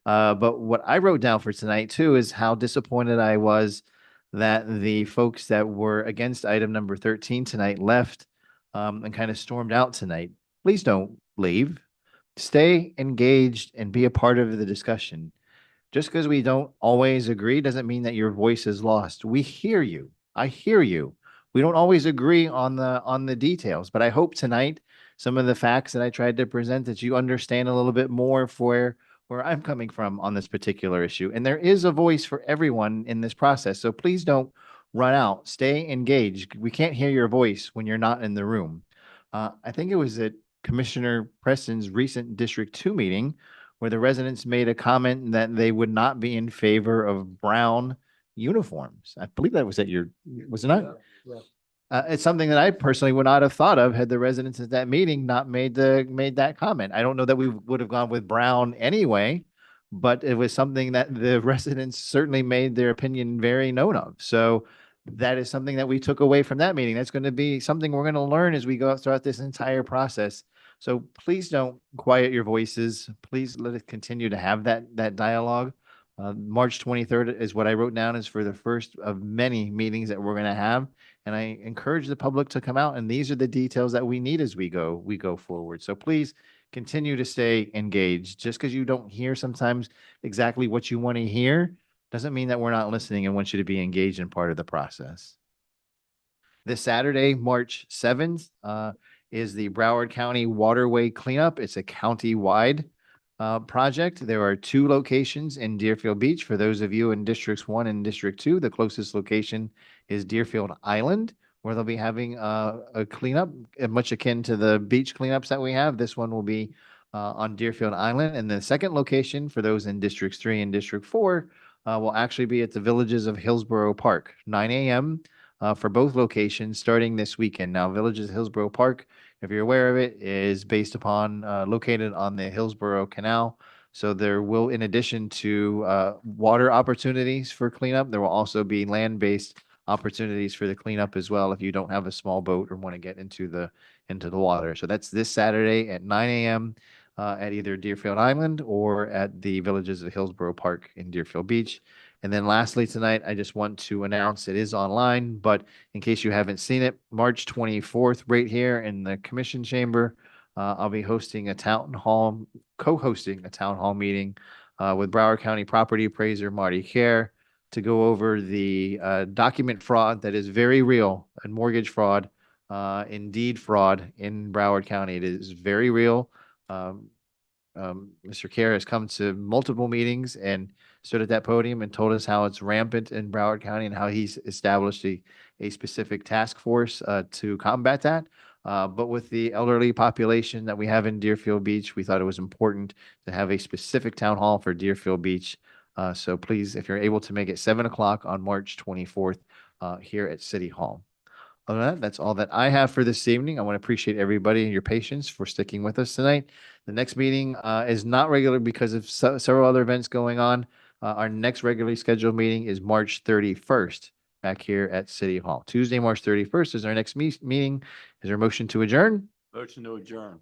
Speaker 2: But what I wrote down for tonight too is how disappointed I was that the folks that were against item number 13 tonight left and kind of stormed out tonight. Please don't leave. Stay engaged and be a part of the discussion. Just because we don't always agree doesn't mean that your voice is lost. We hear you. I hear you. We don't always agree on the details, but I hope tonight some of the facts that I tried to present that you understand a little bit more for where I'm coming from on this particular issue. And there is a voice for everyone in this process. So please don't run out. Stay engaged. We can't hear your voice when you're not in the room. I think it was at Commissioner Preston's recent District 2 meeting where the residents made a comment that they would not be in favor of brown uniforms. I believe that was at your, was it not? It's something that I personally would not have thought of had the residents at that meeting not made that comment. I don't know that we would have gone with brown anyway, but it was something that the residents certainly made their opinion very known of. So that is something that we took away from that meeting. That's going to be something we're going to learn as we go throughout this entire process. So please don't quiet your voices. Please let us continue to have that dialogue. March 23rd is what I wrote down is for the first of many meetings that we're going to have. And I encourage the public to come out, and these are the details that we need as we go forward. So please continue to stay engaged. Just because you don't hear sometimes exactly what you want to hear doesn't mean that we're not listening and want you to be engaged in part of the process. This Saturday, March 7th, is the Broward County Waterway Cleanup. It's a county-wide project. There are 2 locations in Deerfield Beach. For those of you in Districts 1 and District 2, the closest location is Deerfield Island, where they'll be having a cleanup much akin to the beach cleanups that we have. This one will be on Deerfield Island. And the second location for those in Districts 3 and District 4 will actually be at the Villages of Hillsborough Park, 9 a.m. For both locations starting this weekend. Now, Villages of Hillsborough Park, if you're aware of it, is based upon located on the Hillsborough Canal. So there will, in addition to water opportunities for cleanup, there will also be land-based opportunities for the cleanup as well if you don't have a small boat or want to get into the water. So that's this Saturday at 9 a.m. At either Deerfield Island or at the Villages of Hillsborough Park in Deerfield Beach. And then lastly tonight, I just want to announce it is online, but in case you haven't seen it, March 24th, right here in the Commission Chamber, I'll be hosting a town hall, co-hosting a town hall meeting with Broward County Property Appraiser Marty Kerr to go over the document fraud that is very real and mortgage fraud, indeed fraud in Broward County. It is very real. Mr. Kerr has come to multiple meetings and stood at that podium and told us how it's rampant in Broward County and how he's established a specific task force to combat that. But with the elderly population that we have in Deerfield Beach, we thought it was important to have a specific town hall for Deerfield Beach. So please, if you're able to make it 7 o'clock on March 24th here at City Hall. Other than that, that's all that I have for this evening. I want to appreciate everybody and your patience for sticking with us tonight. The next meeting is not regular because of several other events going on. Our next regularly scheduled meeting is March 31st back here at City Hall. Tuesday, March 31st is our next meeting. Is there a motion to adjourn?
Speaker 13: Motion to adjourn.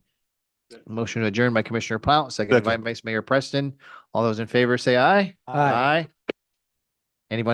Speaker 2: Motion to adjourn by Commissioner Plout, seconded by Vice Mayor Preston. All those in favor say aye.
Speaker 4: Aye.
Speaker 2: Anyone